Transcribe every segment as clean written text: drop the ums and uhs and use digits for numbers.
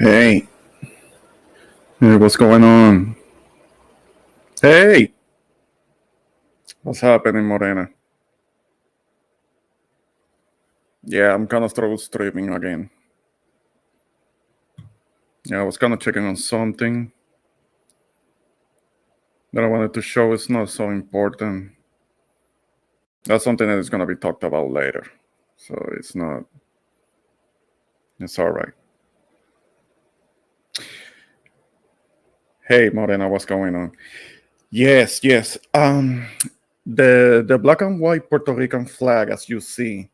Hey, what's going on? Hey, what's happening, Morena? Yeah, I'm kind of through streaming again. Yeah, I was kind of checking on something that I wanted to show. It's not so important. That's something that is going to be talked about later. So it's not, it's all right. Hey, Morena, what's going on? Yes. The black and white Puerto Rican flag, as you see,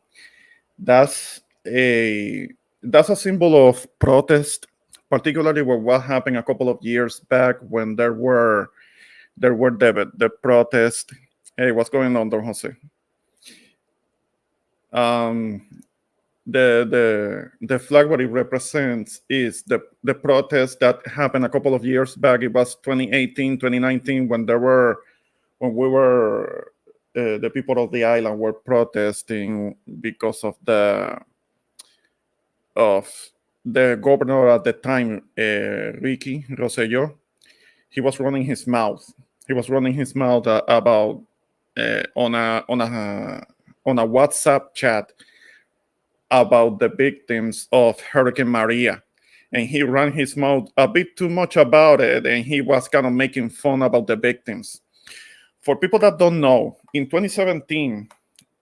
that's a that's a symbol of protest, particularly with what happened a couple of years back when there were the protest. Hey, what's going on, Don Jose? Um, the flag, what it represents is the protest that happened a couple of years back. It was 2018, 2019 when we were the people of the island were protesting because of the governor at the time, Ricky Rosselló. He was running his mouth. He was running his mouth about on a WhatsApp chat about the victims of Hurricane Maria, and he ran his mouth a bit too much about it, and he was kind of making fun about the victims. For people that don't know, in 2017,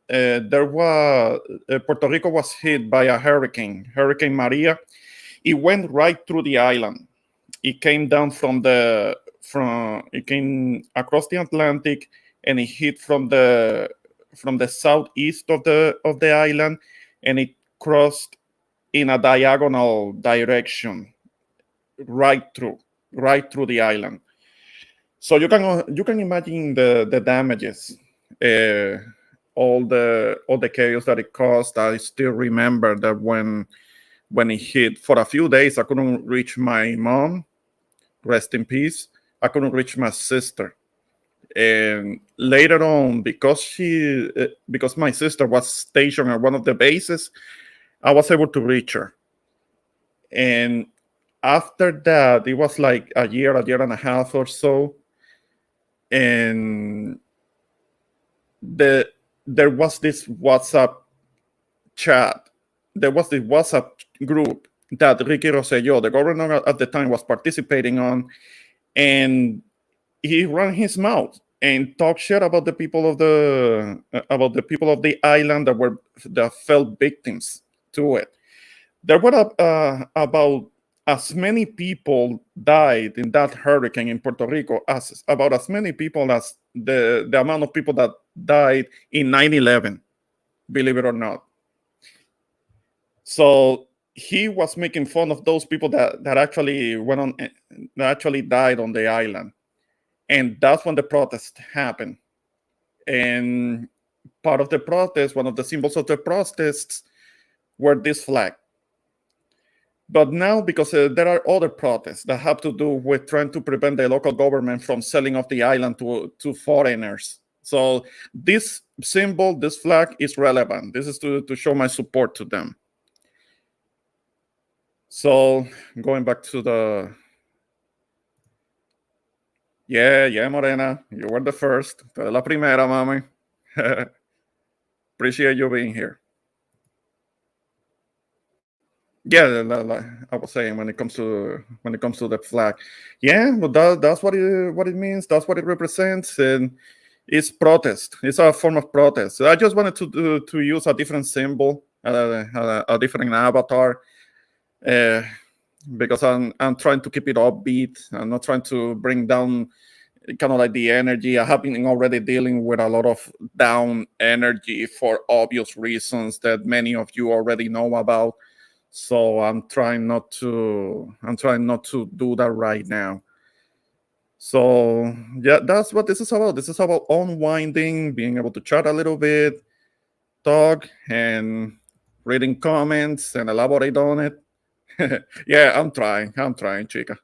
Puerto Rico was hit by a Hurricane Maria. It went right through the island. It came down it came across the Atlantic, and it hit from the southeast of the island, and it crossed in a diagonal direction right through the island. So you can imagine the damages, uh, all the chaos that it caused. I still remember that when it hit, for a few days I couldn't reach my mom, rest in peace. I couldn't reach my sister, and later on, because my sister was stationed at one of the bases, I was able to reach her. And after that, it was like a year and a half or so, and there was this WhatsApp chat. There was this WhatsApp group that Ricky Rosselló, the governor at the time, was participating on, and he ran his mouth and talked shit about the people of the island that fell victims to it. There were about as many people died in that hurricane in Puerto Rico as about as many people as the amount of people that died in 9/11, believe it or not. So he was making fun of those people that actually went on that actually died on the island. And that's when the protest happened. And part of the protest, one of the symbols of the protests, were this flag. But now, because there are other protests that have to do with trying to prevent the local government from selling off the island to foreigners. So this symbol, this flag, is relevant. This is to show my support to them. So going back to the yeah, Morena, you were the first. Tú eres la primera, mami. Appreciate you being here. Yeah, like I was saying, when it comes to the flag, yeah, but that's what it means. That's what it represents, and it's protest. It's a form of protest. I just wanted to use a different symbol, a different avatar, uh, because I'm trying to keep it upbeat. I'm not trying to bring down kind of like the energy. I have been already dealing with a lot of down energy for obvious reasons that many of you already know about. So I'm trying not to do that right now. So yeah, that's what this is about. This is about unwinding, being able to chat a little bit, talk, and reading comments and elaborate on it. Yeah, I'm trying, chica.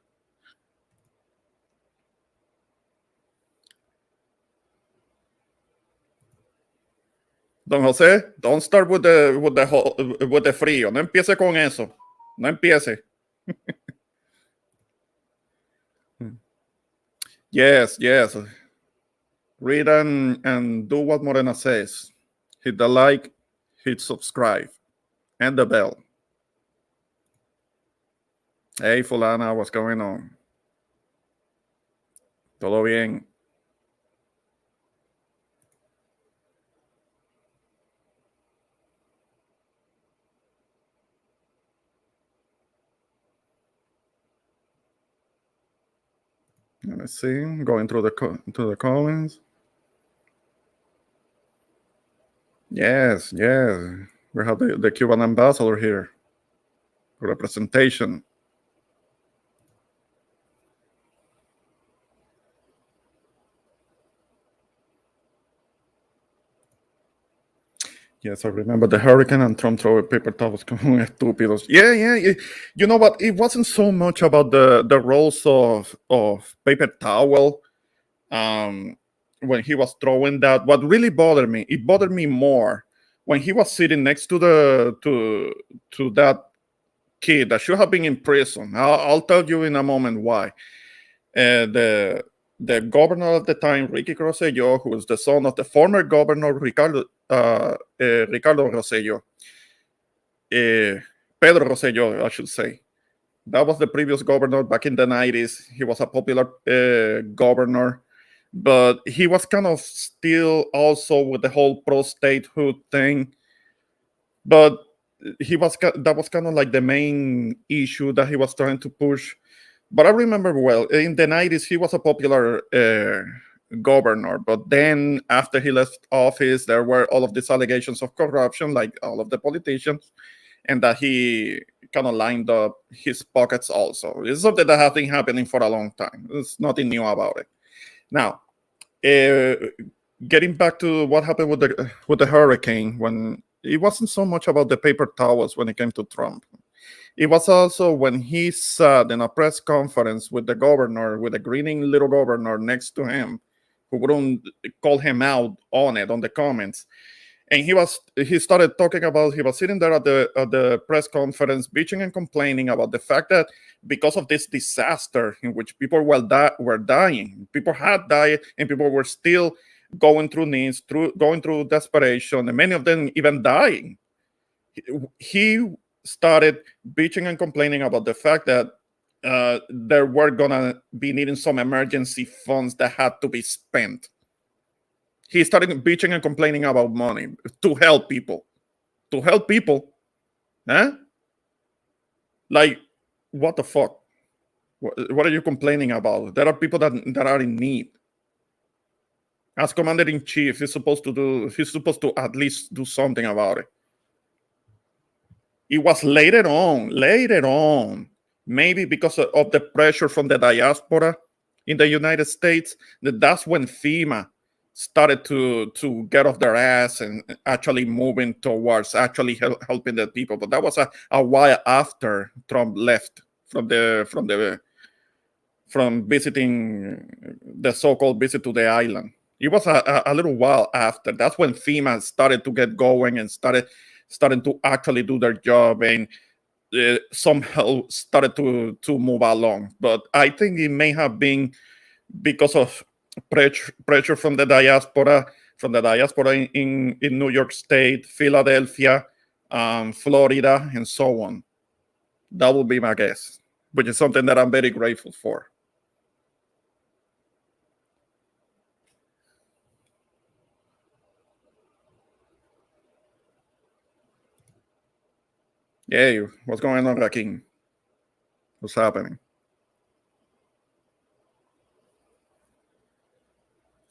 Don José, don't start with the frío. No empiece con eso. No empiece. Yes, yes. Read and do what Morena says. Hit the like, hit subscribe, and the bell. Hey, Fulana, what's going on? ¿Todo bien? Let me see. Going through the comments. Yes, yes. We have the Cuban ambassador here. Representation. Yes, I remember the hurricane and Trump throwing paper towels como estúpidos. Yeah. You know what? It wasn't so much about the rolls of paper towel when he was throwing that. What really bothered me, it bothered me more when he was sitting next to to that kid that should have been in prison. I'll tell you in a moment why. The governor at the time, Ricky Rosselló, who was the son of the former governor Ricardo Rosselló, Pedro Rosselló, I should say. That was the previous governor back in the 90s. He was a popular governor, but he was kind of still also with the whole pro-statehood thing. But that was kind of like the main issue that he was trying to push. But I remember well, in the 90s, he was a popular governor. But then after he left office, there were all of these allegations of corruption, like all of the politicians, and that he kind of lined up his pockets also. It's something that has been happening for a long time. There's nothing new about it. Now, getting back to what happened with the hurricane, when it wasn't so much about the paper towels when it came to Trump. It was also when he sat in a press conference with the governor, with the grinning little governor next to him, who wouldn't call him out on it, on the comments. And he started talking about, he was sitting there at the press conference, bitching and complaining about the fact that because of this disaster in which people were dying, people had died, and people were still going through needs, going through desperation, and many of them even dying. He started bitching and complaining about the fact that there were gonna be needing some emergency funds that had to be spent. He started bitching and complaining about money to help people. To help people, huh? Like, what the fuck? What are you complaining about? There are people that are in need. As commander in chief, he's supposed to at least do something about it. It was later on, maybe because of the pressure from the diaspora in the United States, that's when FEMA started to get off their ass and actually moving towards actually helping the people. But that was a while after Trump left from visiting the so-called visit to the island. It was a little while after. That's when FEMA started to get going and starting to actually do their job and somehow started to move along. But I think it may have been because of pressure from the diaspora in New York State, Philadelphia, Florida, and so on. That would be my guess, which is something that I'm very grateful for. Hey, what's going on, Rakim? What's happening?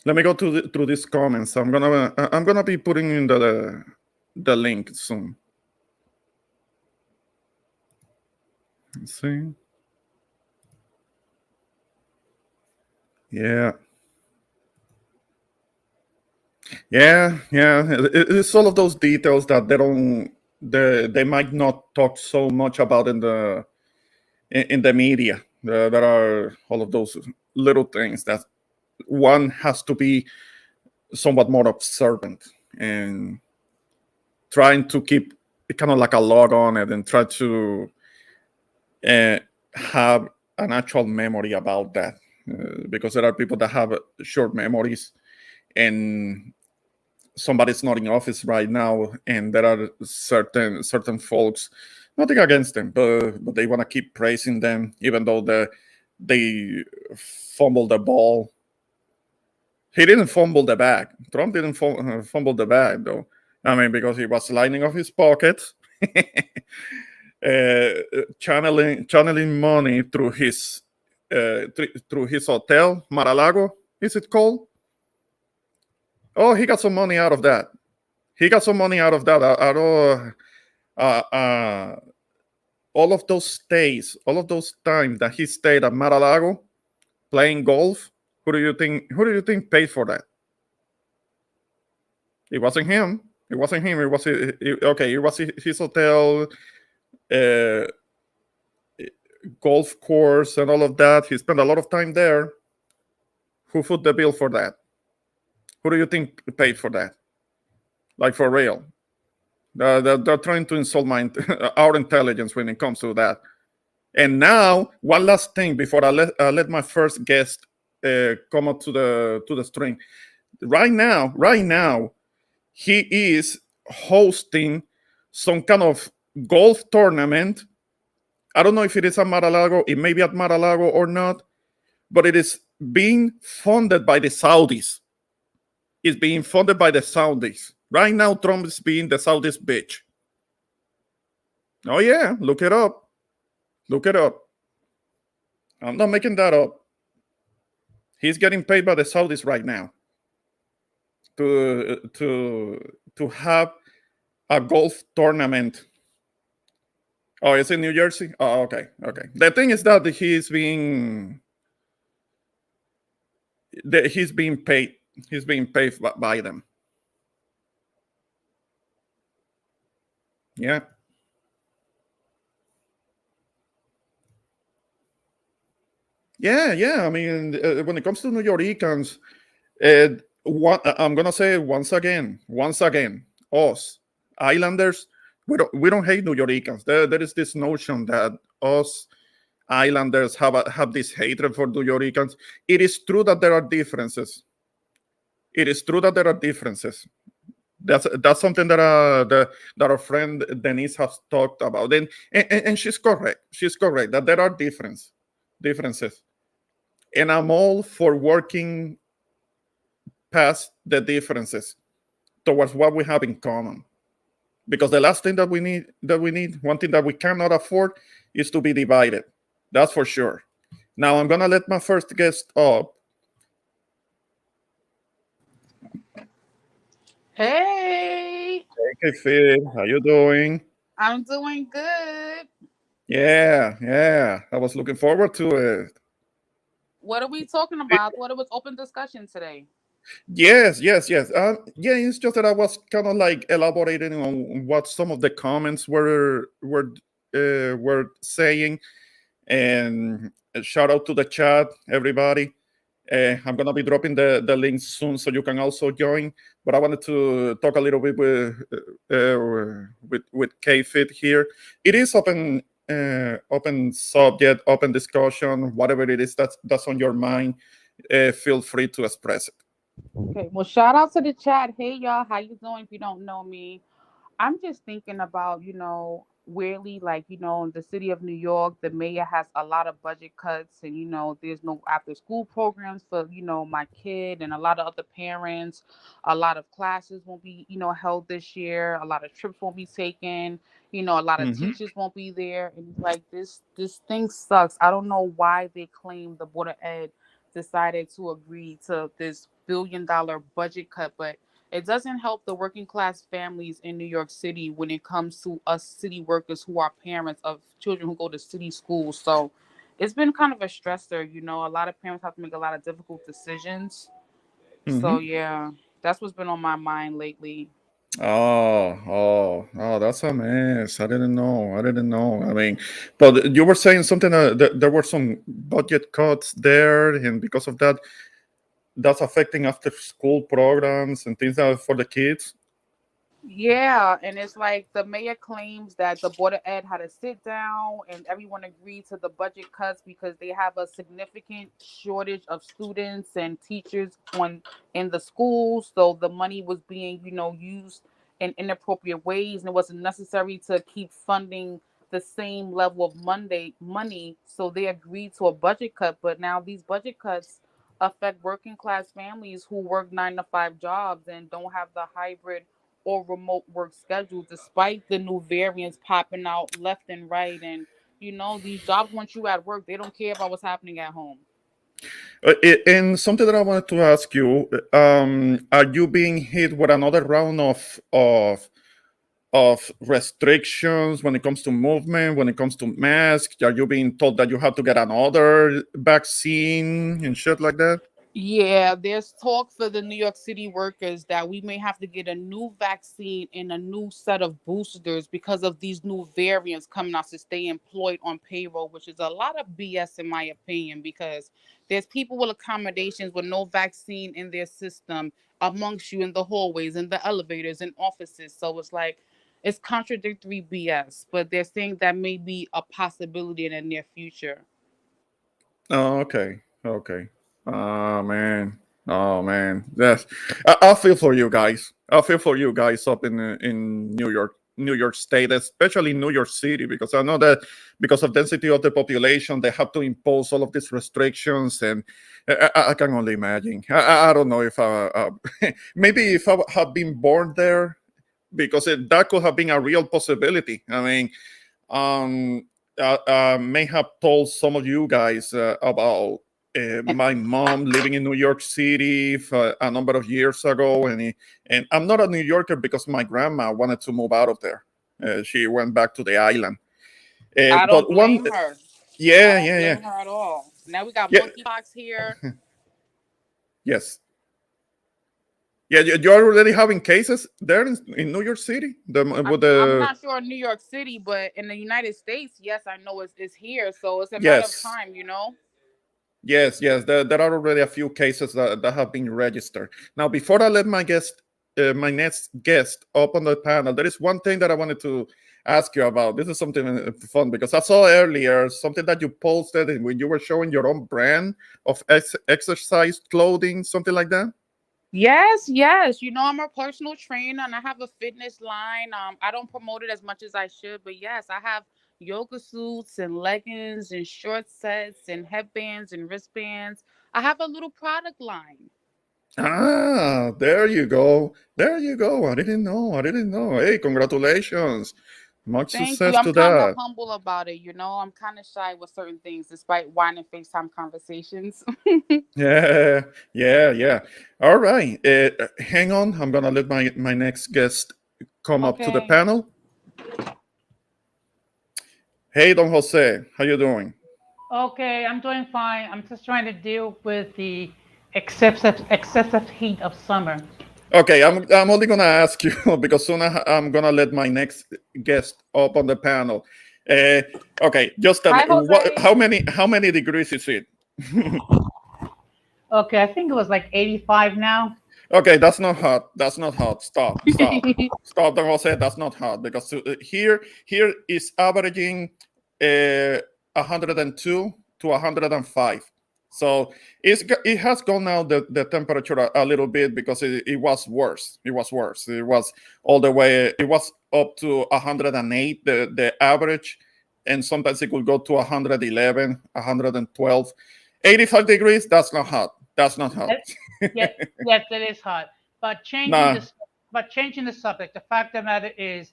Let me go through these comments. I'm gonna be putting in the link soon. Let's see. Yeah. It's all of those details that they might not talk so much about in the media. There are all of those little things that one has to be somewhat more observant and trying to keep kind of like a log on it and try to have an actual memory about that. because there are people that have short memories, and somebody's not in office right now, and there are certain folks, nothing against them, but they want to keep praising them even though they fumbled the ball. He didn't fumble the bag. Trump didn't fumble the bag, though. I mean, because he was lining off his pockets, channeling money through his hotel, Mar-a-Lago, is it called? Oh, he got some money out of that. He got some money out of that. All of those stays, all of those times that he stayed at Mar-a-Lago playing golf. Who do you think paid for that? It wasn't him. It wasn't him. It was okay. It was his hotel, golf course, and all of that. He spent a lot of time there. Who foot the bill for that? Who do you think paid for that? Like, for real? They're trying to insult our intelligence when it comes to that. And now, one last thing before I let my first guest come up to the string. Right now, he is hosting some kind of golf tournament. I don't know if it is at Mar-a-Lago. It may be at Mar-a-Lago or not, but it is being funded by the Saudis. It's being funded by the Saudis. Right now, Trump is being the Saudis' bitch. Oh, yeah. Look it up. Look it up. I'm not making that up. He's getting paid by the Saudis right now to have a golf tournament. Oh, it's in New Jersey? Oh, okay. The thing is that he's being paid. He's being paid by them. Yeah. Yeah. I mean, when it comes to New Yorkers, I'm gonna say once again, us Islanders, we don't hate New Yorkers. There is this notion that us Islanders have this hatred for New Yorkers. It is true that there are differences. That's something that our friend Denise has talked about, and she's correct. She's correct that there are differences, and I'm all for working past the differences towards what we have in common. Because the last thing that we need, one thing that we cannot afford, is to be divided. That's for sure. Now I'm gonna let my first guest up. Hey, Hey, Phil, how you doing? I'm doing good. Yeah. I was looking forward to it. What are we talking about? What was open discussion today? Yes. Yeah, it's just that I was kind of like elaborating on what some of the comments were saying, and shout out to the chat, everybody. I'm gonna be dropping the links soon, so you can also join. But I wanted to talk a little bit with KFit here. It is open subject, open discussion, whatever it is that's on your mind. Feel free to express it. Okay, well, shout out to the chat. Hey, y'all, how you doing? If you don't know me, I'm just thinking about, weirdly, like, the city of New York, the mayor has a lot of budget cuts, and, there's no after school programs for, my kid and a lot of other parents. A lot of classes won't be, held this year. A lot of trips won't be taken. A lot of Mm-hmm. teachers won't be there. And it's like this thing sucks. I don't know why they claim the Board of Ed decided to agree to this $1 billion budget cut, but it doesn't help the working class families in New York City when it comes to us city workers who are parents of children who go to city schools. So it's been kind of a stressor. A lot of parents have to make a lot of difficult decisions. So Mm-hmm. yeah, that's what's been on my mind lately. Oh, that's a mess. I didn't know. I mean, but you were saying something, there were some budget cuts there, and because of that, that's affecting after school programs and things for the kids. Yeah, and it's like the mayor claims that the Board of Ed had to sit down and everyone agreed to the budget cuts because they have a significant shortage of students and teachers on in the schools. So the money was being, used in inappropriate ways, and it wasn't necessary to keep funding the same level of money. So they agreed to a budget cut, but now these budget cuts affect working class families who work 9 to 5 jobs and don't have the hybrid or remote work schedule, despite the new variants popping out left and right. And these jobs want you at work. They don't care about what's happening at home. And something that I wanted to ask you: are you being hit with another round of restrictions when it comes to movement, when it comes to masks? Are you being told that you have to get another vaccine and shit like that? Yeah, there's talk for the New York City workers that we may have to get a new vaccine and a new set of boosters because of these new variants coming out to stay employed on payroll, which is a lot of BS in my opinion, because there's people with accommodations with no vaccine in their system amongst you in the hallways, in the elevators, in offices. So it's like it's contradictory BS, but they're saying that may be a possibility in the near future. Oh, okay, okay. Oh man, oh man. Yes, I feel for you guys. I feel for you guys up in New York State, especially New York City, because I know that because of density of the population, they have to impose all of these restrictions, and I can only imagine. I don't know if maybe if I had been born there, because that could have been a real possibility. I mean, um, may have told some of you guys about my mom living in New York City for a number of years ago, and I'm not a New Yorker because my grandma wanted to move out of there. She went back to the island. I don't But one, blame her. I yeah, don't yeah, yeah, blame her at all. Now we got yeah, monkeypox here. yes, yeah. You're already having cases there in New York City. With I'm the not sure in New York City, but in the United States, yes, I know it's here. So it's a matter of yes, time. yes, yes. There are already a few cases that have been registered. Now, before I let my next guest up on the panel, there is one thing that I wanted to ask you about. This is something fun because I saw earlier something that you posted and when you were showing your own brand of exercise clothing, something like that. Yes, yes. I'm a personal trainer and I have a fitness line. I don't promote it as much as I should, but yes, I have yoga suits and leggings and short sets and headbands and wristbands. I have a little product line. Ah, there you go. There you go. I didn't know. I didn't know. Hey, congratulations. Much Thank you. success I'm to kind of that. humble about it. I'm kind of shy with certain things despite whining FaceTime conversations. Yeah, yeah, yeah. All right. Hang on. I'm gonna let my next guest come up to the Okay. panel. Hey, Don Jose, how you doing? Okay, I'm doing fine. I'm just trying to deal with the excessive heat of summer. Okay, I'm only gonna ask you because soon I'm gonna let my next guest up on the panel. Uh, okay, just tell me Hi, Jose. how many degrees is it? Okay, I think it was like 85 now. Okay, that's not hot. That's not hot. Stop, stop, stop, Don Jose. That's not hot because here is averaging uh, 102 to 105. So it has gone down the temperature a little bit because it was worse. It was worse. It was all the way. It was up to 108 the average, and sometimes it could go to 111, 112. 85 degrees. That's not hot. That's not hot. It- yes, yes, it is hot. But changing Nah. this, but changing the subject. The fact of the matter is,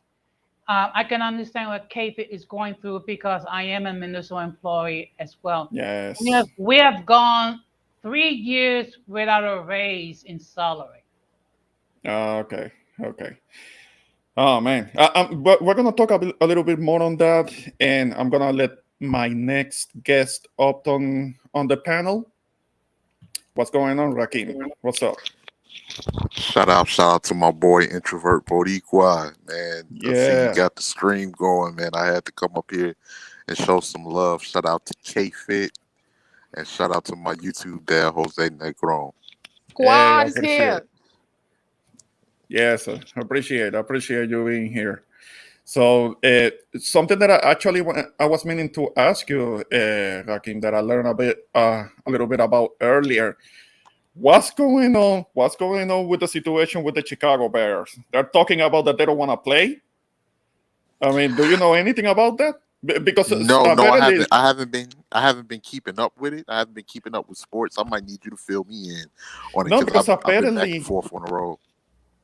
I can understand what Kate is going through because I am a municipal employee as well. We have Yes. we have gone 3 years without a raise in salary. Okay. Okay. Oh man. But we're gonna talk a little bit more on that, and I'm gonna let my next guest up on the panel. What's going on, Rakim? What's up? Shout out to my boy Introvert Boricua, man. I see you Yeah. got the stream going, man. I had to come up here and show some love. Shout out to K Fit and shout out to my YouTube dad, Jose Negron. Hey, I Squad is appreciate it. here. Yes, I appreciate you being here. So something that I was meaning to ask you, Rakim, that I learned a little bit about earlier. What's going on? What's going on with the situation with the Chicago Bears? They're talking about that they don't want to play. I mean, do you know anything about that? Because No, I apparently, haven't. I haven't been keeping up with it. I haven't been keeping up with sports. I might need you to fill me in on it no, because because I've been back and apparently, forth on the road.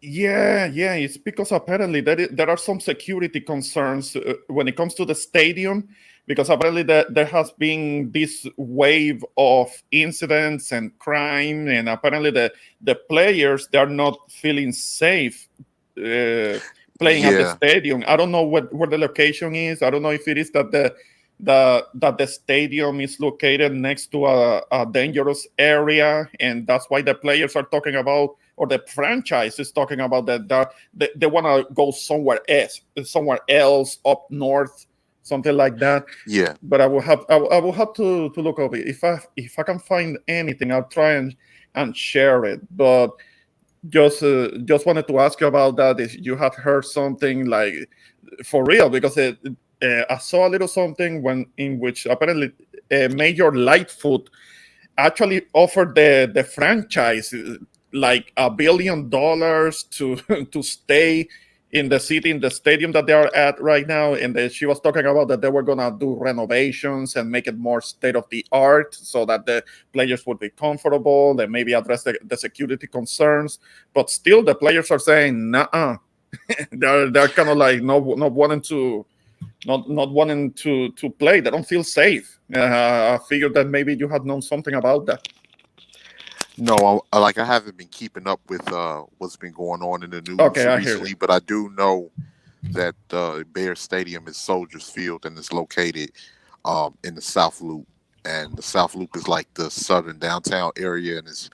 yeah, it's because apparently there are some security concerns when it comes to the stadium, because apparently there has been this wave of incidents and crime, and apparently the players, they're not feeling safe playing at the Yeah, stadium. I don't know where the location is. I don't know if it is that the stadium is located next to a dangerous area, and that's why the players are talking about, or the franchise is talking about that they want to go somewhere else up north, something like that. yeah. But I will have to look over it. If I can find anything, I'll try and share it. But just wanted to ask you about that. If you have heard something like for real, because I saw a little something when in which apparently Major Lightfoot actually offered the franchise like $1 billion to to stay in the city, in the stadium that they are at right now. And she was talking about that they were gonna do renovations and make it more state of the art so that the players would be comfortable and maybe address the security concerns. But still, the players are saying, "Nah." They're kind of like not wanting to not wanting to play. They don't feel safe. I figured that maybe you had known something about that. No, like I haven't been keeping up with what's been going on in the news Okay, I hear you. recently, but I do know that Bear Stadium is Soldiers Field and it's located in the South Loop. And the South Loop is like the southern downtown area, and it's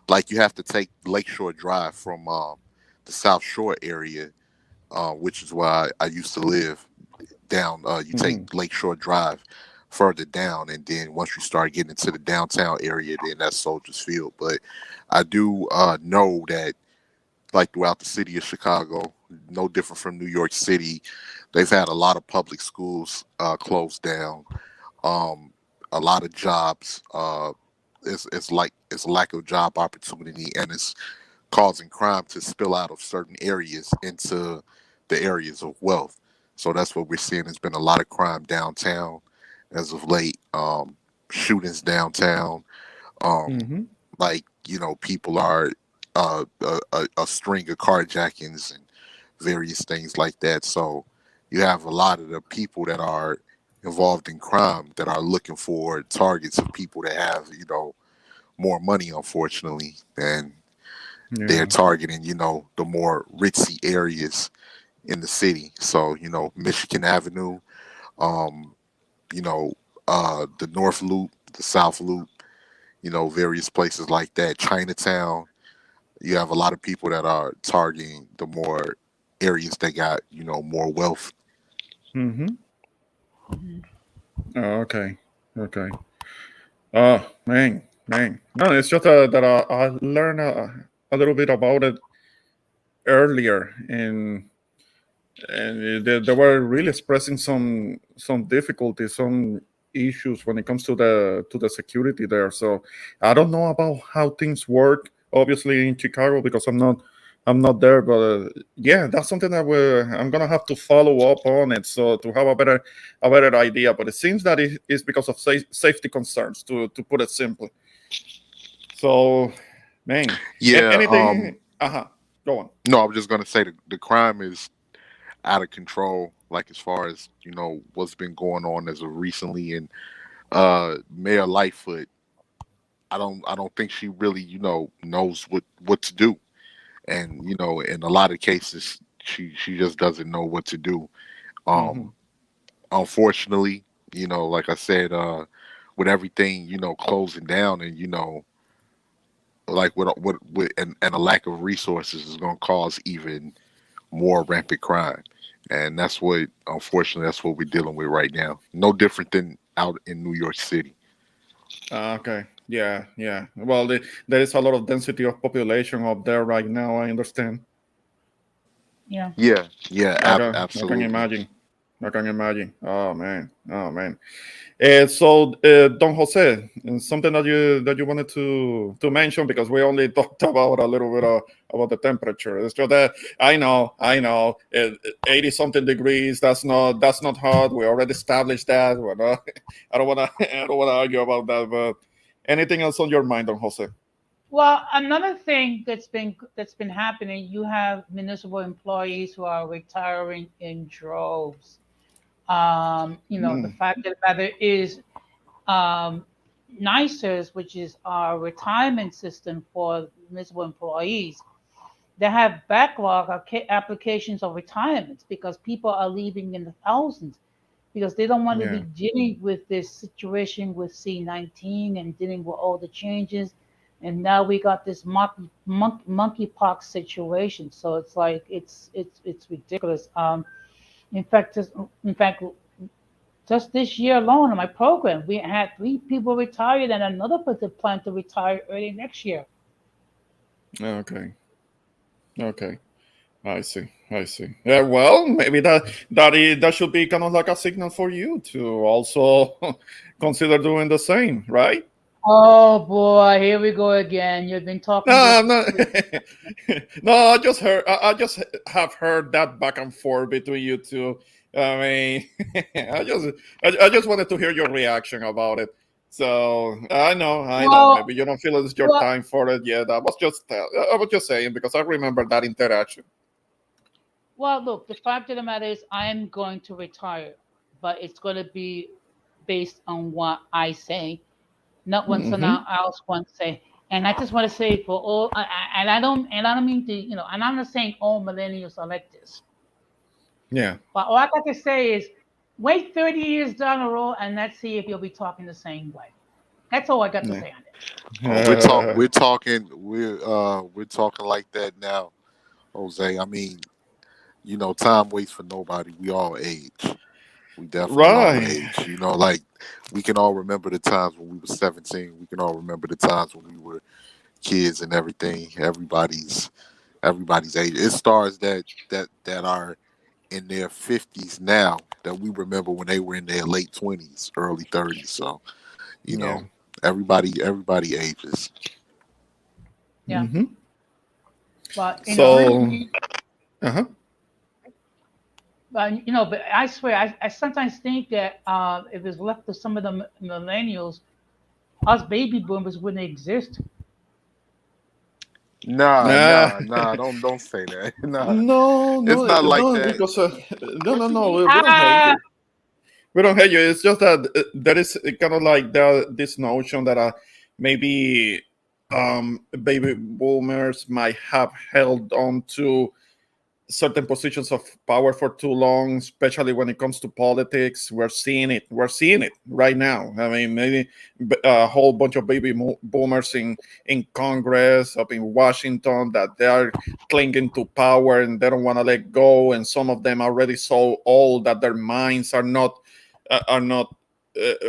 like you have to take Lakeshore Drive from the South Shore area, which is where I used to live. Down, you Mhm. take Lakeshore Drive further down, and then once you start getting into the downtown area, then that's Soldiers Field. But I do know that, like throughout the city of Chicago, no different from New York City, they've had a lot of public schools closed down. Um, a lot of jobs. It's like it's a lack of job opportunity, and it's causing crime to spill out of certain areas into the areas of wealth. So that's what we're seeing. There's been a lot of crime downtown as of late. Shootings downtown. Um, Mhm. like people are a string of carjackings and various things like that. So you have a lot of the people that are involved in crime that are looking for targets of people that have more money, unfortunately, and they're Yeah. targeting, the more ritzy areas in the city. So, Michigan Avenue, um, you know, the North Loop, the South Loop, various places like that. Chinatown, you have a lot of people that are targeting the more areas that got, more wealth. Mhm. Mhm. Oh, okay. Okay. Oh man. No, it's just that I learned a little bit about it earlier, and they were really expressing some difficulties, some issues when it comes to the security there. So I don't know about how things work, obviously in Chicago, because I'm not there. But yeah, that's something that I'm gonna have to follow up on it, so to have a better idea. But it seems that it is because of safety concerns, to put it simply. So, man, Yeah. anything? Go on. No, I was just gonna say the crime is out of control. Like as far as what's been going on as of recently, and Mayor Lightfoot, I don't think she really knows what to do, and in a lot of cases she just doesn't know what to do. Hmm. Um, Unfortunately, like I said, with everything closing down, and like with and a lack of resources is going to cause even more rampant crime. And that's what we're dealing with right now. No different than out in New York City. Okay. Yeah. Well, there is a lot of density of population up there right now. I understand. Yeah. I can Absolutely. imagine. I can imagine. Oh man. Oh man. So, Don Jose, something that you wanted to mention, because we only talked about a little bit about the temperature. It's just that I know, 80 something degrees. That's not hot. We already established that. We're not, I don't wanna I don't wanna argue about that. But anything else on your mind, Don Jose? Well, another thing that's been happening, you have municipal employees who are retiring in droves. The Mm, fact of the matter is, um, NICERS, which is our retirement system for municipal employees, they have backlog of applications of retirements because people are leaving in the thousands because they don't want to be yeah. dealing with this situation with C-19 and dealing with all the changes. And now we got this monkeypox situation. So it's like it's ridiculous. In fact, in fact, just this year alone in my program, we had 3 people retired and another person planned to retire early next year. Okay. Okay. I see. I see. Yeah, well, maybe that should be kind of like a signal for you to also consider doing the same, right? Oh boy, here we go again. You've been No, talking this. I'm not. No, I just heard. I just have heard that back and forth between you two. I mean, I just wanted to hear your reaction about it. So I know. Well, Maybe you don't feel it's your well, time for it yet. I was just saying because I remember that interaction. well. Look, the fact of the matter is, I am going to retire, but it's going to be based on what I say, not what someone Hmm. else wants to say. And I just want to say for all, and I don't mean to, and I'm not saying all millennials are like this, Yeah. but all I got to say is, wait 30 years down the road, and let's see if you'll be talking the same way. That's all I got to Yeah. say on it. Uh, We're talking like that now, Jose. I mean, time waits for nobody. We all age. We definitely all right. age. Like we can all remember the times when we were 17. We can all remember the times when we were kids and everything. Everybody's age. It stars that are in their 50s now that we remember when they were in their late 20s, early 30s. So, you Yeah. know, everybody ages. Yeah, Hmm. but So, uh-huh. but I swear, I sometimes think that if it's left to some of the millennials, us baby boomers wouldn't exist. Nah. Don't say that. Nah, No, it's no, not like no, that. because no, no, What you no, mean? we don't hate Ah, you. We don't hate you. It's just that there is kind of like this notion that maybe baby boomers might have held on to certain positions of power for too long, especially when it comes to politics. We're seeing it. We're seeing it right now. I mean, maybe a whole bunch of baby boomers in Congress, up in Washington, that they are clinging to power and they don't want to let go. And some of them are already so old that their minds are not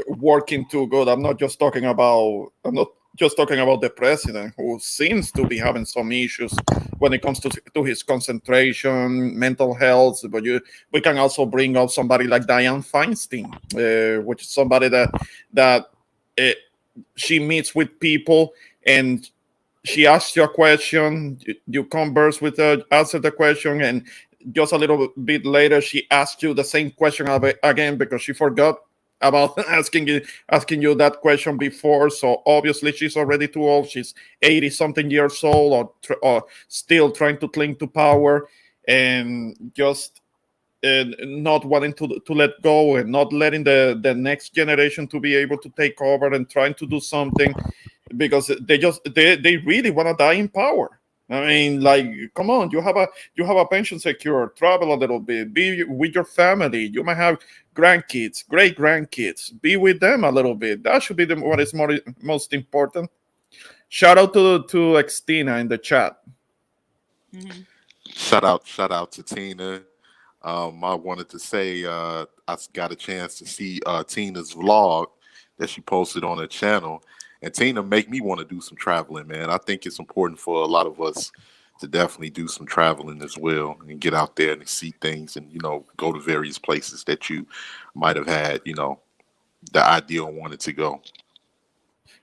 working too good. I'm not just talking about. I'm not just talking about the president, who seems to be having some issues when it comes to his concentration, mental health. But we can also bring up somebody like Dianne Feinstein, which is somebody that uh, she meets with people and she asks you a question, you converse with her, answer the question, and just a little bit later she asks you the same question again because she forgot about asking you that question before. So obviously she's already too old. She's 80 something years old, or still trying to cling to power, and just not wanting to let go, and not letting the next generation to be able to take over and trying to do something, because they really want to die in power. I mean, like, come on, you have a pension secure, travel a little bit, be with your family. You might have grandkids, great grandkids, be with them a little bit. That should be what is most important. Shout out to Xtina in the chat. mhm. Shout out to Tina. I wanted to say I got a chance to see Tina's vlog that she posted on her channel, and Tina make me want to do some traveling, man. I think it's important for a lot of us to definitely do some traveling as well and get out there and see things and go to various places that you might have had the ideal wanted to go.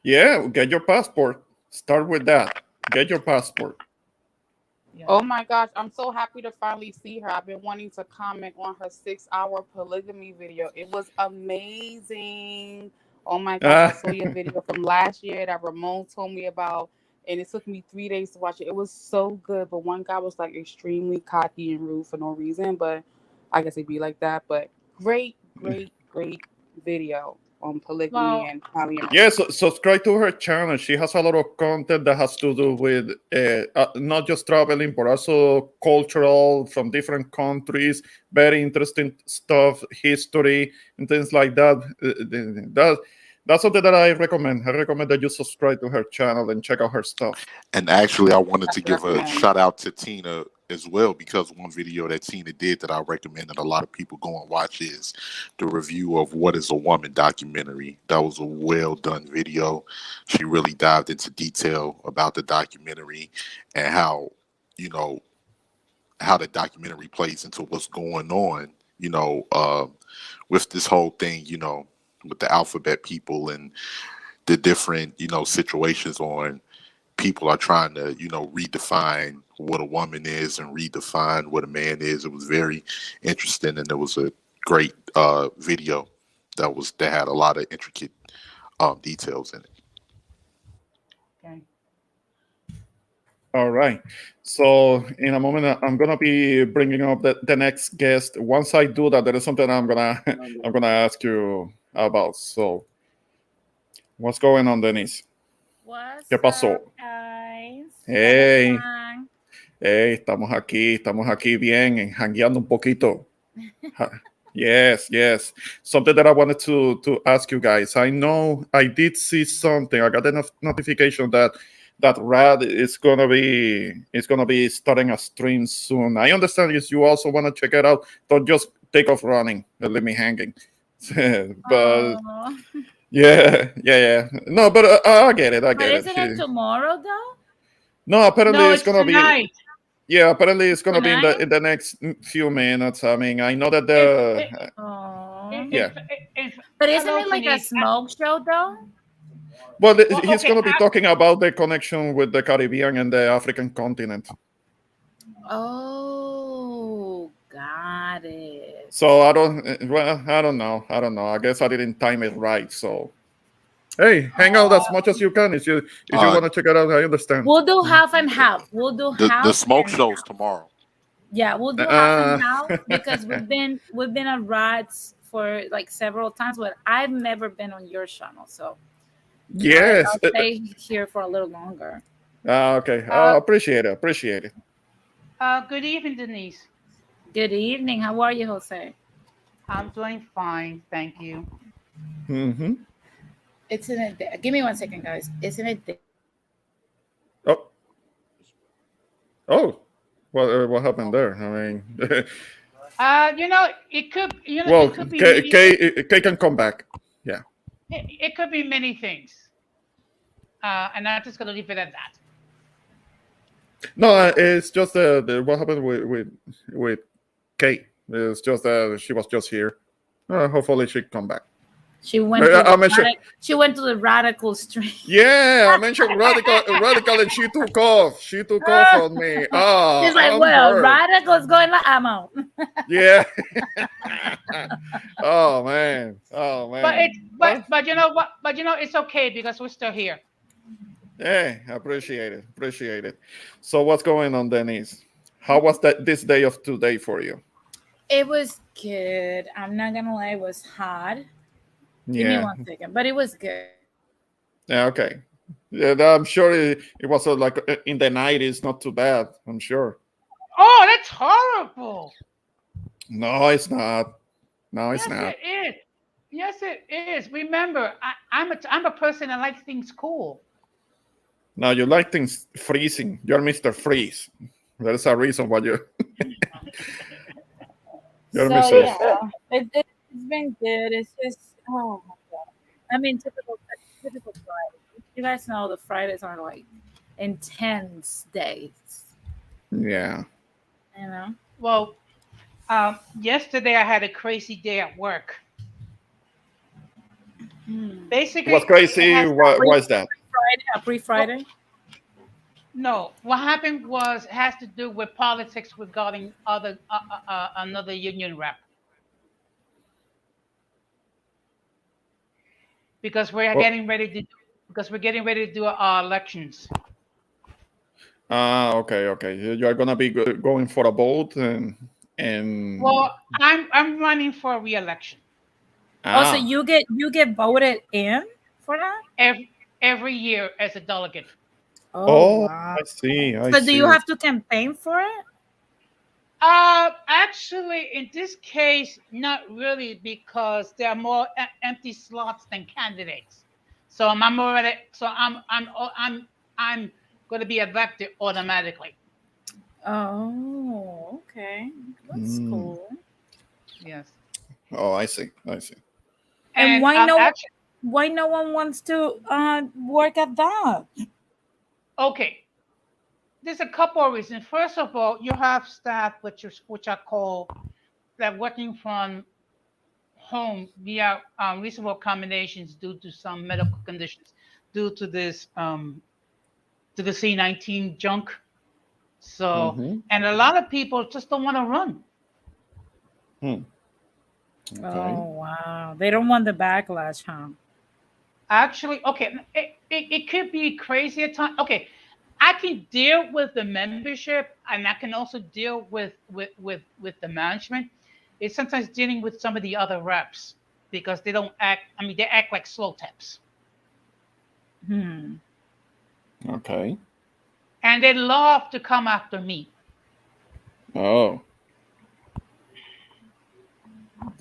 Yeah, get your passport. Start with that. Get your passport. Yeah. Oh my gosh, I'm so happy to finally see her. I've been wanting to comment on her 6-hour polygamy video. It was amazing. Oh my gosh, I Ah, saw your video from last year that Ramon told me about, and it took me 3 days to watch it. It was so good, but one guy was like extremely cocky and rude for no reason, but I guess it'd be like that. But great, great, great video on polygamy Well, and polyamory. yeah, so subscribe to her channel. She has a lot of content that has to do with not just traveling, but also cultural from different countries. Very interesting stuff, history, and things like that. That's something that I recommend. I recommend that you subscribe to her channel and check out her stuff. And actually, I wanted I to give a recommend. shout out to Tina as well, because one video that Tina did that I recommend that a lot of people go and watch is the review of What is a Woman documentary. That was a well done video. She really dived into detail about the documentary and you know, how the documentary plays into what's going on, with this whole thing, with the alphabet people and the different, situations on people are trying to, redefine what a woman is and redefine what a man is. It was very interesting, and it was a great video that had a lot of intricate details in it. okay. All right. So in a moment, I'm gonna be bringing up the next guest. Once I do that, there is something I'm gonna I'm gonna ask you about. So what's going on, Denise? What's ¿Qué pasó? up, guys? ¿Cómo Hey, están? hey, estamos aquí bien, jangueando un poquito. Yes, yes. Something that I wanted to ask you guys. I know I did see something. I got a notification that Rad is gonna be starting a stream soon. I understand if you also want to check it out. Don't just take off running and leave me hanging. But Oh. yeah, yeah, yeah. No, but I get it. I But get it. isn't it tomorrow though? No, apparently No, it's it's gonna be. tonight. Yeah, apparently it's gonna be in Tonight? the next few minutes. I mean, I know that If, the Oh. yeah. But isn't hello, it like a Denise. smoke show though? Well, Well, he's okay, going to be talking about the connection with the Caribbean and the African continent. Oh, got it. So I don't know. I don't know. I guess I didn't time it right. So hey, hang out as much as you can. If you Uh, want to check it out, I understand. We'll do half and half. We'll do the half. smoke and show's half. tomorrow. Yeah, we'll do half and half because we've been on rides for like several times, but I've never been on your channel, so Yes. I'll stay here for a little longer. Okay. Appreciate it. Appreciate it. Good evening, Denise. Good evening. How are you, Jose? I'm doing fine, thank you. Mm-hmm. Isn't it there? Give me 1 second, guys. Isn't it there? Oh. Oh. What happened there? I mean, It could, well, it could be many, Kay can come back. Yeah. it could be many things. And I'm just gonna leave it at that. No, it's just what happened with Kate. It's just that she was just here. Hopefully she come back. She went. She went to the radical stream. Yeah, I mentioned radical, and she took off. She took off on me. Oh, she's like, radical's going like I'm out. Yeah. Oh man. But you know what? But it's okay because we're still here. Hey, appreciate it. So what's going on, Denise? How was this day of today for you? It was good. I'm not gonna lie, it was hot. Give me 1 second, but it was good. Yeah, okay. Yeah, I'm sure it was like in the night. It's not too bad. I'm sure. Oh, that's horrible. No, it's not. No, it's not. It is. Yes, it is. Remember, I'm a person that likes things cool. No, you like things freezing. You're Mr. Freeze. There's a reason why you're. You're Mr. Yeah, it's been good. It's just oh my god. I mean, typical Friday. You guys know the Fridays are like intense days. Yeah. You know. Well, yesterday I had a crazy day at work. Hmm. What's Basically, it crazy? has Why is that? Friday, a pre well, Friday. no. What happened was it has to do with politics regarding other another union rep because we're Oh, getting ready to because we're getting ready to do our elections. okay, okay. You are gonna be going for a vote and Well, I'm running for re-election Oh, so ah. you get voted in for that? every year as a delegate. Oh Oh, wow. I see. I So do you see. have to campaign for it? Actually, in this case, not really, because there are more empty slots than candidates. So I'm already, so I'm going to be elected automatically. Oh, okay. That's Mm. cool. Yes, Oh, I see. I see. And and actually, why no one wants to work at that? okay. There's a couple of reasons. First of all, you have staff which are called that working from home via reasonable accommodations due to some medical conditions, due to the C-19 junk. So, Mm-hmm. and a lot of people just don't want to run. Hmm. Okay. Oh wow. They don't want the backlash, huh? Actually, okay, it could be crazy at times. Okay, I can deal with the membership, and I can also deal with the management. It's sometimes dealing with some of the other reps because they don't act. I mean, they act like slow taps, Hmm. Okay. and they love to come after me. Oh.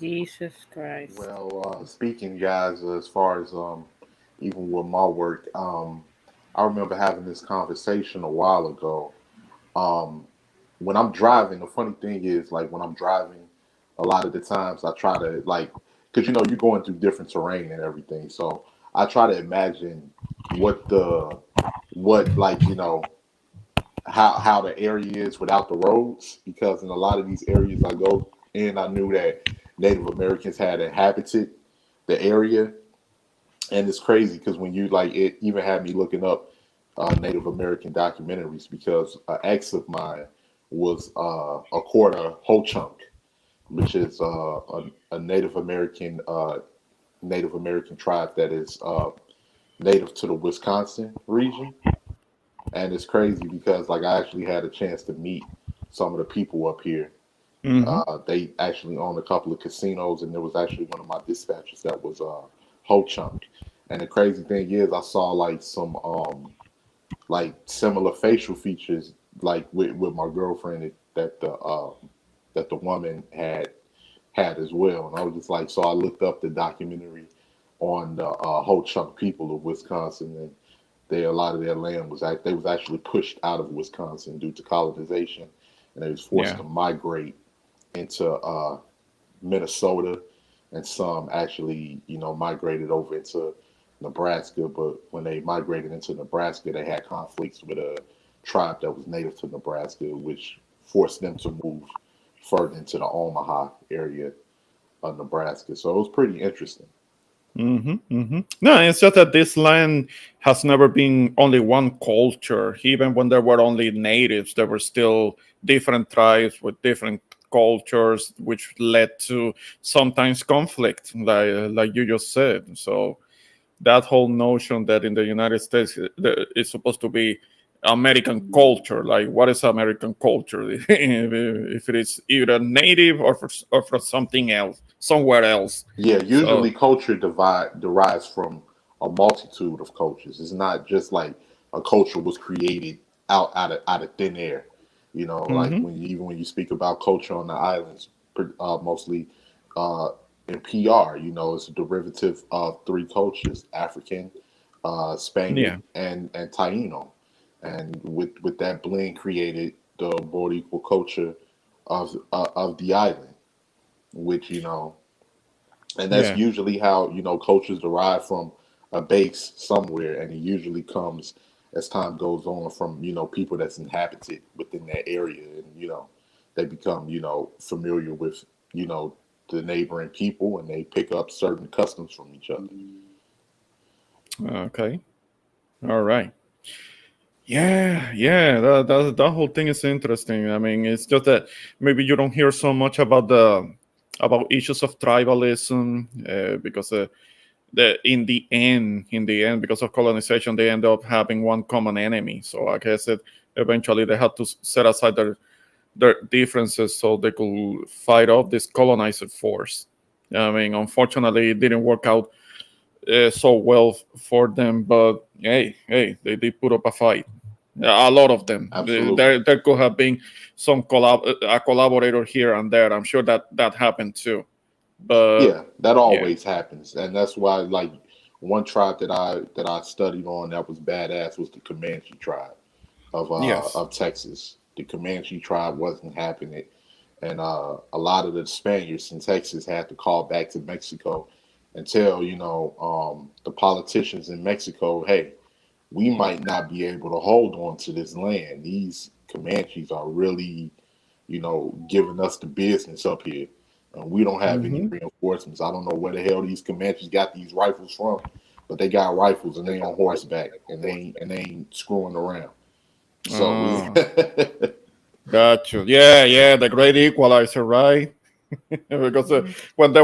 Jesus Christ. Well, speaking, guys, as far as even with my work, I remember having this conversation a while ago. Um, when I'm driving, the funny thing is, like when I'm driving, a lot of the times I try to like, because you're going through different terrain and everything. So I try to imagine what the what like how the area is without the roads, because in a lot of these areas I go in, I knew that Native Americans had inhabited the area, and it's crazy because when you like it even had me looking up Native American documentaries because an ex of mine was a quarter Ho Chunk, which is a Native American tribe that is native to the Wisconsin region. And it's crazy because like I actually had a chance to meet some of the people up here. Mm-hmm. They actually own a couple of casinos, and there was actually one of my dispatchers that was Ho Chunk. And the crazy thing is, I saw like some like similar facial features like with my girlfriend that the woman had as well. And I was just like, so I looked up the documentary on the Ho Chunk people of Wisconsin, and a lot of their land was they was actually pushed out of Wisconsin due to colonization, and they was forced Yeah. to migrate into Minnesota, and some actually migrated over into Nebraska. But when they migrated into Nebraska, they had conflicts with a tribe that was native to Nebraska, which forced them to move further into the Omaha area of Nebraska. So it was pretty interesting. Mm-hmm. Mm-hmm. No, it's just that this land has never been only one culture. Even when there were only natives, there were still different tribes with different cultures, which led to sometimes conflict, like you just said. So that whole notion that in the United States it's supposed to be American culture. Like, what is American culture? If it is either native or for something else, somewhere else. Yeah, So usually culture derives from a multitude of cultures. It's not just like a culture was created out of thin air. Like hmm even when you speak about culture on the islands, mostly uh, in PR, it's a derivative of three cultures: African, Spaniard, yeah, and Taino. And with that blend created the Boricua culture of the island, which and that's yeah, usually how cultures derive from a base somewhere, and it usually comes as time goes on from people that's inhabited within that area, and they become familiar with the neighboring people, and they pick up certain customs from each other. Okay. All right. Yeah, yeah, that whole thing is interesting. I mean, it's just that maybe you don't hear so much about the about issues of tribalism because in the end, because of colonization, they end up having one common enemy. So I guess it eventually they had to set aside their differences so they could fight off this colonizer force. I mean, unfortunately, it didn't work out so well for them, but hey, they did put up a fight. A lot of them. Absolutely. There could have been some a collaborator here and there. I'm sure that happened too. But Yeah, that yeah, always happens, and that's why, like, one tribe that I studied on that was badass was the Comanche tribe yes. of Texas. The Comanche tribe wasn't having it, and a lot of the Spaniards in Texas had to call back to Mexico and tell the politicians in Mexico, hey, we might not be able to hold on to this land. These Comanches are really, giving us the business up here. And we don't have any Hmm. reinforcements. I don't know where the hell these Comanches got these rifles from, but they got rifles and they on horseback and they ain't screwing around. So we Oh, got you. Yeah, yeah, the great equalizer, right? Because Mhm. when they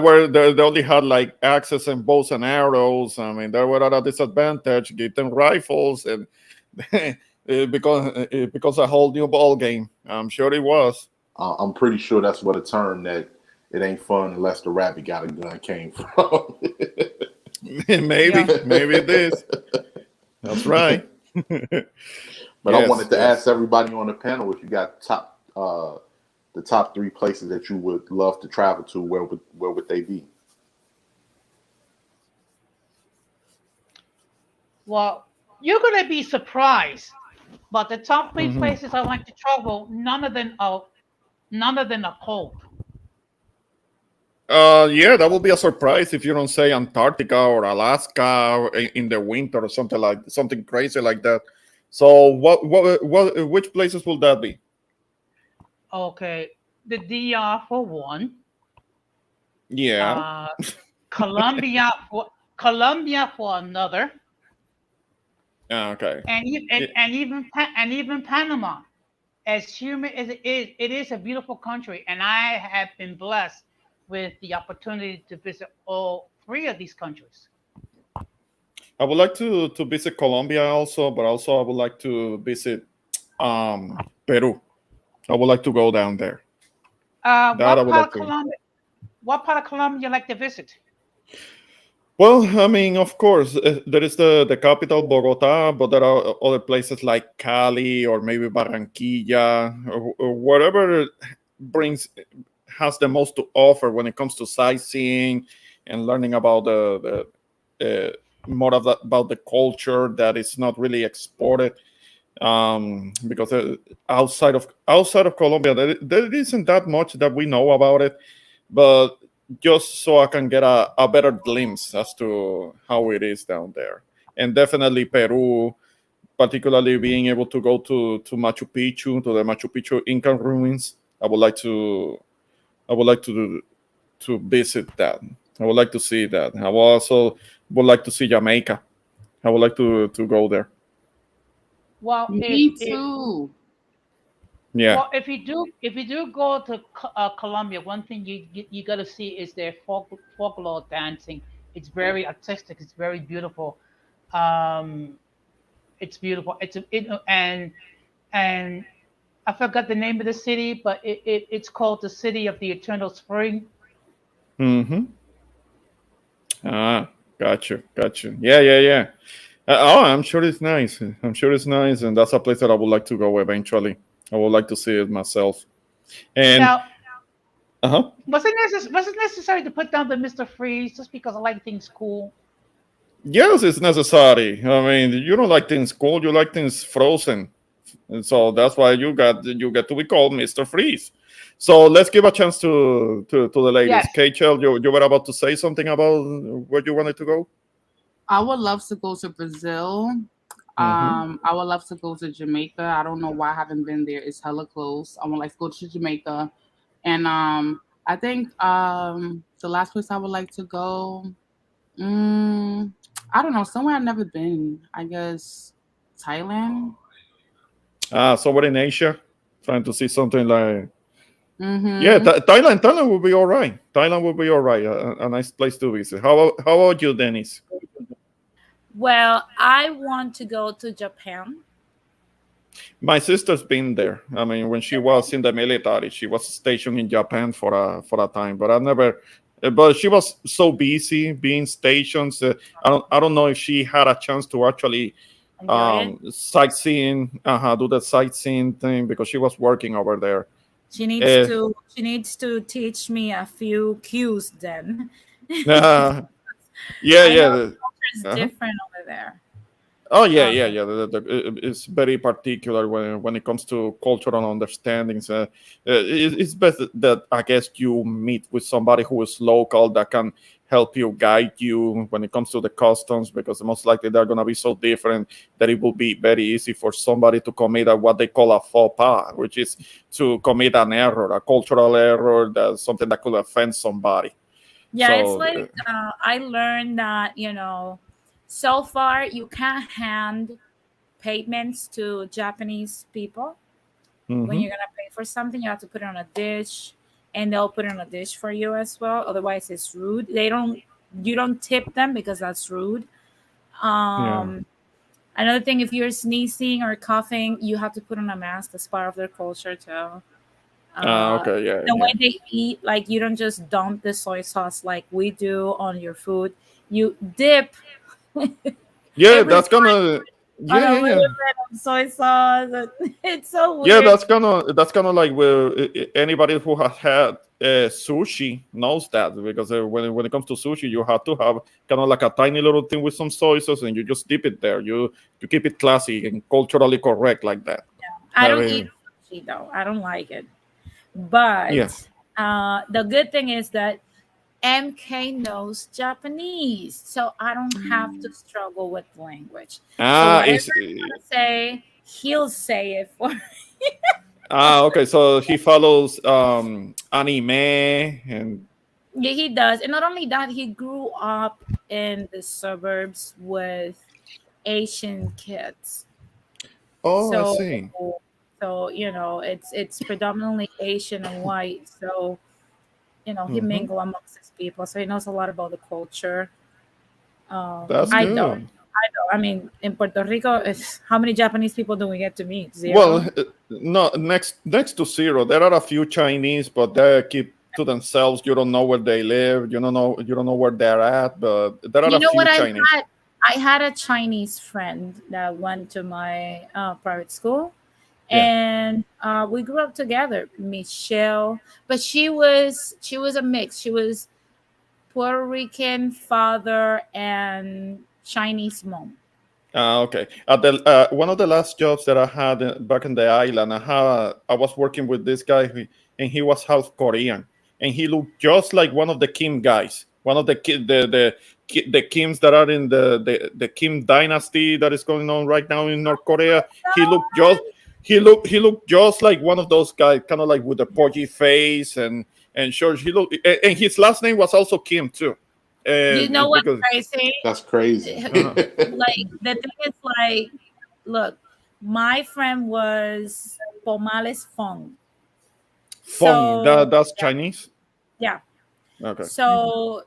only had like axes and bows and arrows. I mean, they were at a disadvantage. Give them rifles, and it becomes a whole new ball game. I'm sure it was. I'm pretty sure that's what a term that it ain't fun unless the rabbit got a gun came from. maybe, Yeah. maybe it is. That's right. But I Yes, wanted to yes. ask everybody on the panel if you got the top three places that you would love to travel to. Where would they be? Well, you're gonna be surprised, but the top three Hmm. places I like to travel, none of them are cold. Yeah, that would be a surprise if you don't say Antarctica or Alaska or in the winter or something crazy like that. So, which places will that be? Okay, the DR for one, Yeah. uh, Colombia for another, Okay. and e- Yeah. and even Panama. As humid as it is a beautiful country, and I have been blessed with the opportunity to visit all three of these countries. I would like to visit Colombia also, but also I would like to visit Peru. I would like to go down there. That I What would part like of to. Colombia? What part of Colombia you like to visit? Well, I mean, of course, there is the capital, Bogota, but there are other places like Cali or maybe Barranquilla or whatever brings has the most to offer when it comes to sightseeing and learning about more of about the culture that is not really exported. Because outside of Colombia, there isn't that much that we know about it, but just so I can get a better glimpse as to how it is down there. And definitely Peru, particularly being able to go to Machu Picchu, to the Machu Picchu Inca ruins. I would like to visit that. I would like to see that. I would like to see Jamaica. I would like to go there. Well, if Me if too. Yeah. well if you do go to Colombia, one thing you got to see is their folklore dancing. It's very artistic. It's very beautiful. Um, it's beautiful. And I forgot the name of the city, but it's called the City of the Eternal Spring. Mm-hmm. Ah, got you. Yeah, yeah, yeah. I'm sure it's nice. I'm sure it's nice, and that's a place that I would like to go eventually. I would like to see it myself. And Now, uh-huh. was it necessary to put down the Mr. Freeze just because I like things cool? Yes, it's necessary. I mean, you don't like things cold, you like things frozen. And so that's why you get to be called Mr. Freeze. So let's give a chance to the ladies. Yes. KHL, you were about to say something about where you wanted to go? I would love to go to Brazil. Hmm. I would love to go to Jamaica. I don't know why I haven't been there. It's hella close. I would like to go to Jamaica, and I think the last place I would like to go, mm, I don't know, somewhere I've never been. I guess Thailand. Somewhere in Asia, trying to see something like. Yeah, Mm-hmm. Thailand will be all right. Thailand will be all right. A nice place to visit. How about you, Dennis? Well, I want to go to Japan. My sister's been there. I mean, when she was in the military, she was stationed in Japan for a time. But I never. But she was so busy being stationed. I don't know if she had a chance to actually Enjoy it. sightseeing, do the sightseeing thing because she was working over there. Uh, She needs to teach me a few cues then. uh, yeah, I know yeah. culture is Uh-huh. different over there. Oh yeah, Uh, yeah, yeah. It's very particular when it comes to cultural understandings. It's best that I guess you meet with somebody who is local that can help you, guide you when it comes to the customs, because most likely they're gonna be so different that it will be very easy for somebody to commit what they call a faux pas, which is to commit an error, a cultural error, that something that could offend somebody. yeah, it's So. like I learned that, so far you can't hand payments to Japanese people. When Mhm. you're gonna pay for something, you have to put it on a dish, and they'll put it on a dish for you as well. Otherwise, it's rude. You don't tip them because that's rude. Yeah. Um, Another thing, if you're sneezing or coughing, you have to put on a mask. That's part of their culture too. Uh, Okay. Yeah. the way Yeah. they eat, like you don't just dump the soy sauce like we do on your food. You dip Yeah. every That's gonna. on Yeah. a Yeah. little Yeah. bit of soy sauce. It's so Yeah, weird. that's kind of like where anybody who has had sushi knows that, because when it comes to sushi, you have to have kind of like a tiny little thing with some soy sauce, and you just dip it there. You keep it classy and culturally correct like that. I I don't eat mean, sushi though. I don't like it. yeah. But the good thing is that MK knows Japanese, so I don't have to struggle with language. So whatever Is I want to say, he'll say it for. okay. So he follows anime and Yeah, he does, and not only that, he grew up in the suburbs with Asian kids. oh, I So, see. it's predominantly Asian and white. So he Hmm. mingle amongst his people, so he knows a lot about the culture. That's I don't. good. I mean, in Puerto Rico, how many Japanese people do we get to meet? Well, Zero. no, next to zero, there are a few Chinese, but they keep to themselves. You don't know where they live. You don't know where they're at. But there are You a know few what I Chinese. had? I had a Chinese friend that went to my private school, Yeah. and we grew up together. Michelle, but she was a mix. She was Puerto Rican father and Chinese mom. Okay. At the one of the last jobs that I had back in the island, I was working with this guy, and he was half Korean, and he looked just like one of the Kim guys, one of the Kims that are in the Kim dynasty that is going on right now in North Korea. He looked just he looked just like one of those guys, kind of like with a pudgy face and short. And his last name was also Kim too, You know what's because crazy? That's crazy. uh Like the thing is, like, look, my friend was Pomales Fong. Fong, So that's Chinese. yeah, Okay. so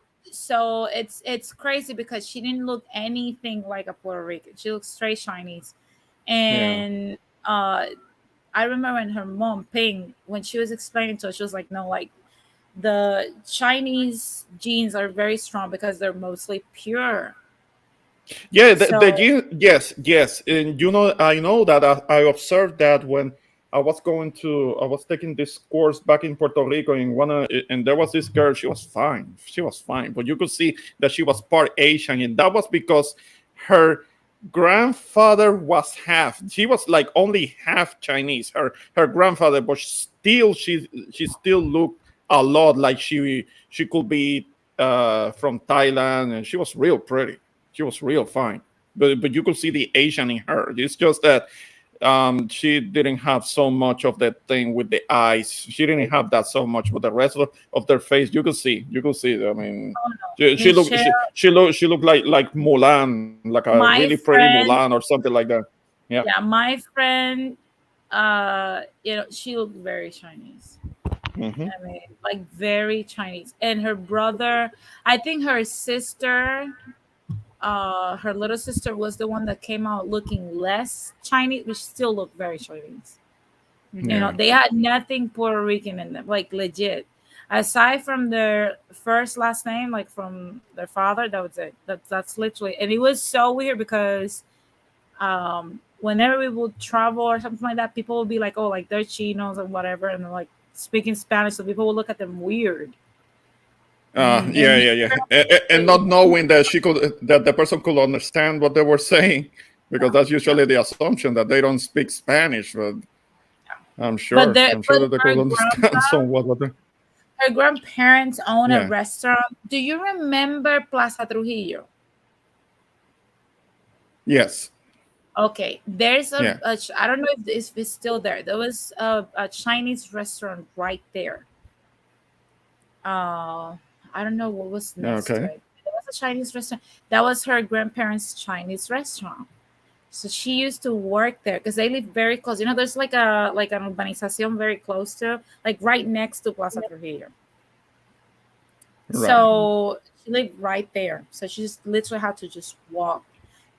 it's crazy because she didn't look anything like a Puerto Rican. She looked straight Chinese, Yeah. and I remember when her mom Ping, when she was explaining to us, she was like, no, like the Chinese genes are very strong because they're mostly pure. Yeah, So yes, yes. And I know that I observed that when I was taking this course back in Puerto Rico and there was this girl, she was fine, but you could see that she was part Asian, and that was because her grandfather was half. She was like only half Chinese, her grandfather, but still she still looked a lot like she could be from Thailand, and she was real pretty. She was real fine. but you could see the Asian in her. It's just that she didn't have so much of that thing with the eyes. She didn't have that so much, but the rest of their face, you could see. I mean, Oh no, she looked Michelle, she looked like Mulan, like a my really pretty friend, Mulan or something like that. Yeah. yeah, my friend, she looked very Chinese. Hmm. I mean, like very Chinese. And her brother, I think her sister, her little sister was the one that came out looking less Chinese, which still looked very Chinese. You know, Yeah. they had nothing Puerto Rican in them, like legit. Aside from their first last name, like from their father, that was it. That's literally, and it was so weird because whenever we would travel or something like that, people would be like, "Oh, like they're Chinos or whatever," and they're like speaking Spanish, so people would look at them weird. Yeah, And yeah. And not knowing that that the person could understand what they were saying, because that's usually the assumption that they don't speak Spanish. But I'm sure, but I'm sure that they her could understand somewhat what they. her grandparents own a Yeah. restaurant. Do you remember Plaza Trujillo? Yes. Okay, there's Yeah. I don't know if it's still there. There was a Chinese restaurant right there. I don't know what was next to Okay. it. There was a Chinese restaurant. That was her grandparents' Chinese restaurant. So she used to work there because they live very close. You know, there's like an urbanización very close to, like right next to Plaza Trujillo. Right. So she lived right there. So she just literally had to just walk.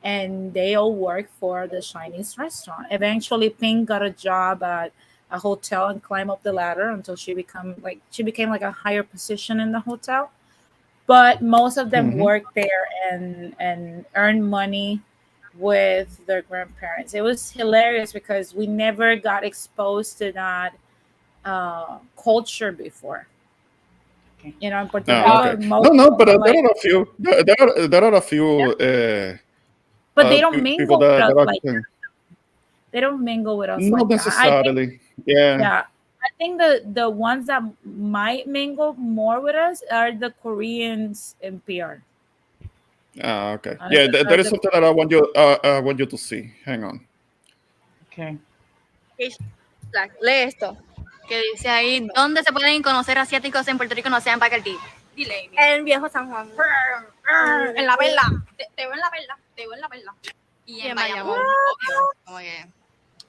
And they all work for the Chinese restaurant. Eventually, Pink got a job at a hotel and climbed up the ladder until she became like a higher position in the hotel. But most of them Mhm. worked there and earned money with their grandparents. It was hilarious because we never got exposed to that culture before. You know, in Puerto Oh, Rico, okay. most No, but people there like, are a few. There are a few but they don't people mingle with us that like are they don't mingle with us not like that. I think, necessarily. Yeah. yeah, I think the ones that might mingle more with us are the Koreans in PR. Okay. Are Yeah, the, there are is the something that I want you to see. Hang on. Okay. Lee esto. Que dice ahí, ¿dónde se pueden conocer asiáticos en Puerto Rico no sean Bacardi? Dile, Amy. En Viejo San Juan. En La Perla. Te veo en La Perla. Te veo en La Perla. Y en Bayamón. Obvio. Como que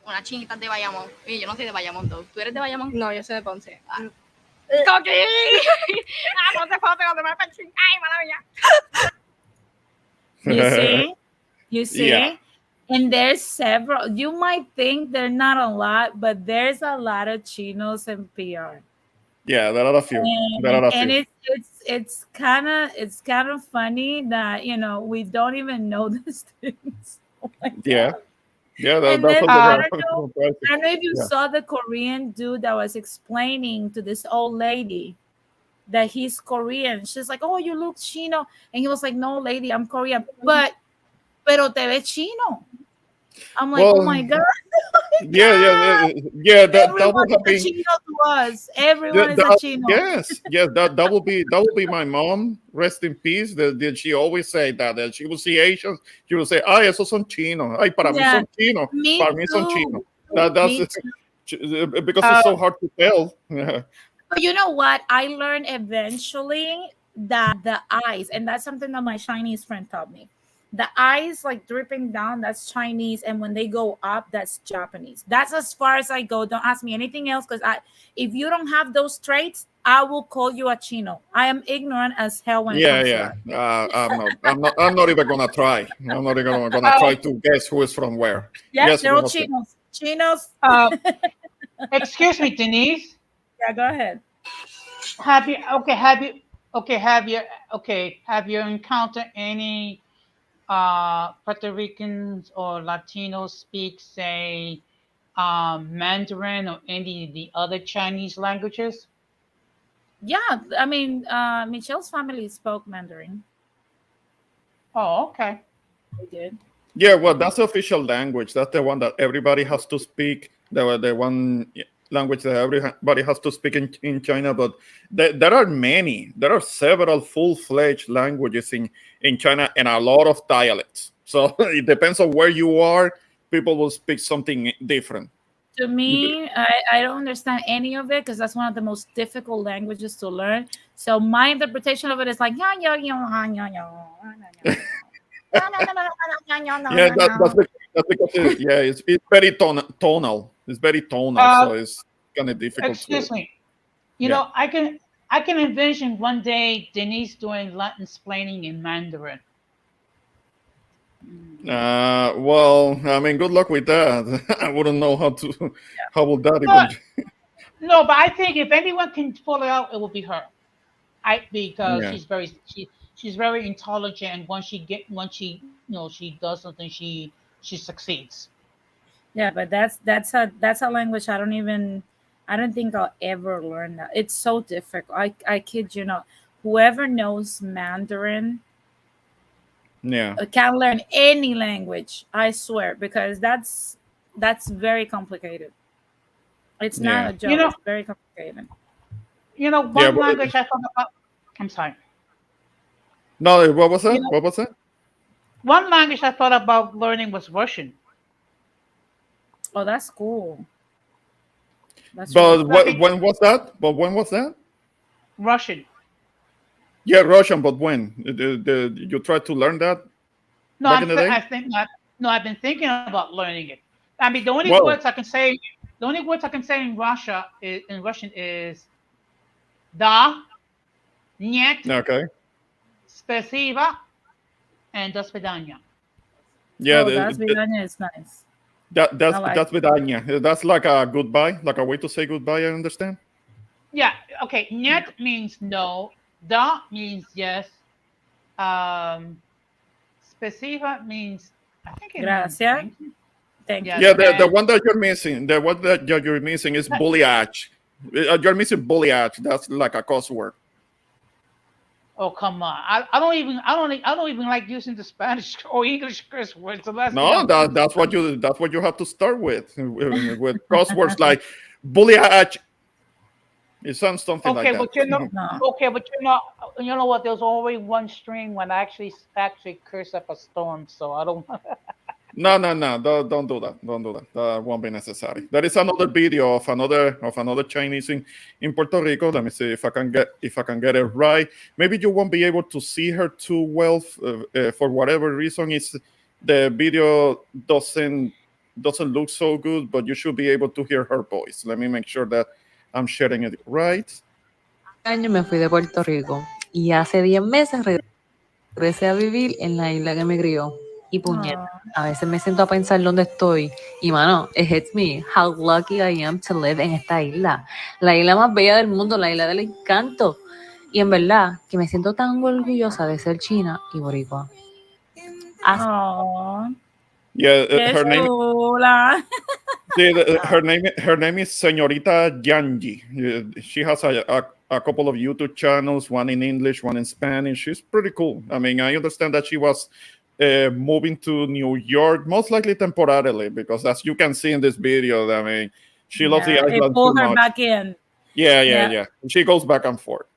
unas chinitas de Bayamón. Y yo no soy de Bayamón. ¿Tú eres de Bayamón? No, yo soy de Ponce. ¡Coqui! Ponce, Ponce, no te me pechín. ¡Ay, mala mía! you see, you see, Yeah. and there's several. You might think they're not a lot, but there's a lot of Chinos in PR. Yeah, there are a few. There are a And few. it's kind of funny that we don't even know these things. Oh my Yeah. God. Yeah, And that's then what I they're don't know if you Yeah. saw the Korean dude that was explaining to this old lady that he's Korean. She's like, "Oh, you look Chino," and he was like, "No, lady, I'm Korean, pero te ves chino." I'm like, "Oh my God." Yeah. That Everyone would have is a been. Chino to us. Everyone is a Chino. Yes, that will be my mom. Rest in peace. Did she always say that she would see Asians, she would say, "Ay, esos son chinos. Ay, para mí Yeah, son chinos. me Para mí son too. chinos." That's Me because it's so hard to tell. But you know what? I learned eventually that the eyes, and that's something that my Chinese friend taught me. The eyes like dripping down, that's Chinese, and when they go up, that's Japanese. That's as far as I go. Don't ask me anything else because if you don't have those traits, I will call you a Chino. I am ignorant as hell when it comes to that. I'm not even gonna try. I'm not even gonna try to guess who is from where. Yeah, Yes, they're all Rosie. Chinos. Chinos. Excuse me, Denise. Yeah, go ahead. Have you encountered any Puerto Ricans or Latinos speak, say, Mandarin or any of the other Chinese languages? Yeah, I mean, Michelle's family spoke Mandarin. Oh, okay. They did. Yeah, well, that's the official language. That's the one that everybody has to speak. The one language that everybody has to speak in China. But there are many. There are several full-fledged languages in China and a lot of dialects. So it depends on where you are. People will speak something different. To me, I don't understand any of it because that's one of the most difficult languages to learn. So my interpretation of it is like yeah, yeah, yeah, yeah, yeah. Yeah, that's because it's very tonal. It's very tonal, so it's kind of difficult Excuse to. me. You Yeah. know, I can envision one day Denise doing Latin explaining in Mandarin. Well, I mean, good luck with that. I wouldn't know how would that But even. no, but I think if anyone can pull it out, it will be her. Because Yeah, she's very intelligent, and once she she does something, she succeeds. Yeah, but that's a language I don't think I'll ever learn that. It's so difficult. I kid you not. Whoever knows Mandarin yeah, can learn any language, I swear, because that's very complicated. It's not yeah, a You joke. know, It's very complicated. yeah. one language I thought about. I'm sorry. No, what was You that? know, What was that? one language I thought about learning was Russian. Oh, that's cool. That's really But cool. But be- when was that? But when was that? Russian. Yeah, Russian. But when you tried to learn that No, back in the day? I think not. No, I've been thinking about learning it. I mean, the only Well, words I can say, the only words I can say in Russian is da, нет, okay. спасибо, and до свидания. Yeah, Oh, that's Vidania is nice. I like that's vidanya. That's like a goodbye, like a way to say goodbye. I understand. Yeah. Okay. Нет means no. Da means yes. Спасибо means I think it means Gracias. thank you. Thank you. Yes. Yeah, the And one that you're missing, the one that you're missing is bulliage. You're missing bulliage. That's like a cuss word. oh come on, I don't even like using the Spanish or English curse words. So let's be No, honest. that's what you have to start with cuss words like bulliage. It sounds something like Okay, that. but you know, No. okay, but you know what? There's always one string when I actually curse up a storm. So I don't. No, don't do that. Don't do that. That won't be necessary. There is another video of another Chinese in Puerto Rico. Let me see if I can get it right. Maybe you won't be able to see her too well for whatever reason. It's the video doesn't look so good, but you should be able to hear her voice. Let me make sure that I'm sharing it right. Año me fui de Puerto Rico y hace 10 meses regresé a vivir en la isla que me crió. Y puñeta, a veces me siento a pensar dónde estoy y mano, it hits me how lucky I am to live en esta isla. La isla más bella del mundo, la isla del encanto. Y en verdad que me siento tan orgullosa de ser china y boricua. Oh, Yeah, qué chula. her name is Señorita Yanji. She has a couple of YouTube channels, one in English, one in Spanish. She's pretty cool. I mean, I understand that she was moving to New York, most likely temporarily, because as you can see in this video, I mean, she loves the It island too pulled her much. back in. Yeah. She goes back and forth.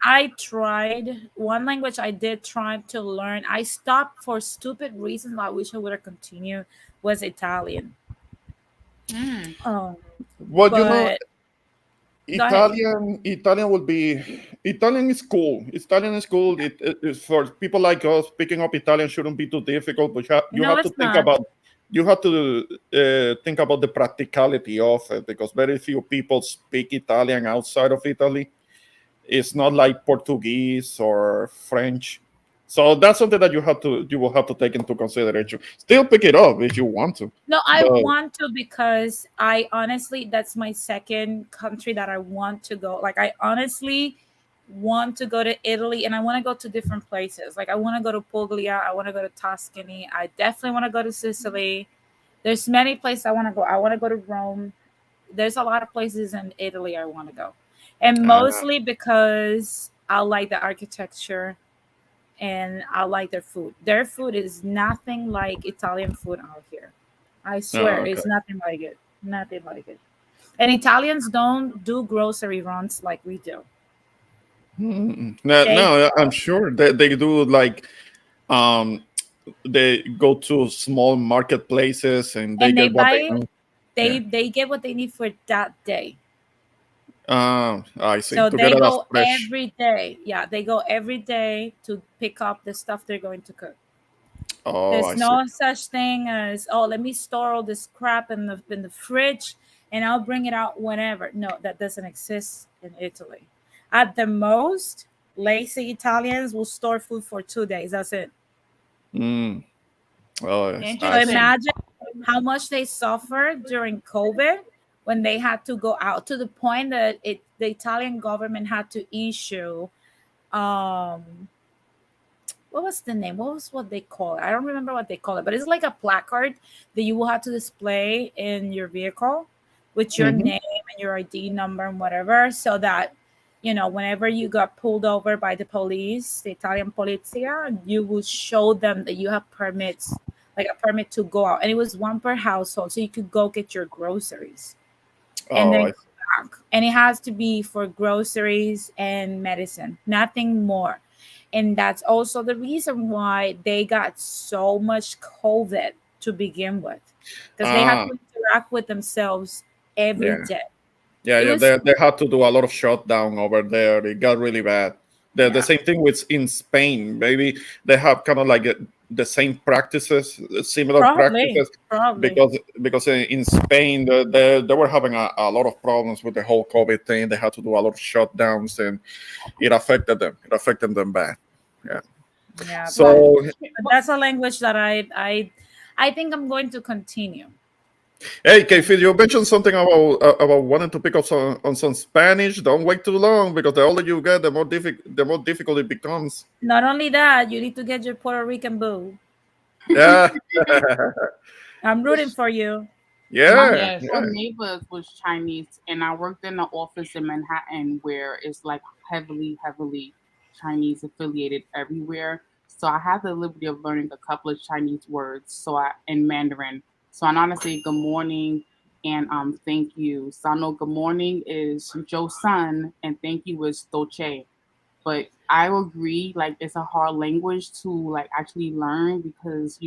I tried one language I did try to learn. I stopped for stupid reasons. I wish I would have continued. Was Italian. Well, you know, but go ahead. Italian is cool. Italian is cool. It's for people like us. Picking up Italian shouldn't be too difficult, but you No, have to it's think not. about think about the practicality of it, because very few people speak Italian outside of Italy. It's not like Portuguese or French. So that's something that you will have to take into consideration. Still pick it up if you want to. No, I But want to because I honestly, that's my second country that I want to go. Like, I honestly want to go to Italy and I want to go to different places. Like, I want to go to Puglia. I want to go to Tuscany. I definitely want to go to Sicily. There's many places I want to go. I want to go to Rome. There's a lot of places in Italy I want to go. And mostly because I like the architecture and I like their food. Their food is nothing like Italian food out here. I swear, okay. it's nothing like it. Nothing like it. And Italians don't do grocery runs like we do. No, I'm sure they do like they go to small marketplaces and they And they get what they buy. need. They get what they need for that day. I see. So To get they it as go fresh. every day. Yeah, they go every day to pick up the stuff they're going to cook. Oh, I There's see. no such thing as, oh, let me store all this crap in the fridge and I'll bring it out whenever. No, that doesn't exist in Italy. At the most, lazy Italians will store food for 2 days. That's it. Mm. Oh, yes, So I see. imagine how much they suffered during COVID when they had to go out, to the point that the Italian government had to issue what was the name? What was what they call it? I don't remember what they call it, but it's like a placard that you will have to display in your vehicle with your Mhm. name and your ID number and whatever, so that whenever you got pulled over by the police, the Italian polizia, you will show them that you have permits, like a permit to go out, and it was one per household, so you could go get your groceries and Oh, then I come back. And it has to be for groceries and medicine, nothing more. And that's also the reason why they got so much COVID to begin with, because they had ah, to interact with themselves every yeah. day. Yeah, It yeah. was, They had to do a lot of shutdown over there. It got really bad. The yeah, same thing with in Spain. Maybe they have kind of like the same practices, similar probably, practices, probably. because in Spain they were having a lot of problems with the whole COVID thing. They had to do a lot of shutdowns, and it affected them. It affected them bad. Yeah. Yeah, Well, So but that's a language that I think I'm going to continue. hey, Kefi, you mentioned something about wanting to pick up on some Spanish. Don't wait too long because the older you get, the more difficult it becomes. Not only that, you need to get your Puerto Rican boo. Yeah, I'm rooting for you. my yeah, Yes. door yeah. neighbors was Chinese, and I worked in an office in Manhattan where it's like heavily, heavily Chinese affiliated everywhere. So I had the liberty of learning a couple of Chinese words. So I in Mandarin. So I know how to say good morning and thank you. So I know good morning is Joe Sun and thank you is Doche. But I agree, like it's a hard language to like actually learn because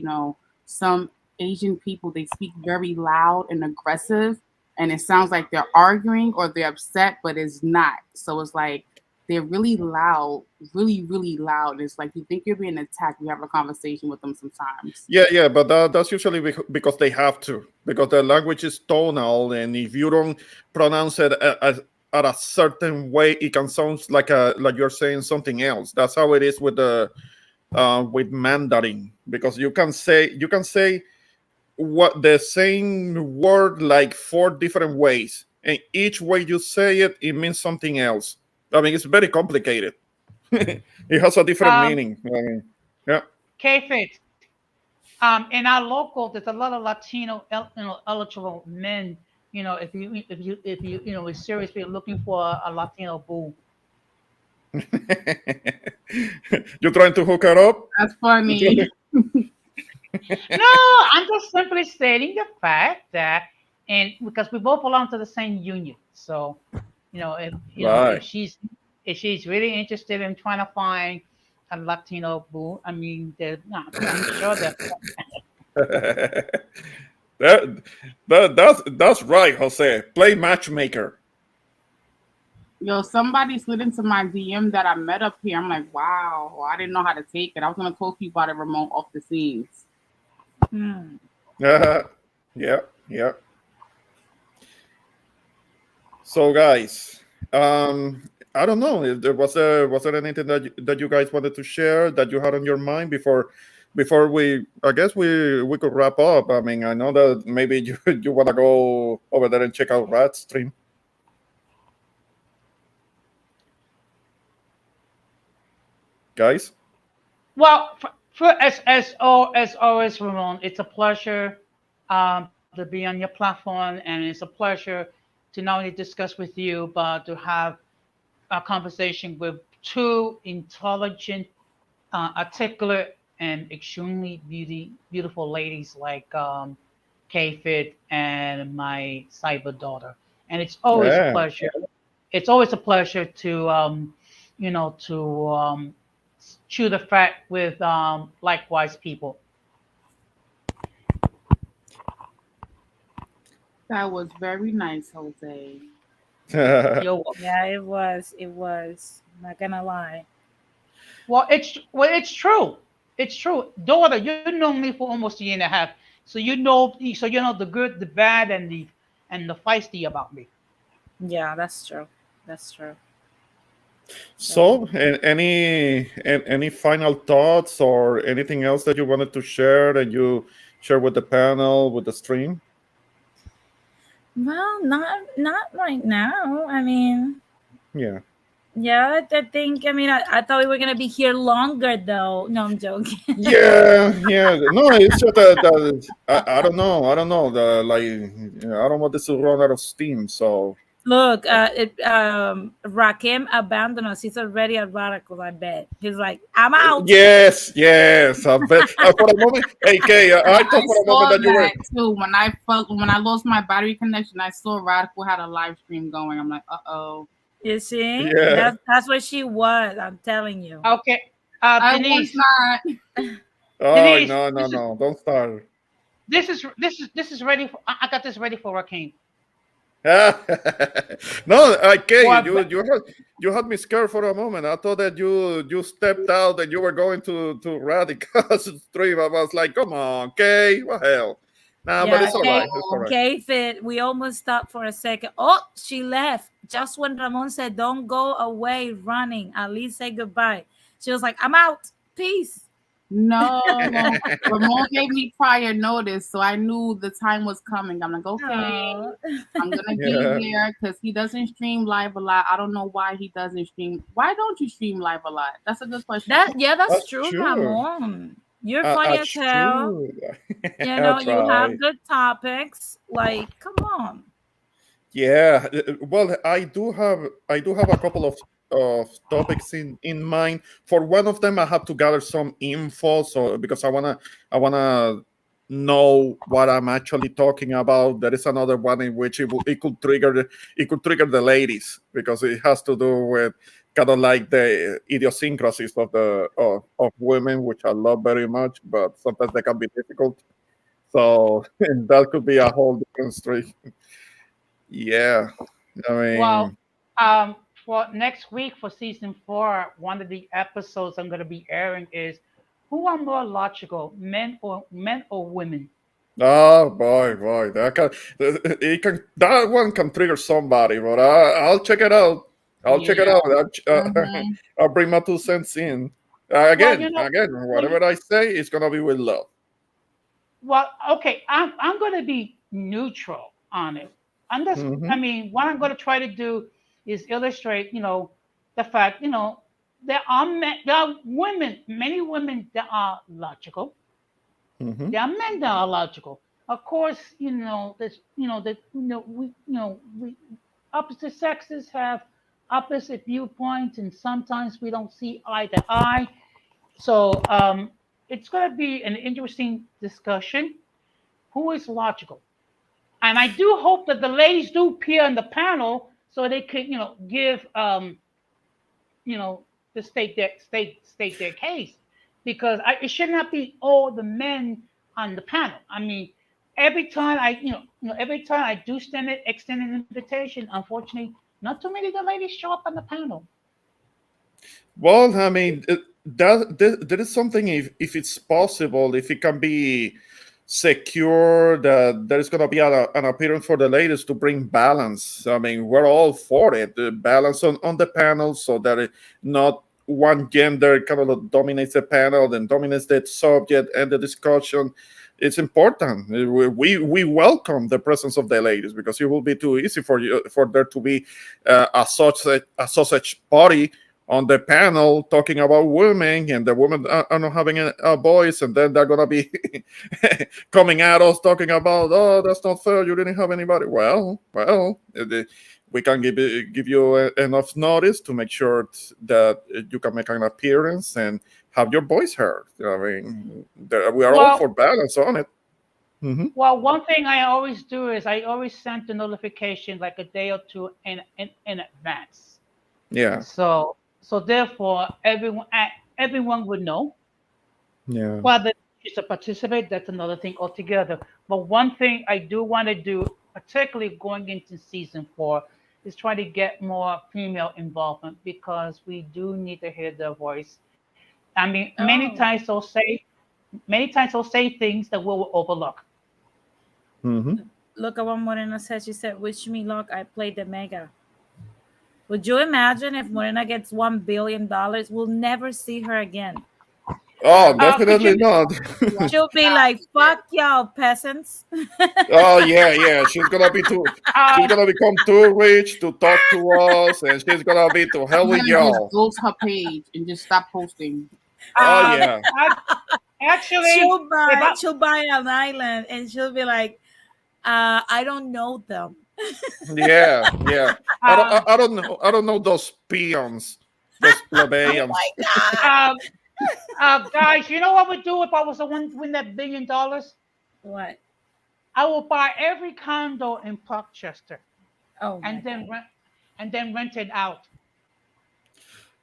some Asian people they speak very loud and aggressive, and it sounds like they're arguing or they're upset, but it's not. So it's like they're really loud, really, really loud. It's like you think you're being attacked. You have a conversation with them sometimes. Yeah, but that's usually because they have to, because the language is tonal, and if you don't pronounce it at a certain way, it can sound like you're saying something else. That's how it is with the with Mandarin, because you can say what the same word like four different ways, and each way you say it, it means something else. I mean, it's very complicated. It has a different Um, meaning. I mean, yeah. K-Fit, in our local, there's a lot of Latino, eligible men. If you is seriously looking for a Latino boo. You trying to hook her up? That's funny. No, I'm just simply stating the fact that, and because we both belong to the same union, so if Right. if she's really interested in trying to find a Latino boo, I mean, no, I'm sure that. That's right, Jose. Play matchmaker. Yo, somebody slid into my DM that I met up here. I'm like, wow, well, I didn't know how to take it. I was gonna talk to you about it remote off the scenes. Yeah, yeah. So, guys, I don't know. Was there anything that you guys wanted to share that you had on your mind before we? I guess we could wrap up. I mean, I know that maybe you want to go over there and check out Rat's stream. Guys. Well, as always, Ramon, it's a pleasure to be on your platform, and it's a pleasure to not only discuss with you, but to have a conversation with two intelligent, articulate, and extremely beautiful ladies like K-Fit and my cyber daughter. And it's always a Yeah. pleasure. It's always a pleasure to to chew the fat with likewise people. That was very nice, Jose. You're welcome. Yeah, it was. It was. Not gonna lie. It's true. It's true. Daughter, you know me for almost a year and a half, so you know the good, the bad, and the feisty about me. Yeah, that's true. That's true. So, any final thoughts or anything else that you wanted to share and you share with the panel, with the stream? Well, not right now. I mean, Yeah. yeah, I think. I mean, I thought we were gonna be here longer, though. No, I'm joking. Yeah. No, it's just that I don't know. I don't know. I don't want this to run out of steam. So Look, Rakim abandoned us. He's already a radical. I bet he's like, I'm out. yes. I bet. For a moment, hey Kay, I thought for a moment saw that you were. that too. When I lost my battery connection, I saw Radical had a live stream going. I'm like, uh-oh. You see, Yeah. that's what she was. I'm telling you. Okay, I was Denise. not. Oh Denise, no! Don't start. This is ready. I got this ready for Rakim. No, Kay, Well, you had me scared for a moment. I thought that you stepped out and you were going to Radical's stream. I was like, come on, Kay, what hell? Nah, but Yeah, it's all right. It's all right. okay, Fit. We almost stopped for a second. Oh, she left just when Ramon said, "Don't go away, running. At least say goodbye." She was like, "I'm out. Peace." No, Ramon gave me prior notice, so I knew the time was coming. I'm like, okay, Aw. I'm gonna Yeah. be here because he doesn't stream live a lot. I don't know why he doesn't stream. Why don't you stream live a lot? That's a good question. That's That's true, true. Ramon. You're funny as hell. True. You I'll know, you try. have good topics. Like, come on. Yeah, well, I do have a couple of topics in mind. For one of them, I have to gather some info, so because I wanna know what I'm actually talking about. There is another one in which it could trigger the ladies because it has to do with kind of like the idiosyncrasies of women, which I love very much, but sometimes they can be difficult. So that could be a whole different story. Yeah, I well, mean, for next week for season 4, one of the episodes I'm going to be airing is who are more logical, men or women. oh boy, that one can trigger somebody, but I'll check it out. I'll check it Yeah. out. Mhm. I'll bring my 2 cents in. Well, Again, well, whatever I say is gonna be with love. well, okay, I'm going to be neutral on it. Hmm. I mean, what I'm going to try to do is illustrate, the fact, there are women, many women that are logical. Hmm. There are men that are logical. Of course, there's, that, we opposite sexes have opposite viewpoints, and sometimes we don't see eye to eye. So it's going to be an interesting discussion. Who is logical? And I do hope that the ladies do appear on the panel so they could, give, you know, to state their case, because it should not be all the men on the panel. I mean, every time every time I do extend an invitation, unfortunately, not too many of the ladies show up on the panel. Well, I mean, there is something if it's possible, if it can be secure that there is going to be an appearance for the ladies to bring balance. I mean, we're all for it, the balance on the panel, so that not one gender kind of dominates the panel and dominates the subject and the discussion. It's important. We welcome the presence of the ladies because it will be too easy for there to be a sausage party on the panel talking about women, and the women are not having a voice, and then they're gonna be coming at us talking about, oh, that's not fair, you didn't have anybody. Well, we can give you enough notice to make sure that you can make an appearance and have your voice heard. I mean, we are all for balance on it. Mm-hmm. Well, one thing I always do is I always send the notification like a day or two in advance. Yeah. So therefore, everyone would know. Yeah. Whether it's to participate, that's another thing altogether. But one thing I do want to do particularly going into season 4, is try to get more female involvement because we do need to hear their voice. I mean, many times they'll say things that we'll overlook. Look at what Morena said. She said, "Wish me luck. I played the mega." Would you imagine if Morena gets $1 billion? We'll never see her again. Oh, definitely not. She'll be like, "Fuck y'all, peasants." Oh yeah. She's gonna become too rich to talk to us, and she's gonna be to hell with Just y'all. go to her page and just stop posting. Oh yeah. Actually, she'll buy an island, and she'll be like, "I don't know them." Yeah. I don't know those peons, those plebeians. Guys, you know what I would do if I was the one to win that $1 billion? What? I will buy every condo in Parkchester Oh, and then rent it out.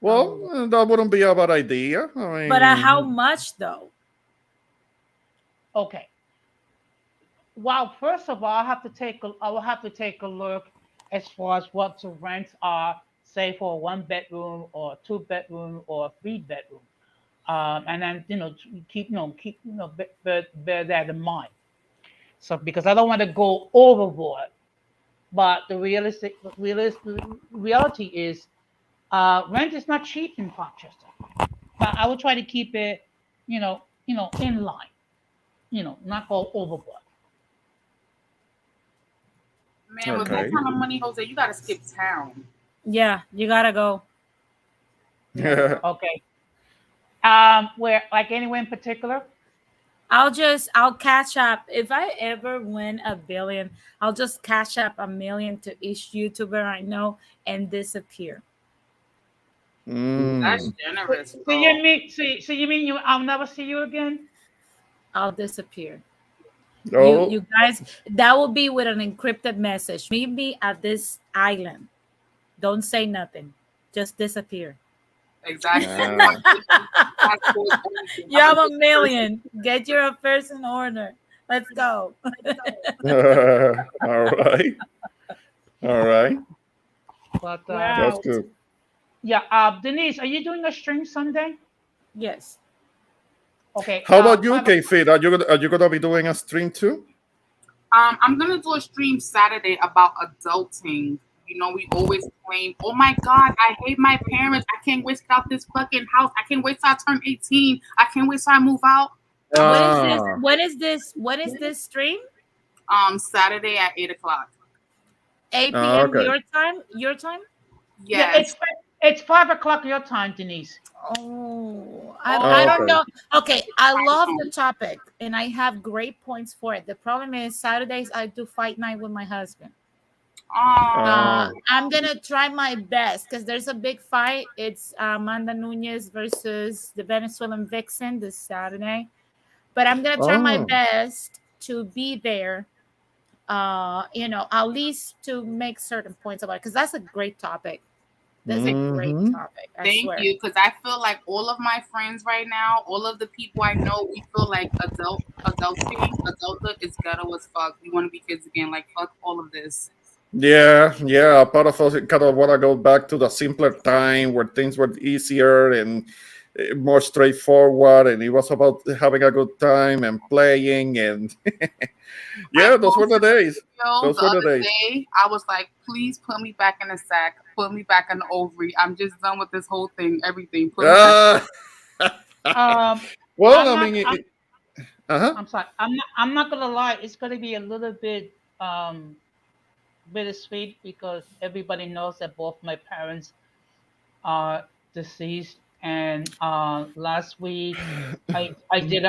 Well, that wouldn't be a bad idea. I mean, but how much though? Okay. Well, first of all, I will have to take a look as far as what the rents are, say for a 1-bedroom or a 2-bedroom or a 3-bedroom, and then bear that in mind. So because I don't want to go overboard, but the reality is, rent is not cheap in Rochester. But I will try to keep it, in line, not go overboard. Man, with that kind of money, Jose, you gotta skip town. Yeah, you gotta go. Okay. Where, like, anywhere in particular? I'll catch up. If I ever win $1 billion, I'll just catch up $1 million to each YouTuber I know and disappear. That's generous. So you mean I'll never see you again? I'll disappear. Oh. You guys, that will be with an encrypted message. Meet me at this island. Don't say nothing. Just disappear. Exactly. You have $1 million. Get your affairs in order. Let's go. All right. But That's good. Yeah. Denise, are you doing a stream Sunday? Yes. Okay. How about you, K-Fit? Are you gonna be doing a stream too? I'm gonna do a stream Saturday about adulting. We always claim, oh my God, I hate my parents. I can't wait out this fucking house. I can't wait till I turn 18. I can't wait till I move out. What is this stream? Saturday at 8:00. 8 p.m. Okay. Your time? Yes. Yeah, it's 5:00 your time, Denise. Oh, I don't know. Okay, I love the topic and I have great points for it. The problem is Saturdays I do fight night with my husband. I'm gonna try my best because there's a big fight. It's Amanda Nunez versus the Venezuelan Vixen this Saturday, but I'm gonna try my best to be there. At least to make certain points about it because that's a great topic. That's a great topic. Thank you, because I feel like all of my friends right now, all of the people I know, we feel like adulthood is ghetto as fuck. We want to be kids again. Like, fuck all of this. Yeah. Part of us kind of want to go back to the simpler time where things were easier and more straightforward, and it was about having a good time and playing and those were the days. The other day, I was like, please put me back in the sack, put me back in the ovary. I'm just done with this whole thing, everything. Put me back. Well, I'm sorry. I'm not gonna lie. It's gonna be a little bit bittersweet because everybody knows that both my parents are deceased. And last week, I did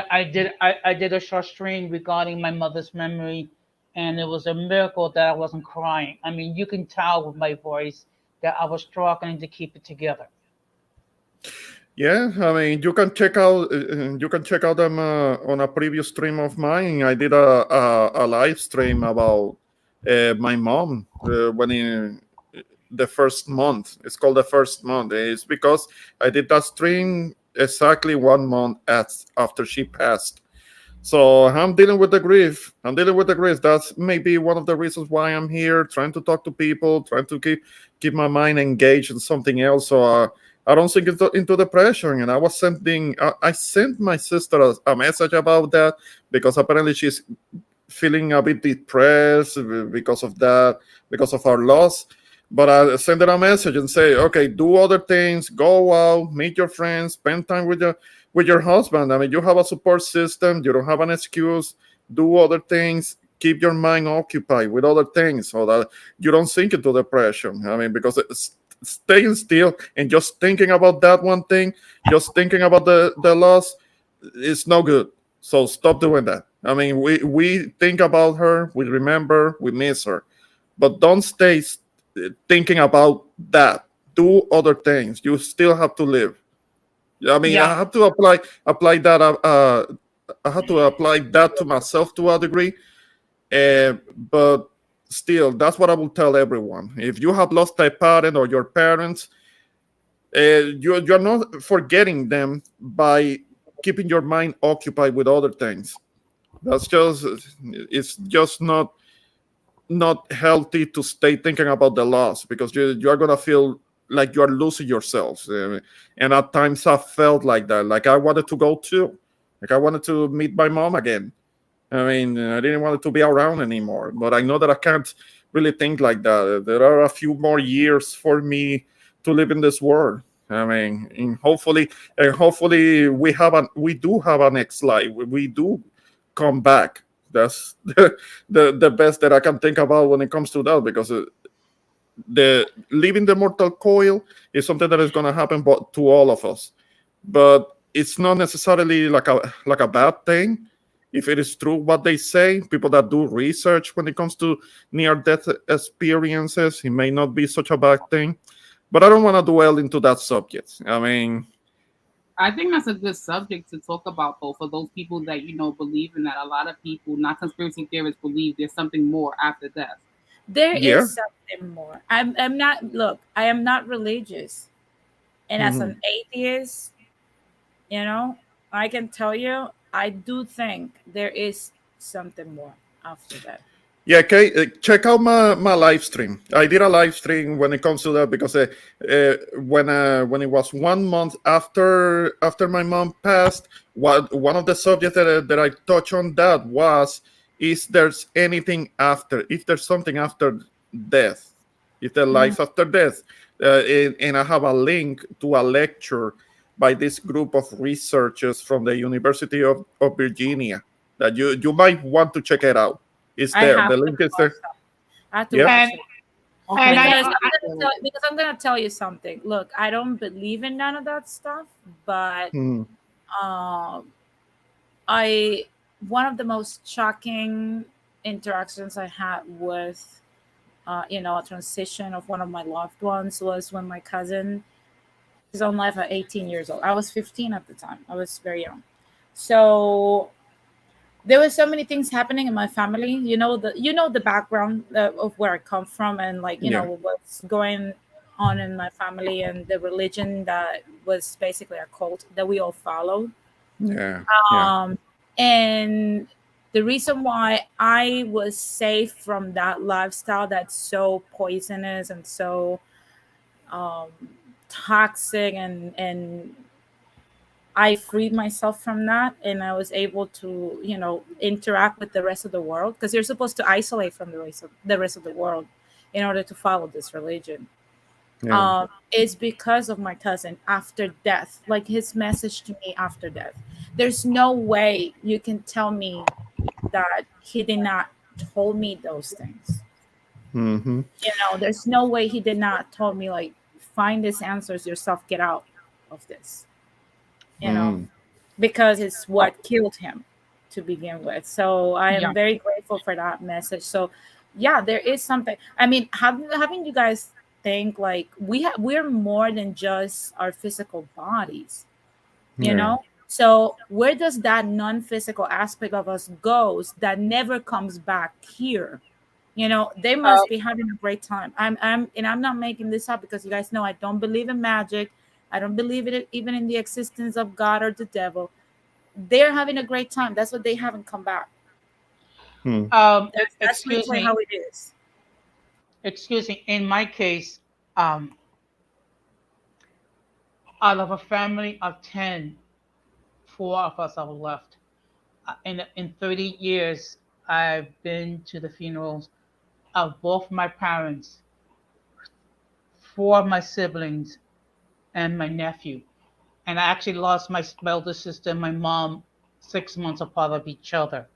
a short stream regarding my mother's memory, and it was a miracle that I wasn't crying. I mean, you can tell with my voice that I was struggling to keep it together. Yeah, I mean, you can check out them on a previous stream of mine. I did a live stream about my mom when the first month. It's called the first month. It's because I did that stream exactly 1 month after she passed. So I'm dealing with the grief. I'm dealing with the grief. That's maybe one of the reasons why I'm here, trying to talk to people, trying to keep my mind engaged in something else. So I don't sink into depression. And I sent my sister a message about that because apparently she's feeling a bit depressed because of that, because of our loss. But I send her a message and say, okay, do other things, go out, meet your friends, spend time with your husband. I mean, you have a support system, you don't have an excuse. Do other things, keep your mind occupied with other things so that you don't sink into depression. I mean, because staying still and just thinking about that one thing, just thinking about the loss, is no good. So stop doing that. I mean, we think about her, we remember, we miss her, but don't stay thinking about that. Do other things. You still have to live. I mean, I Yeah. have to apply that. I have to apply that to myself to a degree. But still, that's what I will tell everyone. If you have lost a parent or your parents, you're not forgetting them by keeping your mind occupied with other things. That's just it's just not healthy to stay thinking about the loss because you are gonna feel like you are losing yourself. And at times I felt like that. Like I wanted to go too. Like I wanted to meet my mom again. I mean, I didn't want to be around anymore. But I know that I can't really think like that. There are a few more years for me to live in this world. I mean, and hopefully we do have a next life. We do come back. That's the best that I can think about when it comes to that because the leaving the mortal coil is something that is going to happen to all of us, but it's not necessarily like a bad thing if it is true what they say. People that do research when it comes to near death experiences, it may not be such a bad thing, but I don't want to dwell into that subject. I mean, I think that's a good subject to talk about, though, for those people that believe in that. A lot of people, not conspiracy theorists, believe there's something more after death. There yeah. is something more. I'm not, look, I am not religious. And as Mhm. an atheist, I can tell you, I do think there is something more after that. Yeah, okay. Check out my live stream. I did a live stream when it comes to that because when it was 1 month after my mom passed, one of the subjects that I touched on that was, is there's anything after? If there's something after death, if there's Mhm. life after death, and I have a link to a lecture by this group of researchers from the University of Virginia that you might want to check it out. It's I there. have The to link is watch there. that. I have to Yeah. watch And it. okay, And Because I, I'm gonna tell you something. Look, I don't believe in none of that stuff, but Hmm. um, I one of the most shocking interactions I had with a transition of one of my loved ones was when my cousin his own life at 18 years old. I was 15 at the time. I was very young. So there were so many things happening in my family. The background of where I come from, and Yeah. what's going on in my family, and the religion that was basically a cult that we all followed. Yeah. Yeah. Um, and the reason why I was safe from that lifestyle that's so poisonous and so um, toxic, and I freed myself from that, and I was able to interact with the rest of the world, because you're supposed to isolate from the rest of the world in order to follow this religion. Yeah. Is because of my cousin after death, like his message to me after death. There's no way you can tell me that he did not told me those things. Mm-hmm. There's no way he did not told me, like, find these answers yourself, get out of this. you know, Mm. because it's what killed him to begin with. So I yeah. am very grateful for that message. So yeah, there is something. I mean, having you guys think like we're more than just our physical bodies, you Yeah. know? So where does that non-physical aspect of us goes that never comes back here? They Uh, must be having a great time. I'm not making this up, because you guys know I don't believe in magic. I don't believe it even in the existence of God or the devil. they're having a great time. That's what they haven't come back. That's Excuse usually me. how it is. Excuse me. In my case, um, out of a family of 10, 4 of us are left. In 30 years, I've been to the funerals of both my parents, 4 of my siblings, and my nephew. And I actually lost my elder sister and my mom 6 months apart of each other.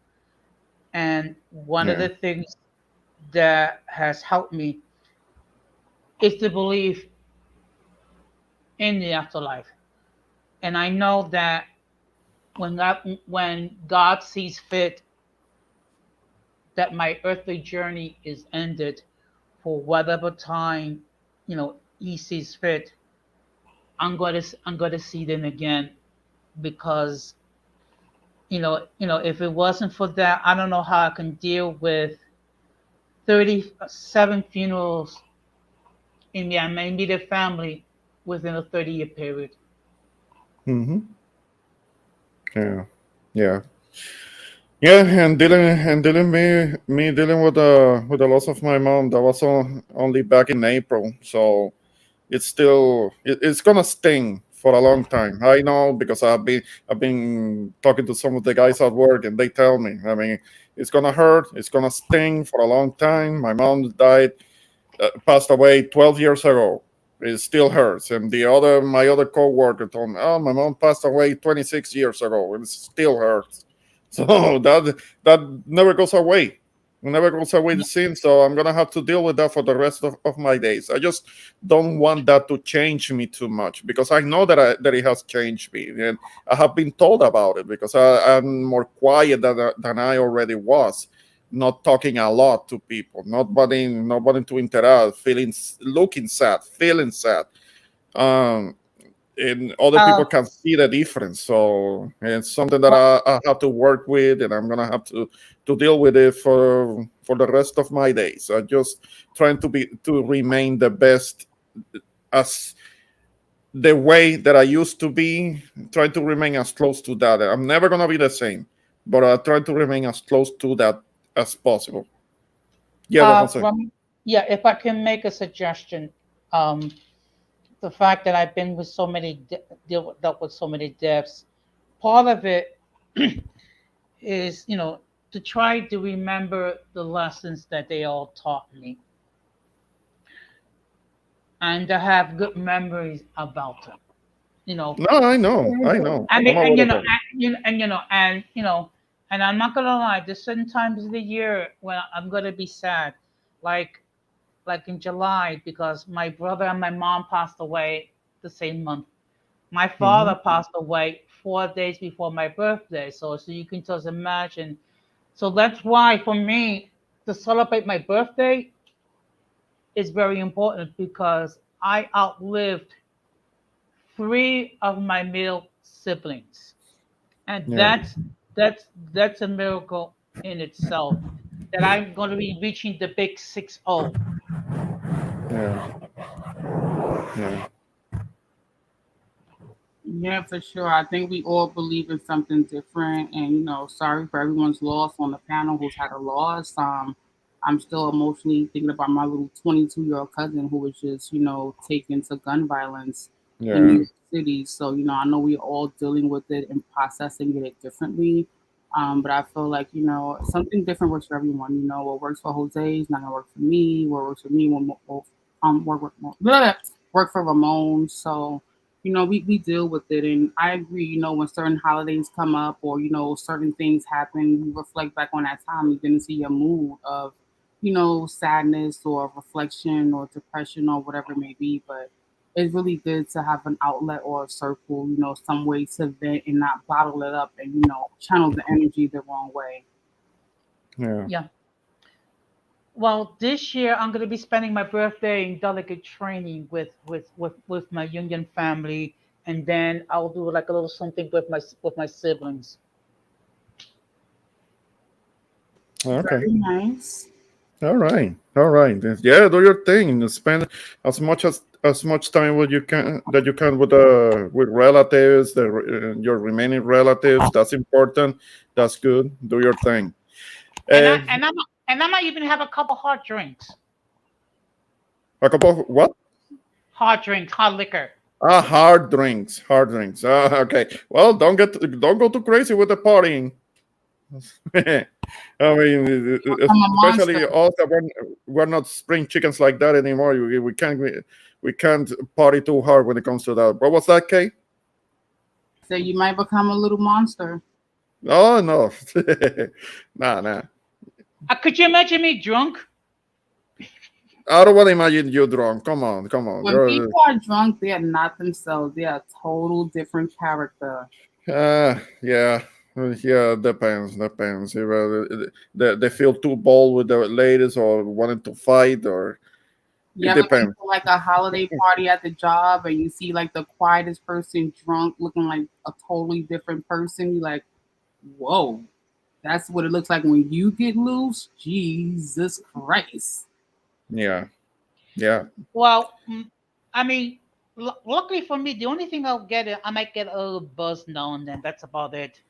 And one of Yeah. the things that has helped me is the belief in the afterlife. And I know that when God sees fit that my earthly journey is ended for whatever time, He sees fit, I'm going to see them again because if it wasn't for that, I don't know how I can deal with 37 funerals in my immediate family within a 30-year period. Mm-hmm. Yeah. Yeah. Yeah, and dealing me dealing with the loss of my mom, that was only back in April. So it's gonna sting for a long time. I know because I've been talking to some of the guys at work, and they tell me, I mean, it's gonna hurt, it's gonna sting for a long time. My mom passed away 12 years ago. It still hurts. And my other coworker told me, oh, my mom passed away 26 years ago, and it still hurts. So that never goes away. It never goes away the same. So I'm gonna have to deal with that for the rest of my days. I just don't want that to change me too much because I know that it has changed me, and I have been told about it because I'm more quiet than I already was, not talking a lot to people, not wanting to interact, looking sad, feeling sad. Um, and other Uh, people can see the difference. So it's something that I have to work with, and I'm gonna have to deal with it for the rest of my days. I'm just trying to remain the best as the way that I used to be, trying to remain as close to that. I'm never gonna be the same, but I try to remain as close to that as possible. Yeah, Don Jose. yeah, if I can make a suggestion, um, the fact that I've been with dealt with so many deaths, part of it is, to try to remember the lessons that they all taught me and to have good memories about them. No, I know. I I'm mean, aware of that. and I'm not gonna lie. There's certain times of the year when I'm gonna be sad, like in July, because my brother and my mom passed away the same month. My father passed away 4 days before my birthday, so you can just imagine. So that's why for me to celebrate my birthday is very important because I outlived 3 of my male siblings, and Yeah, that's a miracle in itself. That I'm going to be reaching the big 60. yeah, yeah. Yeah, for sure. I think we all believe in something different, and sorry for everyone's loss on the panel who's had a loss. I'm still emotionally thinking about my little 22-year-old cousin who was just, taken to gun violence in New Yeah. York City. So, I know we're all dealing with it and processing it differently. But I feel like, something different works for everyone. What works for Jose is not gonna work for me. What works for me will work for Ramon. So we deal with it. And I agree, when certain holidays come up or, certain things happen, you reflect back on that time, you didn't see your mood of, sadness or reflection or depression or whatever it may be. But it's really good to have an outlet or a circle, some way to vent and not bottle it up and, channel the energy the wrong way. Yeah. Yeah. Well, this year I'm going to be spending my birthday in delegate training with my union family, and then I'll do like a little something with my siblings. Okay. Very nice. All right. All right. Yeah, do your thing. Spend as much as much time with you can that you can with relatives, your remaining relatives. That's important. That's good. Do your thing. And I Uh, and I might even have a couple hot drinks. a couple of what? Hot drinks, hot liquor. Ah, hard drinks. Hard drinks. Ah, okay. Well, don't go too crazy with the partying. I mean, I'm a especially monster. us that we're not spring chickens like that anymore. We can't party too hard when it comes to that. What was that, Kay? So you might become a little monster. Oh no, nah. Could you imagine me drunk? I don't want to imagine you drunk. Come on. When people are drunk, they are not themselves. They are a total different character. Yeah. Yeah, depends. If, they feel too bold with the ladies or wanting to fight, or You it ever been depends. to like a holiday party at the job and you see like the quietest person drunk looking like a totally different person? You're like, whoa, that's what it looks like when you get loose. Jesus Christ. Yeah. Well, I mean, luckily for me, the only thing I might get a little buzz now and then. That's about it.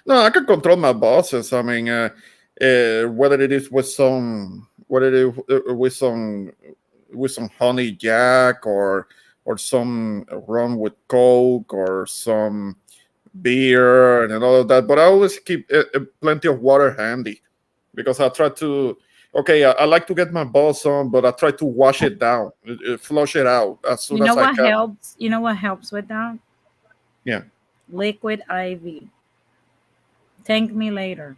No, I can control my bosses. I mean, whether it is whether it is with some honey jack or some rum with coke or some beer and all of that. But I always keep plenty of water handy because I try to. Okay, I like to get my balls on, but I try to wash it down, flush it out as soon You know as I what can. helps? You know what helps with that? Yeah. Liquid IV. Thank me later.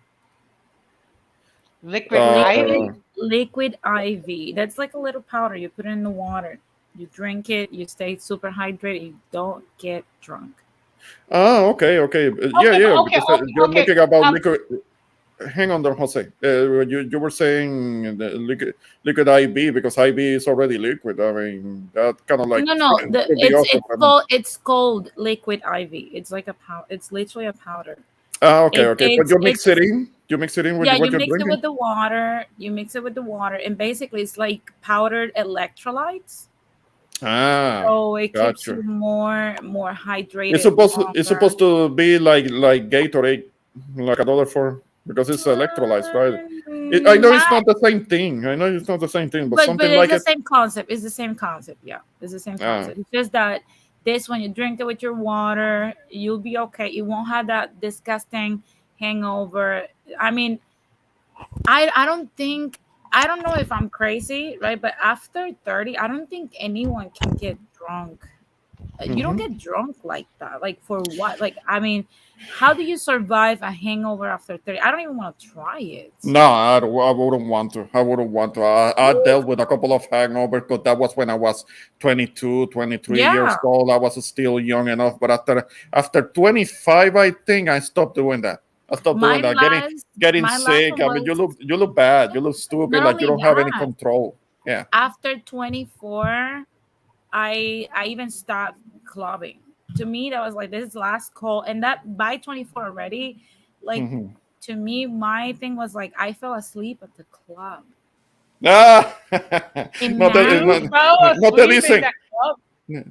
Liquid Uh, Liquid IV. That's like a little powder. You put it in the water. You drink it. You stay super hydrated. You don't get drunk. Okay. Okay, Yeah. okay, Because okay, you're okay. looking about liquid. Hang on there, Jose. You were saying the liquid IB because IB is already liquid. I mean, that kind of like No. could be awesome. It's called liquid IV. It's like a powder. It's literally a powder. Okay. But you mix it in. You mix it in with Yeah, what you you're mix it drinking. with the water. You mix it with the water, and basically it's like powdered electrolytes. So it keeps Gotcha. you more hydrated. It's longer. supposed to be like Gatorade, like another form because it's electrolytes, right? I know it's not the same thing. I know it's not the same thing, but But something it's like the it. same concept. It's the same concept. Yeah, it's the same concept. It's just that this, when you drink it with your water, you'll be okay. You won't have that disgusting hangover. I mean, I don't know if I'm crazy, right? But after 30, I don't think anyone can get drunk. You don't get drunk like that. Like for what? Like, I mean, how do you survive a hangover after 30? I don't even want to try it. No, I wouldn't want to. I dealt with a couple of hangovers, but that was when I was 22, 23 years Yeah. old. I was still young enough. But after 25, I think I stopped doing that. I stopped My doing that. Getting my last sick. one I mean, was you look bad. You look stupid. not Like you only don't have any that. control. Yeah. After 24, I even stopped clubbing. To me, that was like, this is last call. And that by 24 already, like to me, my thing was like, I fell asleep at the club. No Imagine. te dicen.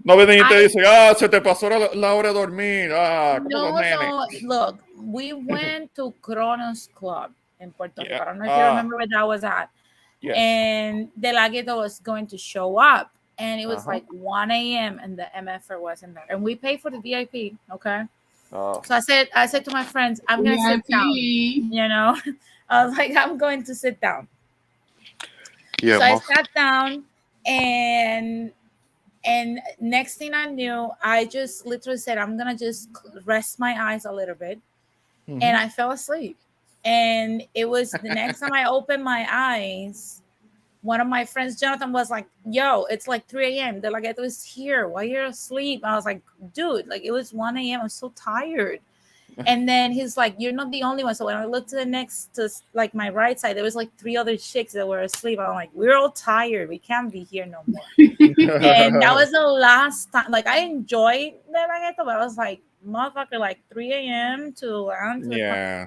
No vienen y te dicen, se te pasó la hora de dormir. Como los nenes. No, look, we went to Kronos Club in Puerto Rico. I don't know if you Ah. remember where that was at. Yes. And De La Ghetto was going to show up. And it was like 1 a.m. and the MFR wasn't there. And we paid for the VIP, okay? Oh. So I said to my friends, I'm going to sit down. You know? I was like, I'm going to sit down. Yeah. So I sat down, and next thing I knew, I just literally said, I'm going to just rest my eyes a little bit. And I fell asleep. And it was the next time I opened my eyes, one of my friends, Jonathan, was like, yo, it's like 3 a.m. They're like, it was here. Why you're asleep? I was like, dude, like it was 1 a.m. I'm so tired. And then he's like, you're not the only one. So when I looked to like my right side, there was like 3 other chicks that were asleep. I'm like, we're all tired. We can't be here no more. And that was the last time. Like I enjoyed that, but I was like, motherfucker, like 3 a.m. to lounge.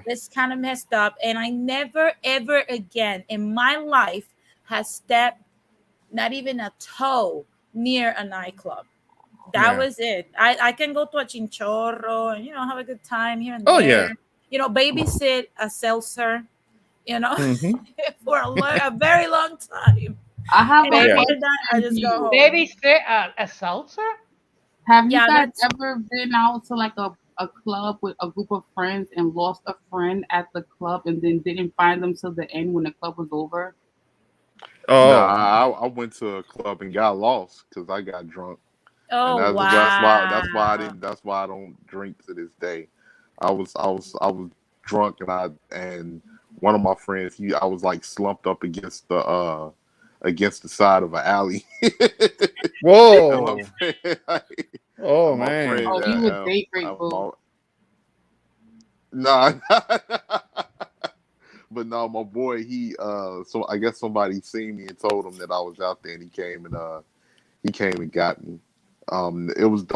This kind of messed up. And I never, ever again in my life has stepped not even a toe near a nightclub. That Yeah. was it. I can go to a chinchorro and have a good time here and Oh, there. yeah. Babysit a seltzer, Mhm. for a very long time. I have And a Baby- after that, I just go home. Baby, a seltzer? Have you Yeah, guys that's- ever been out to like a club with a group of friends and lost a friend at the club and then didn't find them till the end when the club was over? Oh, Nah, I went to a club and got lost because I got drunk. Oh, And wow. that's why I don't drink to this day. I was drunk and one of my friends I was like slumped up against the side of an alley. whoa. Oh, My man. friend, Oh, you would date great, boo. Nah. But no, my boy, so I guess somebody seen me and told him that I was out there, and he came and got me. It was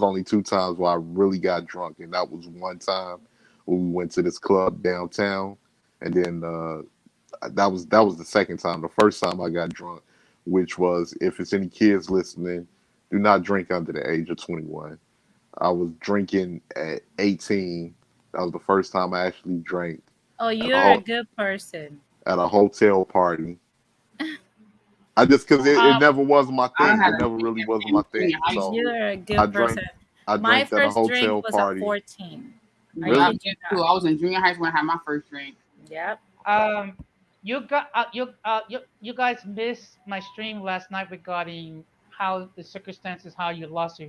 only 2 times where I really got drunk, and that was one time when we went to this club downtown, and then that was the second time. The first time I got drunk, which was, if it's any kids listening, do not drink under the age of 21. I was drinking at 18. That was the first time I actually drank. Oh, you're a good person. At a hotel party. Because it never was my thing. It never really was my thing. So you're a good person. I My drank at a first drink hotel was party. at 14. Really? I was in junior high school when I had my first drink. Yep. You guys missed my stream last night regarding how the circumstances how you lost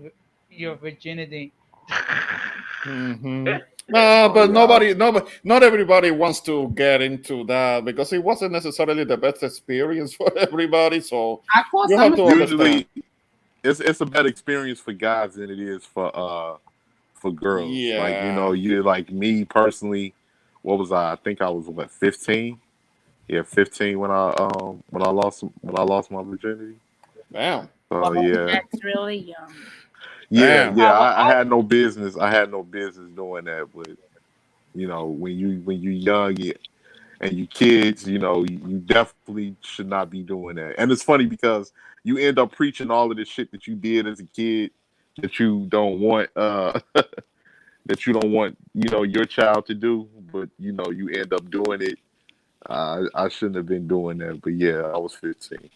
your virginity. Mhm. No, but not everybody wants to get into that because it wasn't necessarily the best experience for everybody. So I call you have to Usually, understand. it's a better experience for guys than it is for girls. Yeah. Like you like me personally. What was I? I think I was 15. Yeah, 15 when I lost my virginity. Damn. So yeah. That's really young. Yeah, Damn. I had no business. I had no business doing that, but when you young and you kids, you definitely should not be doing that. And it's funny because you end up preaching all of this shit that you did as a kid that you don't want your child to do, but you end up doing it. I shouldn't have been doing that, but yeah, I was 15.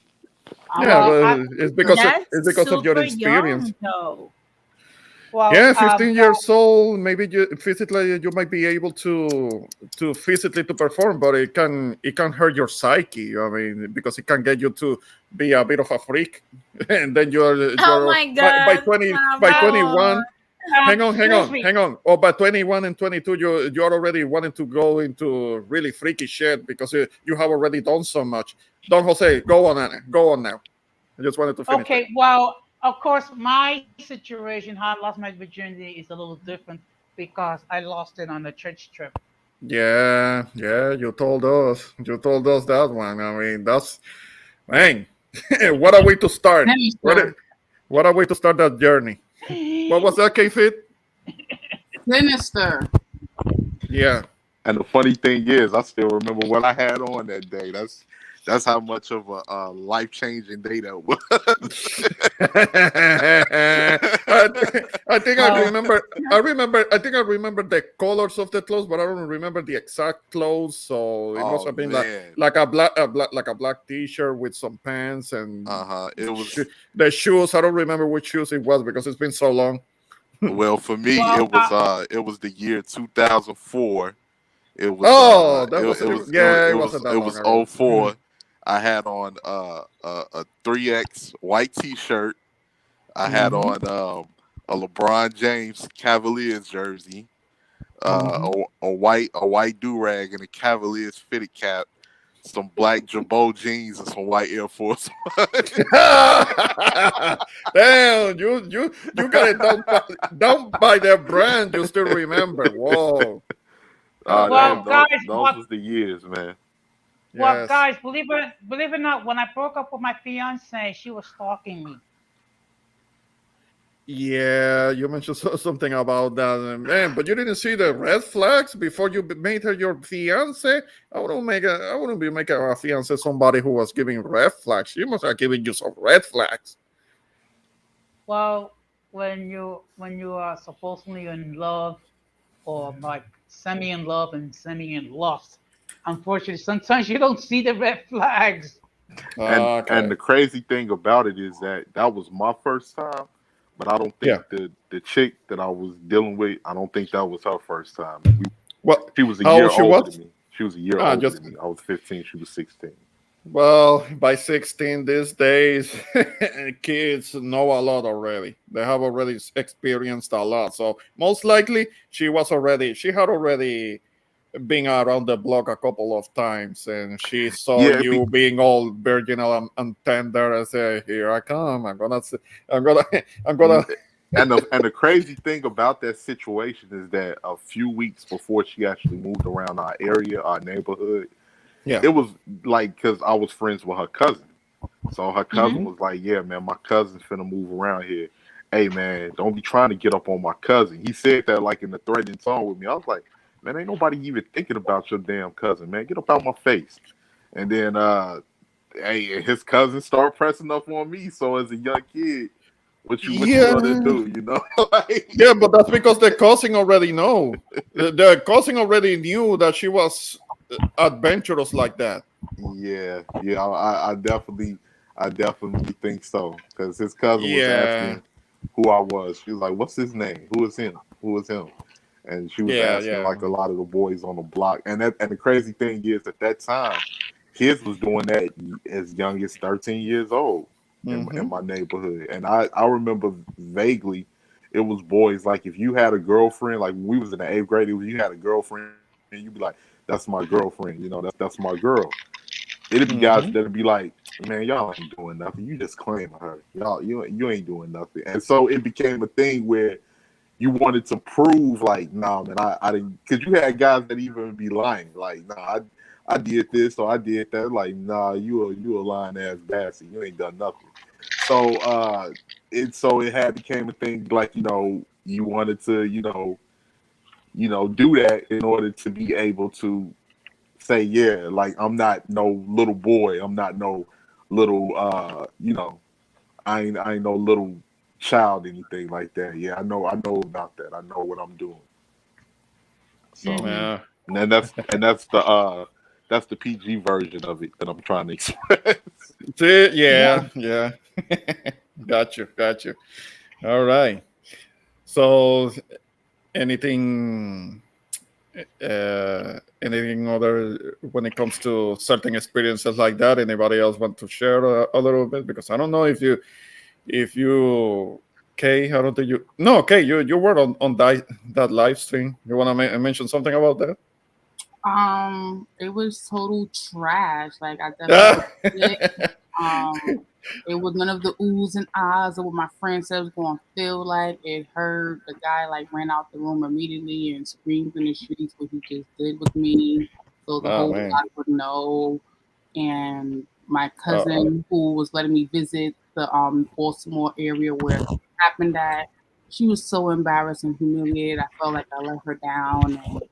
Yeah, but it's because of your super experience. young, though. Well, Yeah, 15 years old. Maybe physically you might be able to physically to perform, but it can hurt your psyche. I mean, because it can get you to be a bit of a freak, and then you're Oh my God. by 21. Hang excuse me. on. Or by 21 and 22, you're already wanting to go into really freaky shit because you have already done so much. Don Jose, go on now. I just wanted to finish. Okay, well, of course, my situation, how I lost my virginity, is a little different because I lost it on a church trip. Yeah, you told us that one. I mean, man, what a way to start. What a way to start that journey. What was that, K-Fit? Sinister. Yeah. And the funny thing is, I still remember what I had on that day. That's how much of a life-changing day that was. I think I remember the colors of the clothes, but I don't remember the exact clothes. So it must have been like a black T-shirt with some pants and it was the shoes. I don't remember which shoes it was because it's been so long. Well, for me, it was the year 2004. It was it was 04. I had on a 3X white T-shirt. I had on a LeBron James Cavaliers jersey, a white do-rag and a Cavaliers fitted cap, some black Jabot jeans and some white Air Force. Damn, you got it down by their brand. You still remember? Whoa. Well, guys, those was the years, man. Well, Yes. guys, believe it or not, when I broke up with my fiance, she was stalking me. Yeah, you mentioned something about that, man. But you didn't see the red flags before you made her your fiance. I wouldn't be making a fiance somebody who was giving red flags. She must have given you some red flags. Well, when you are supposedly in love or like semi in love and semi in lust, unfortunately, sometimes you don't see the red flags. And Okay. the crazy thing about it is that that was my first time, but I don't think Yeah. the chick that I was dealing with, I don't think that was her first time. Well, She was a how year old she older than was? me. She was a year Ah, older just than me. I was 15. She was 16. well, by 16 these days, kids know a lot already. They have already experienced a lot. So most likely she had already been around the block a couple of times, and she saw Yeah, you being all virginal and tender and say, "Here I come. I'm gonna, I'm gonna." and the crazy thing about that situation is that a few weeks before she actually moved around our area, our neighborhood, Yeah. it was like because I was friends with her cousin. So her cousin Hmm. was like, "Yeah, man, my cousin's finna move around here. Hey, man, don't be trying to get up on my cousin." He said that like in a threatening tone with me. I was like, "Man, ain't nobody even thinking about your damn cousin, man. Get up out my face." And then, hey, his cousin started pressing up on me. So as a young kid, what you gonna Yeah. do? Like, Yeah, but that's because the cousin already know. The cousin already knew that she was adventurous like that. yeah, yeah, I definitely think so. Because his cousin was Yeah, asking who I was. She was like, "What's his name? Who is him? Who is him?" And she was yeah, asking yeah. like a lot of the boys on the block. And the crazy thing is, at that time, kids was doing that as young as 13 years old in Hmm. my neighborhood. And I remember vaguely, it was boys like if you had a girlfriend, like when we was in the eighth grade, if you had a girlfriend, you'd be like, "That's my girlfriend," that's my girl. It'd be guys Hmm. that'd be like, "Man, y'all ain't doing nothing. You just claiming her. You ain't doing nothing." And so it became a thing where you wanted to prove like, "Nah, man, I didn't," because you had guys that even be lying, like, "Nah, I did this or I did that." Like, "Nah, you a lying ass bastard. You ain't done nothing." So it had became a thing like, you wanted to, do that in order to be able to say, "Yeah, like I'm not no little boy. I'm not no little I ain't no little child, anything like that. Yeah, I know about that. I know what I'm doing." So, Hmm. Yeah. and then that's the PG version of it that I'm trying to express. See, Yeah. yeah, yeah. Got you, got you. All right. So, anything, anything other when it comes to certain experiences like that? Anybody else want to share a little bit? Because I don't know if you, Kay, I don't think you. No, Kay, you were on that live stream. You want to mention something about that? It was total trash. Like I definitely Ah. did it. Um, it was none of the oohs and ahs of what my friend said it was going to feel like. It hurt. The guy like ran out the room immediately and screamed in the streets what he just did with me. So the Oh whole man. lot would know. And my Uh-oh. cousin who was letting me visit the Baltimore area where it happened at, she was so embarrassed and humiliated. I felt like I let her down and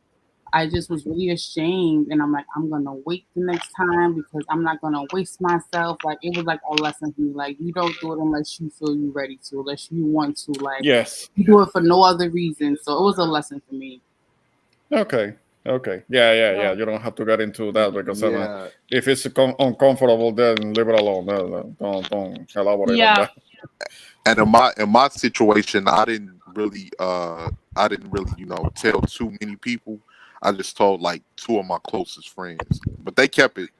I just was really ashamed, and I'm like, I'm gonna wait the next time because I'm not gonna waste myself. Like it was like a lesson for me. Like you don't do it unless you feel you ready to, unless you want to. Like Yes. you do it for no other reason. So it was a lesson for me. Okay. Okay. Yeah, yeah, yeah. Well, You don't have to get into that because Yeah, if it's uncomfortable, then leave it alone. Don't elaborate on yeah. that. and in my situation, I didn't really tell too many people. I just told like two of my closest friends, but they kept it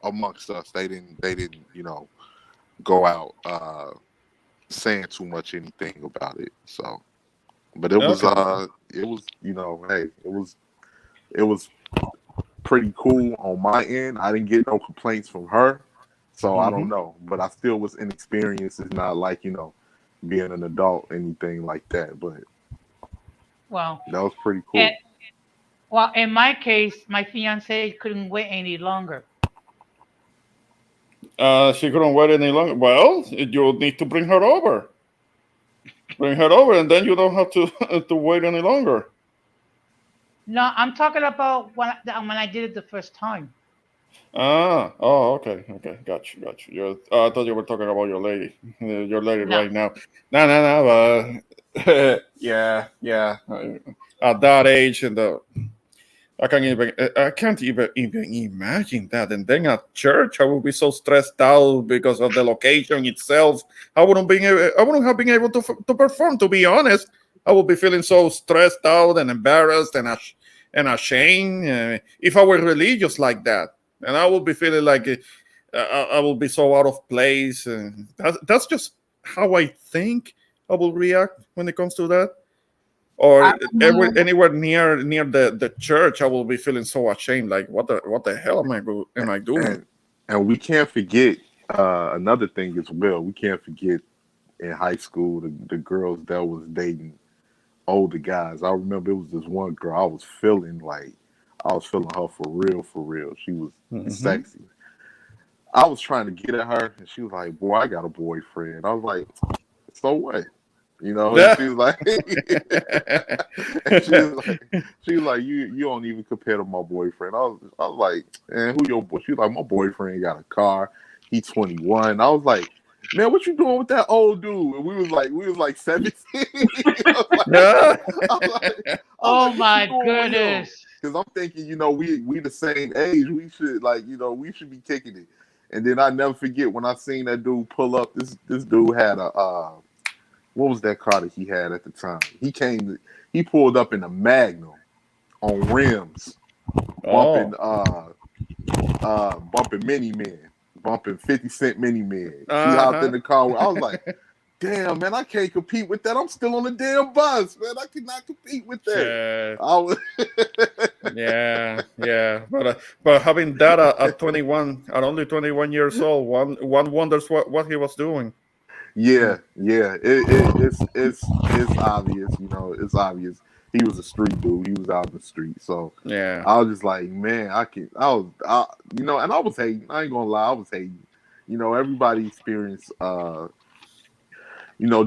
amongst us. They didn't go out saying too much anything about it. So, but it was Okay. hey, it was pretty cool on my end. I didn't get no complaints from her, so I Hmm. don't know. But I still was inexperienced. It's not like being an adult, anything like that. But Well, that was pretty and, cool. well, in my case, my fiance couldn't wait any longer. She couldn't wait any longer. Well, you need to bring her over. Bring her over, and then you don't have to to wait any longer. No, I'm talking about when I did it the first time. Okay, got you. I thought you were talking about your lady No. right now. No. Yeah. At that age, and I can't even imagine that. And then at church, I would be so stressed out because of the location itself. I wouldn't have been able to perform. To be honest, I would be feeling so stressed out and embarrassed and ashamed if I were religious like that, and I would be feeling like I will be so out of place. And that's just how I think I will react when it comes to that. Or I remember. anywhere near the church, I will be feeling so ashamed. Like what the hell am I doing? And we can't forget another thing as well. We can't forget in high school the girls that was dating older guys. I remember it was this one girl I was feeling her for real, for real. She was Hmm. sexy. I was trying to get at her, and she was like, "Boy, I got a boyfriend." I was like, "So what?" You know, and Yeah. she was like, and she was like, you don't even compare to my boyfriend. I was like, man, who your boy? She was like, my boyfriend got a car. He's 21. I was like, man, what you doing with that old dude? And we was like 17. Yeah. I was like, Oh what you my doing with him? goodness. Because I'm thinking, we the same age. We should we should be kicking it. And then I never forget when I seen that dude pull up. This dude had a what was that car that he had at the time? He pulled up in a Magnum on rims, bumping Oh. bumping Mini Men, bumping 50 Cent Mini Men. She hopped in Uh-huh. the car. I was like, damn, man, I can't compete with that. I'm still on the damn bus, man. I cannot compete with that. Yeah. I was Yeah. But having that at 21, at only 21 years old, one wonders what he was doing. yeah. It's obvious, it's obvious. He was a street dude. He was out in the street. So Yeah. I was just like, man, and I was hating. I ain't gonna lie, I was hating. Everybody experienced,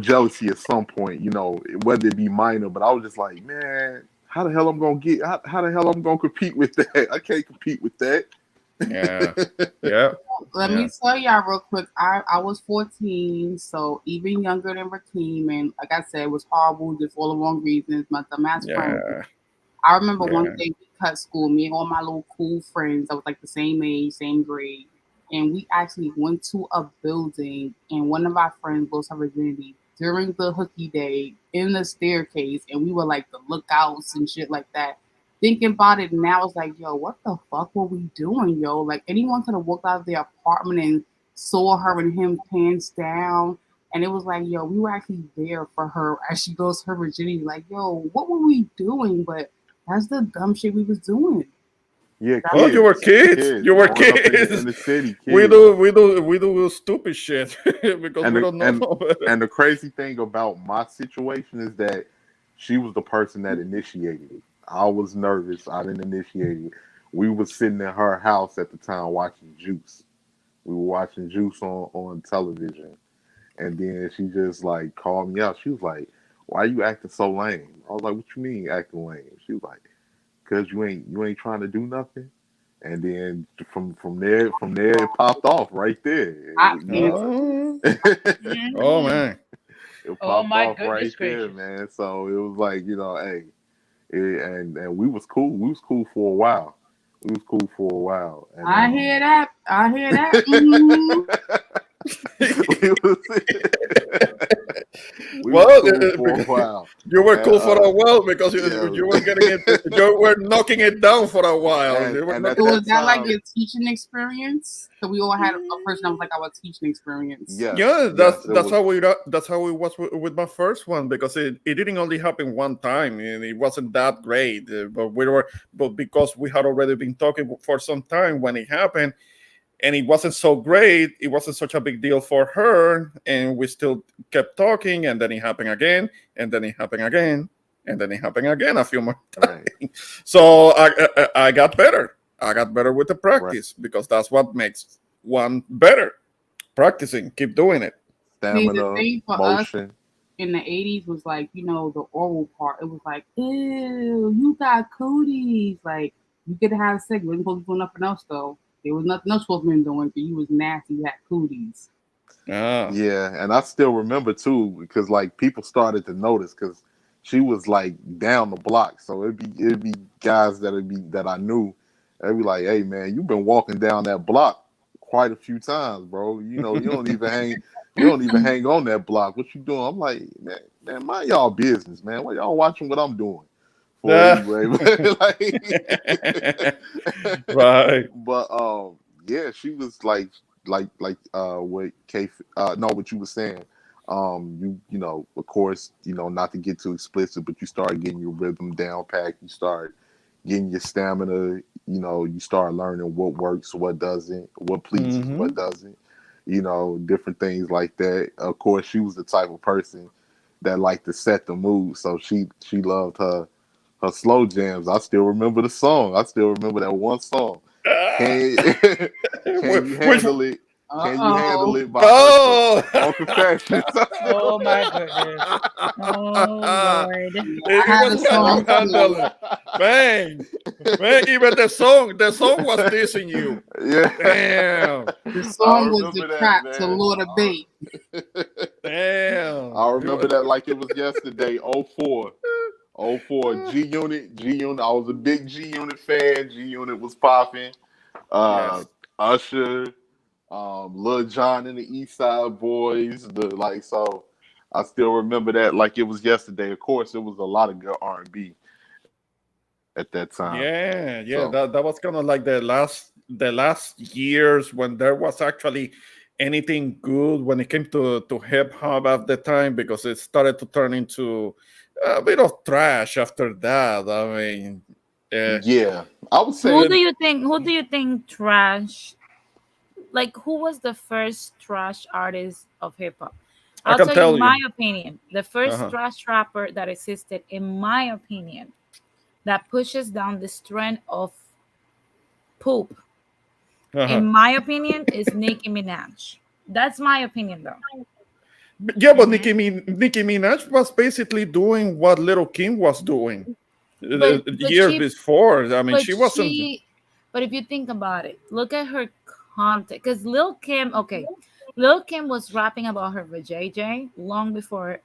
jealousy at some point. Whether it be minor, but I was just like, man, how the hell how the hell I'm gonna compete with that? I can't compete with that. Yeah. Yeah. Let Yeah. me tell y'all real quick. I was 14, so even younger than Rakeem, and like I said, it was horrible just all the wrong reasons. My dumbass friend. Yeah. I remember one Yeah. day we cut school, me and all my little cool friends that was like the same age, same grade, and we actually went to a building, and one of our friends lost her virginity during the hooky day in the staircase, and we were like the lookouts and shit like that. Thinking about it now, it's like, yo, what the fuck were we doing, yo? Like anyone could have walked out of their apartment and saw her and him pants down. And it was like, yo, we were actually there for her as she lost her virginity. Like, yo, what were we doing? But that's the dumb shit we was doing. Yeah, Oh, you were kids. kids You were growing up in kids. the city, We kids. do stupid shit because And we the don't know and no better. and the crazy thing about my situation is that she was the person that initiated it. I was nervous. I didn't initiate it. We were sitting in her house at the time watching Juice. We were watching Juice on television, and then she just like called me out. She was like, "Why you acting so lame?" I was like, "What you mean acting lame?" She was like, "Cause you ain't trying to do nothing." And then from there it popped off right there. I, and Oh, oh Mhm. man. It Oh popped my off right goodness there, gracious. man. So it was like, hey, and we was cool. We was cool for a while. We was cool for a while, and I hear that. I hear that. Mhm. we was we was Well, cool for a while. you were And cool for a while because you were getting yeah, it. You were knocking it down for a while. and You were and at knocking So it. was that that like time, your teaching experience? So we all had a person that was like our teaching experience. Yeah, yes, it that's was. how that's how it was with my first one because it didn't only happen one time and it wasn't that great. But because we had already been talking for some time when it happened, and it wasn't so great. It wasn't such a big deal for her, and we still kept talking. And then it happened again, and then it happened again, and then it happened again a few more Right, times. So I got better. I got better with the right. practice because that's what makes one better. Practicing, keep doing it. See, the Stamina, thing for us motion. in the 80s was like, the oral part. It was like, ew, you got cooties. Like, you could have sex. You wasn't supposed to do nothing else, though. There was nothing else supposed to be doing because you was nasty. You had cooties. Ah. Yeah, and I still remember too because like people started to notice because she was like down the block, so it'd be guys that I knew. They'd be like, "Hey man, you've been walking down that block quite a few times, bro. You know you don't even hang on that block. What you doing?" I'm like, man, mind y'all business, man. Why y'all watching what I'm doing for anyway? Like, Right. but yeah, she was like what what you were saying. You know, of course, you know, not to get too explicit, but you start getting your rhythm down packed, you start getting your stamina, you know, you start learning what works, what doesn't, what pleases, what doesn't, you know, different things like that. Of course, she was the type of person that liked to set the mood, so she loved her slow jams. I still remember the song. I still remember that one song. Can you handle it? Can you handle it by Usher on Confessions? Oh my goodness. Oh Lord. I had a song too. Man, even the song was dissing you. Yeah. Damn. The song was remember the that, track man. to Lord of Bait. Damn. I remember that like it was yesterday. 04. G Unit. I was a big G Unit fan. G Unit was popping. Yes. Usher, Lil Jon and the East Side Boys. So I still remember that like it was yesterday. Of course, it was a lot of good R&B at that time. Yeah. So- That was kind of like the last years when there was actually anything good when it came to hip hop at the time, because it started to turn into a bit of trash after that. I mean, Yeah, I would say Who do you think trash? Like, who was the first trash artist of hip hop? I I'll can tell tell you you. my opinion. The first Uh-huh. trash rapper that existed, in my opinion, that pushes down this trend of poop, Uh-huh. in my opinion, is Nicki Minaj. That's my opinion, though. Yeah, but Nicki Minaj was basically doing what Little Kim was doing But years she, before. I mean, but she wasn't. but if you think about it, look at her content. Because Lil Kim was rapping about her with JJ long before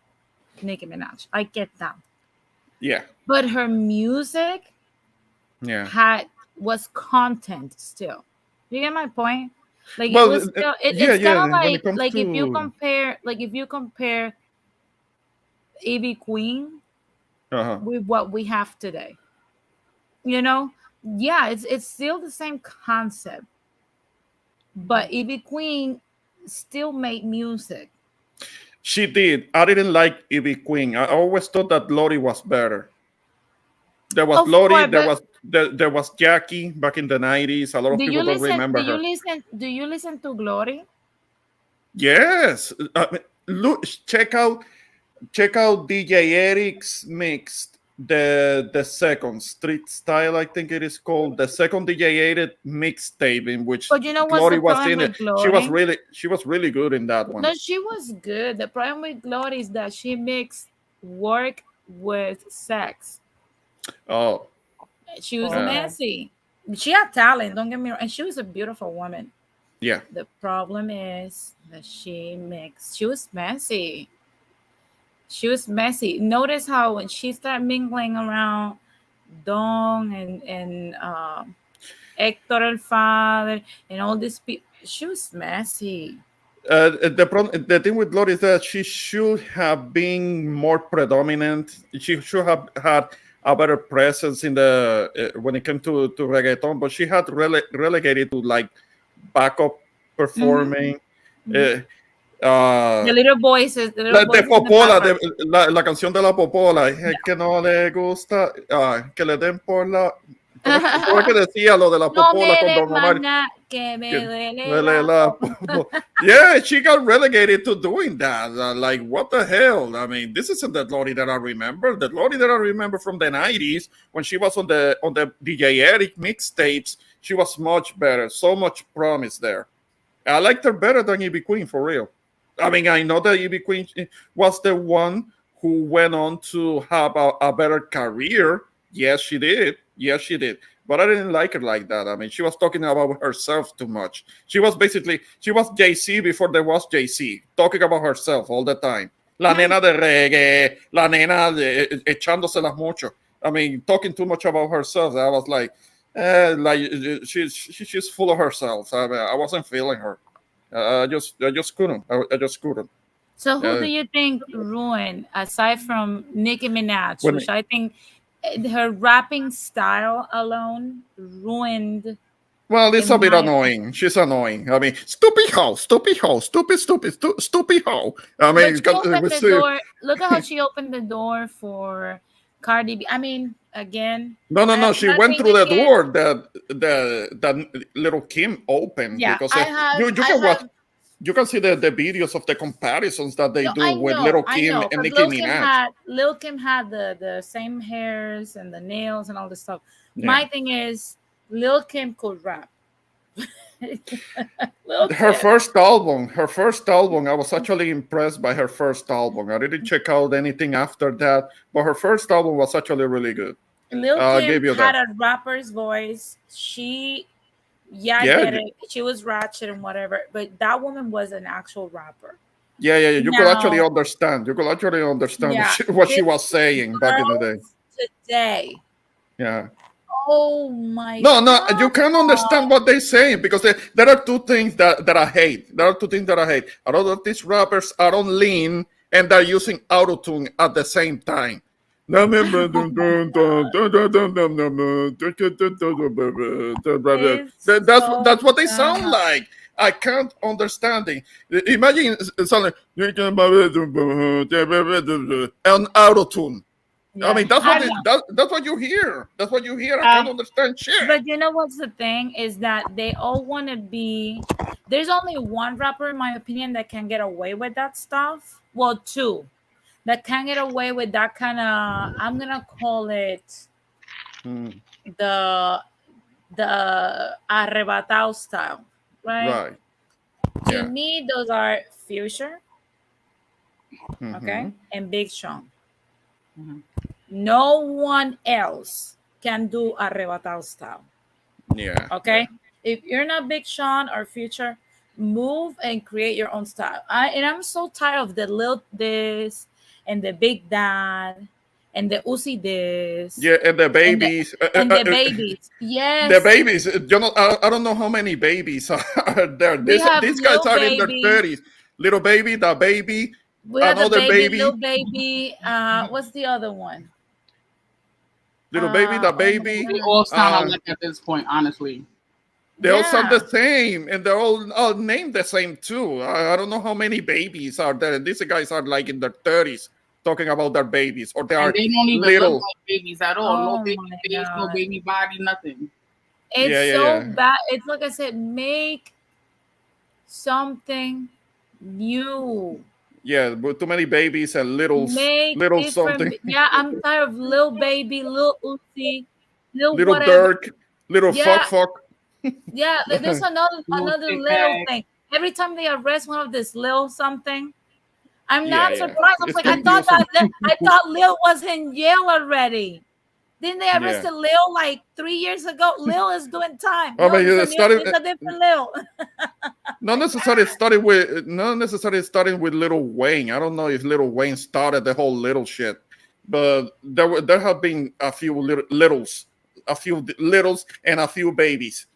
Nicki Minaj. I get that. Yeah. But her music Yeah. was content still. You get my point? Like, Well, it was still yeah, it's kind of when it comes like to if you compare Ivy Queen uh-huh. with what we have today. You know? Yeah, it's still the same concept. But Ivy Queen still made music. She did. I didn't like Ivy Queen. I always thought that Lori was better. There was Of Lori. course, but There was Jackie back in the 90s. A lot of do you people don't listen remember her. do you listen to Glory? Yes. Look, check out DJ Eric's mix. The second Street Style, I think it is called, the second DJ Eric mixtape, in which But you know what's Glory the was problem in with it. Glory? She was really good in that one. No, she was good. The problem with Glory is that she mixed work with sex. Oh. She was messy. She had talent, don't get me wrong, and she was a beautiful woman. Yeah. The problem is that she was messy. She was messy. Notice how when she started mingling around Don and Hector el Father and all these people, she was messy. The thing with Glory is that she should have been more predominant. She should have had a better presence in the when it came to reggaeton, but she had relegated to like backup performing. The little voices, de Popola, la canción de la Popola, es que no le gusta que le den por la. ¿Cómo es que decía lo de la Popola con Don Omar? Que me duele la Yeah, she got relegated to doing that. Like, what the hell? I mean, this isn't the Glory that I remember. The Glory that I remember from the 90s when she was on the DJ Eric mixtapes, she was much better. So much promise there. I liked her better than Ivy Queen, for real. I mean, I know that Ivy Queen was the one who went on to have a better career. Yes, she did. but I didn't like her like that. I mean, she was talking about herself too much. She was Jay-Z before there was Jay-Z, talking about herself all the time. La nena de reggae, la nena echándoselas mucho. I mean, talking too much about herself. I was like she's full of herself. I wasn't feeling her. I just couldn't. I just couldn't. So who do you think ruined, aside from Nicki Minaj, which I think her rapping style alone ruined? Well, it's a bit annoying. She's annoying. I mean, stupid hoe. I mean, look at how she opened the door for Cardi B. I mean, again. No. She went through the door that Little Kim opened. Yeah, because you can see the videos of the comparisons that they do with Little Kim and Nicki Minaj. Lil Kim had the same hairs and the nails and all this stuff. Yeah. My thing is, Lil Kim could rap. Her first album, I was actually impressed by her first album. I didn't check out anything after that, but her first album was actually really good. Lil Kim had a rapper's voice. She get it. She was ratchet and whatever, but that woman was an actual rapper. Yeah. You could actually understand. What she was saying back in the day. Today. Yeah. Oh my God. You can't understand what they're saying because there are two things that I hate. A lot of these rappers are on lean and they're using autotune at the same time. That's what they sound like. I can't understand it. Imagine something on autotune. Yeah. I mean, that's what you hear. That's what you hear. I can't understand shit. But you know what's the thing is that they all want to be. There's only one rapper, in my opinion, that can get away with that stuff. Well, two that can get away with that kind of. I'm gonna call it the arrebatado style, right? To me, those are Future, okay, and Big Sean. No one else can do arrebatado style. Yeah. Okay. If you're not Big Sean or Future, move and create your own style. I'm so tired of the Lil this and the Big Dad and the Uzi this. Yeah, and the babies. And the babies. Yes. The babies. You know, I don't know how many babies are there. These guys are in their 30s. Little Baby, the baby. We have another baby, Lil Baby. What's the other one? Little Baby, the baby. They all sound alike at this point, honestly. They all sound the same, and they're all named the same too. I don't know how many babies are there. And these guys are like in their 30s talking about their babies, or they don't even look like babies at all. No baby face, no baby body, nothing. It's bad. It's like I said, make something new. Yeah, but too many babies and little something. Yeah, I'm tired of Lil Baby, Lil Uzi, Lil Durk, little fuck. Yeah, there's another little thing. Every time they arrest one of this Lil something, I'm not surprised. I'm like, I thought Lil was in jail already. Didn't they arrest Lil like 3 years ago? Lil is doing time. I mean, it's a different Lil. Not necessarily starting with Lil Wayne. I don't know if Lil Wayne started the whole little shit, but there have been a few littles and a few babies.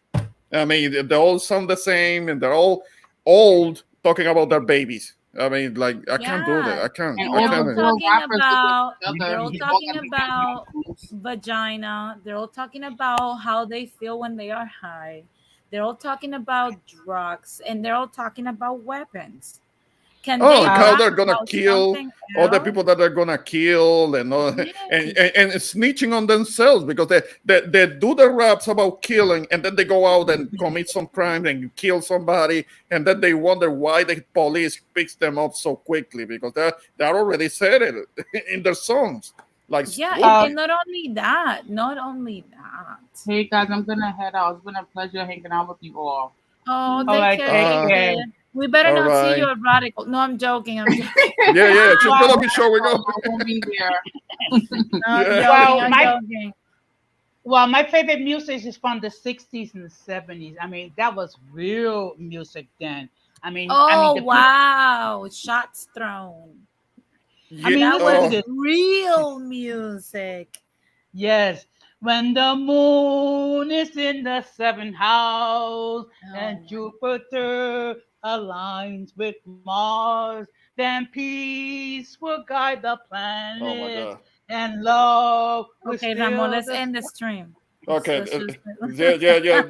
I mean, they all sound the same, and they're all old talking about their babies. I mean, like, I can't do that. I can't. They're all talking about vagina. They're all talking about how they feel when they are high. They're all talking about drugs, and they're all talking about weapons. How they're gonna kill all the people that they're gonna kill, and and snitching on themselves because they do the raps about killing, and then they go out and commit some crime and kill somebody, and then they wonder why the police picks them up so quickly because they already said it in their songs. Like and not only that. Hey guys, I'm gonna head out. It's been a pleasure hanging out with you all. Oh, take care. We better not see you at Radical. No, I'm joking. Yeah. She's gonna be showing up. I won't be there. I'm joking. Well, my favorite music is from the 60s and the 70s. I mean, that was real music then. Oh The people. wow, shots thrown. I Yeah, mean, That listen to was this. real music. Yes. When the moon is in the seventh house and Oh, Jupiter aligns with Mars, then peace will guide the oh my planets God. and love will okay, Ramon, still let's the end the stream. Okay. Let's just Yeah.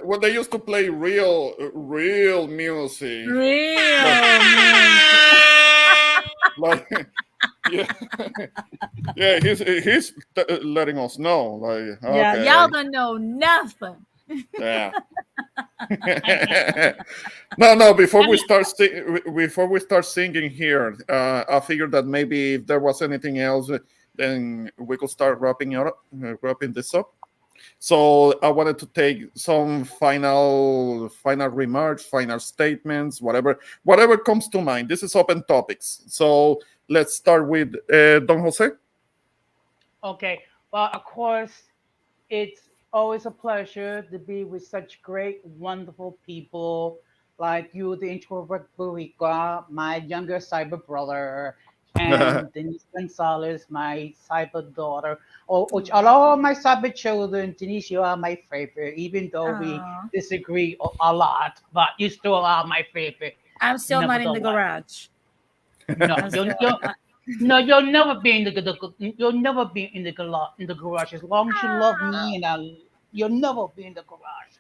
When they used to play real music, like real music. like yeah, yeah. He's letting us know. Like, Yeah, y'all okay, don't know nothing. yeah. No. I Before we start singing here, I figured that maybe if there was anything else, then we could start wrapping this up. So I wanted to take some final remarks, final statements, whatever comes to mind. This is open topics. So let's start with Don Jose. Okay. Well, of course, it's always a pleasure to be with such great, wonderful people like you, the introvert Burika, my younger cyber brother, and Denise Gonzalez, my cyber daughter. Which all my cyber children, Denise, you are my favorite, even though we Aw. disagree a lot, but you still are my favorite. I'm still not in the Nevertheless, garage. no, I'm still, no, you'll never be in you'll never be in the garage as long as you love me, and you'll never be in the garage.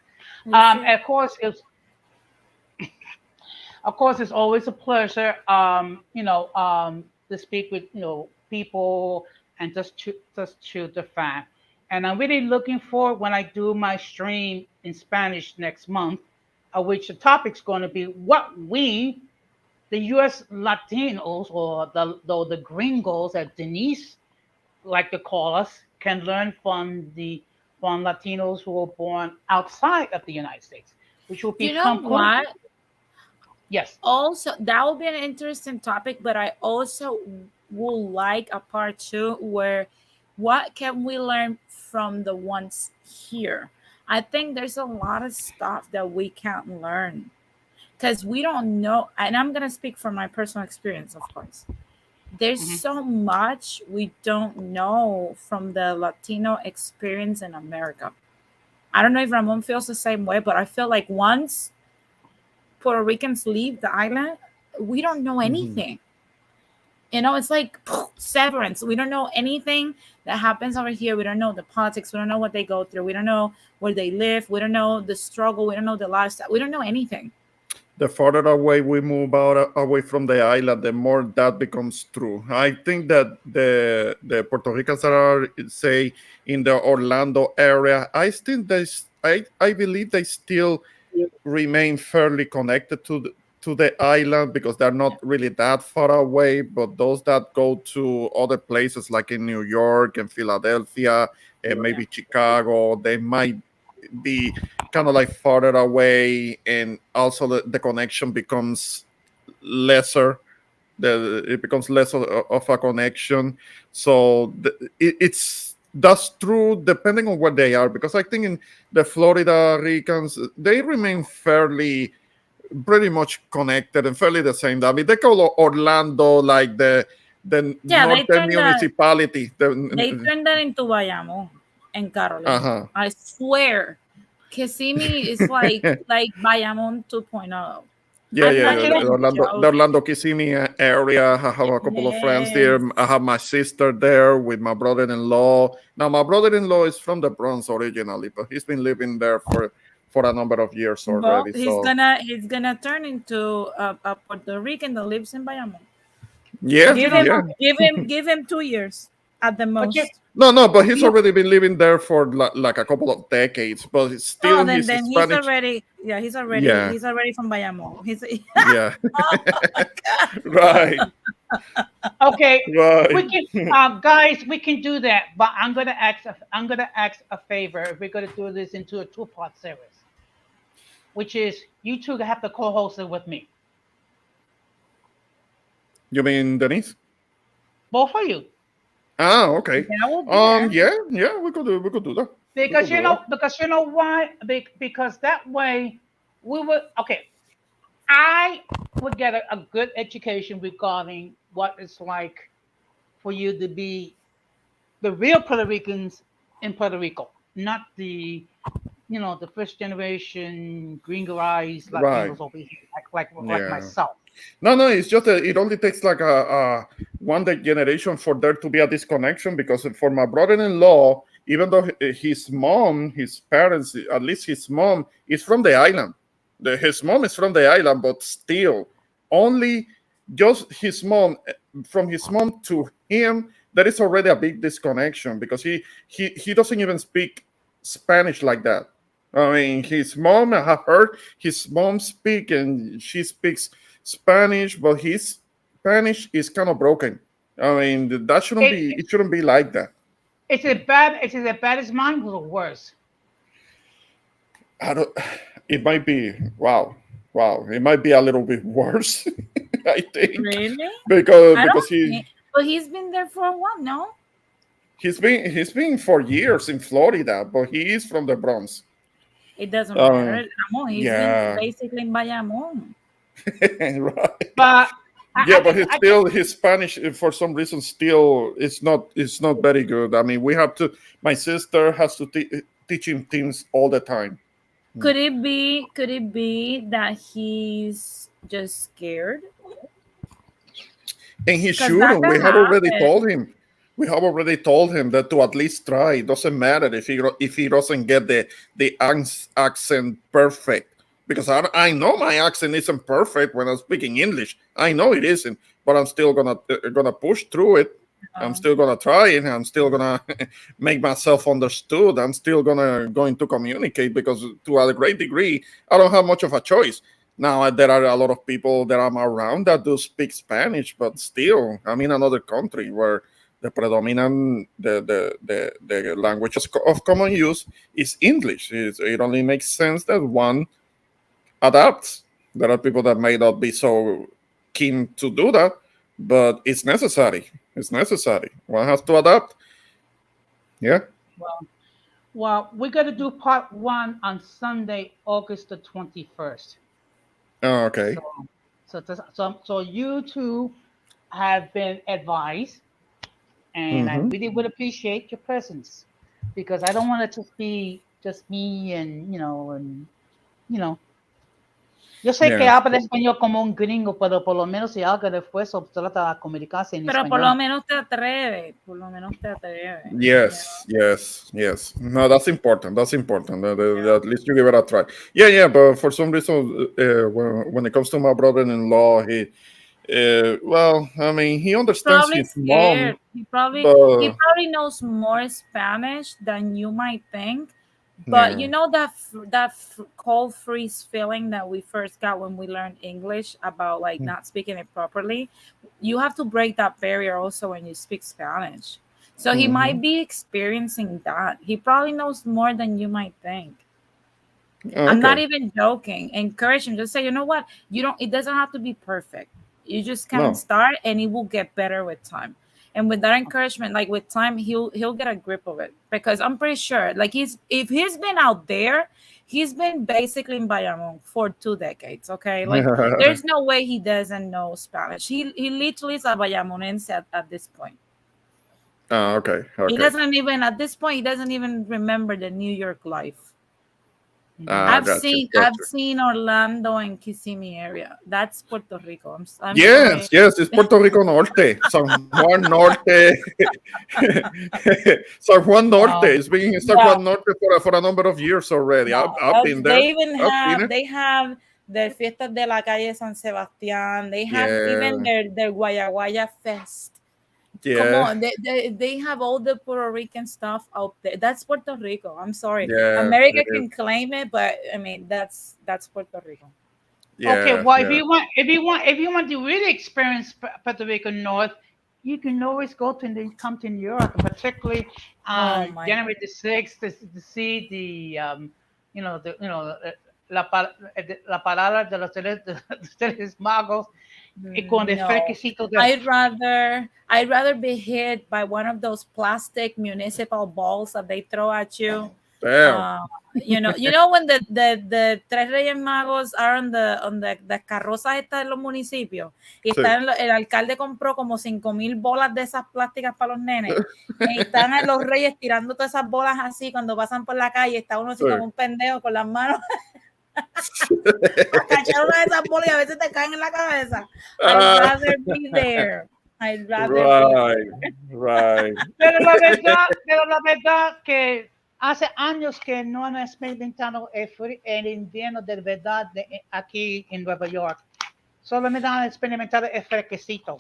you see? Of course, it's always a pleasure, to speak with people and just to the fan. And I'm really looking forward when I do my stream in Spanish next month, which the topic's going to be what we the U.S. Latinos or the gringos that Denise like to call us can learn from Latinos who were born outside of the United States, which will You know become what? yes. Also, that will be an interesting topic, but I also would like a part two where what can we learn from the ones here? I think there's a lot of stuff that we can't learn because we don't know. And I'm going to speak from my personal experience, of course. There's Mhm. so much we don't know from the Latino experience in America. I don't know if Ramon feels the same way, but I feel like once Puerto Ricans leave the island, we don't know anything. It's like severance. We don't know anything that happens over here. We don't know the politics. We don't know what they go through. We don't know where they live. We don't know the struggle. We don't know the lifestyle. We don't know anything. The farther away we move away from the island, the more that becomes true. I think that the Puerto Ricans that are, say, in the Orlando area, I believe they still remain fairly connected to the island because they're not really that far away. But those that go to other places like in New York and Philadelphia and maybe Chicago, they might be kind of like farther away, and also the connection becomes lesser. It becomes less of a connection. So that's true depending on where they are, because I think in the Florida Ricans, they remain pretty much connected and fairly the same. I mean, they call Orlando like the Yeah, northern municipality. they turned that into Bayamo and Carolina. I swear. Kissimmee is like Bayamon 2.0. Yeah, I'm not the even Orlando Kissimmee area. I have a couple of friends there. Yes. I have my sister there with my brother-in-law. Now, my brother-in-law is from the Bronx originally, but he's been living there for a number of years Well, already. he's gonna turn into a Puerto Rican that lives in Bayamon. Yeah, Give him 2 years at the most. No, but he's already been living there for like a couple of decades. But it's still then Spanish. he's already from Bayamon. Yeah. Right. Okay, Right. we can, guys, we can do that, but I'm gonna ask a favor. If we're gonna do this into a 2-part series, which is you two have to co-host it with me, You mean Denise? both of you. Ah, okay. That would be that. Yeah, we could do that. Because do that. you know why? Because that way we would okay. I would get a good education regarding what it's like for you to be the real Puerto Ricans in Puerto Rico, not the the first generation gringoized Right. Latinos over here, like Yeah. myself. No, it's just that it only takes like a one generation for there to be a disconnection because for my brother-in-law, even though his mom, his parents, at least his mom is from the island. His mom is from the island, but still, only just his mom, from his mom to him, there is already a big disconnection because he doesn't even speak Spanish like that. I mean, his mom, I have heard his mom speak, and she speaks Spanish, but his Spanish is kind of broken. I mean, that shouldn't It, be. It shouldn't be like that. it's as bad. It's as bad as mine, or worse. I don't. It might be. Wow. It might be a little bit worse. I think Really? because I don't he think. But he's been there for a while, no? he's been for years in Florida, but he is from the Bronx. It doesn't matter. Ramon, he's been Yeah. basically in Bayamon. Right. But Yeah, I but just, his Spanish for some reason still it's not very good. I mean, we have to. My sister has to teach him things all the time, Could it be that he's just scared? and he 'Cause that shouldn't. can We have already happen. told him. We have already told him that to at least try. It doesn't matter if he doesn't get the accent perfect. Because I know my accent isn't perfect when I'm speaking English. I know it isn't, but I'm still gonna push through it. I'm still gonna try it. I'm still gonna make myself understood. I'm still going to communicate because to a great degree, I don't have much of a choice. Now there are a lot of people that I'm around that do speak Spanish, but still, I'm in another country where the predominant the language of common use is English. It only makes sense that one adapts. There are people that may not be so keen to do that, but it's necessary. It's necessary. One has to adapt. Yeah. well, we're gonna do part one on Sunday, August the 21st. Oh, okay. So you two have been advised, and I really would appreciate your presence because I don't want it to be just me and you know. Yo sé que Yeah. habla español como un gringo, pero por lo menos si haga el esfuerzo, trata de comunicarse en Pero por español. lo menos te atreves. Por lo menos te atreves. Yes. No, that's important. That's important. At least you give it a try. Yeah. But for some reason, when it comes to my brother-in-law, well, I mean, he understands Probably his mom, scared. He probably knows more Spanish than you might think. But you know that cold freeze feeling that we first got when we learned English about like not speaking it properly. You have to break that barrier also when you speak Spanish. So he might be experiencing that. He probably knows more than you might think. I'm not even joking. Encourage him. Just say, you know what? It doesn't have to be perfect. You just can start and it will get better with time. And with that encouragement, like with time, he'll get a grip of it. Because I'm pretty sure, like if he's been out there, he's been basically in Bayamon for 2 decades. Okay. Like there's no way he doesn't know Spanish. He literally is a Bayamonense at this point. Okay. He doesn't even at this point, he doesn't even remember the New York life. I've seen Orlando and Kissimmee area. That's Puerto Rico. I'm yes, it's Puerto Rico Norte, San Juan Norte, San Juan Norte. It's been in San Juan Norte for a number of years already. I've been there. They have their Fiestas de la Calle San Sebastián. They have even their Guayaguaya Fest. Come on, they have all the Puerto Rican stuff out there. That's Puerto Rico. I'm sorry, America can claim it, but I mean that's Puerto Rico. Okay, well if you want to really experience Puerto Rico North, you can always come to New York, particularly on January the 6th to see the la parada de los Tres Magos Y con el No. fresquecito de... I'd rather be hit by one of those plastic municipal balls that they throw at you. Damn. You know when the Tres Reyes Magos are on the carrozas estas de los municipios y Sí. el alcalde compró como 5,000 bolas de esas plásticas para los nenes y están los reyes tirando todas esas bolas así cuando pasan por la calle, está uno así Sí. como un pendejo con las manos a cachar una de esas bolas y a veces te caen en la cabeza. I'd rather be there. I'd rather be Right. Pero la verdad que hace años que no han experimentado el invierno de verdad aquí en Nueva York. Solamente han experimentado el fresquecito.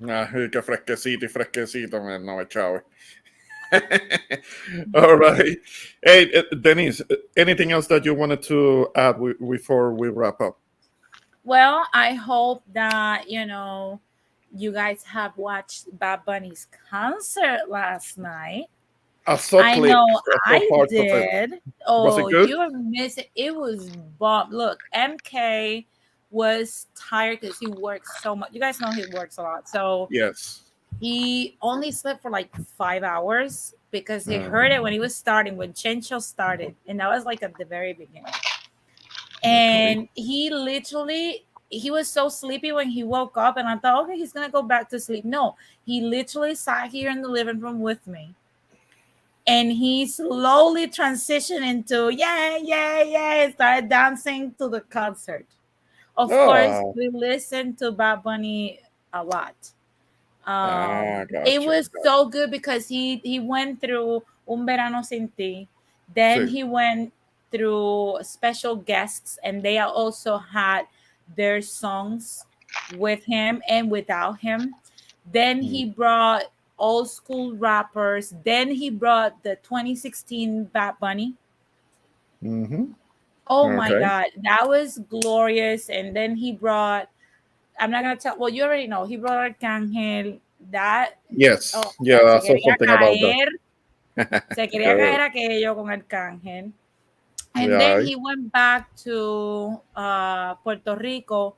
Qué fresquecito, man. No, chao. All right. Hey, Denise, anything else that you wanted to add before we wrap up? Well, I hope that, you guys have watched Bad Bunny's concert last night. I saw I clips, know I saw I parts of it. did. Was it Oh, good? you were missing. It was bomb. Look, MK was tired because he works so much. You guys know he works a lot. So Yes. he only slept for like 5 hours because he heard it when he was starting, when Chencho started. And that was like at the very beginning. And he was so sleepy when he woke up, and I thought, okay, he's gonna go back to sleep. No, he literally sat here in the living room with me, and he slowly transitioned into and started dancing to the concert. Of course, we listened to Bad Bunny a lot. It was so good because he went through Un Verano Sin Ti, then he went through special guests, and they also had their songs with him and without him. Then he brought old school rappers. Then he brought the 2016 Bad Bunny. Oh my God, that was glorious. And then he brought, I'm not gonna tell, well, you already know, he brought Arcángel. That Yes, yeah, I saw something about that. Se quería caer aquello con Arcángel. And then he went back to Puerto Rico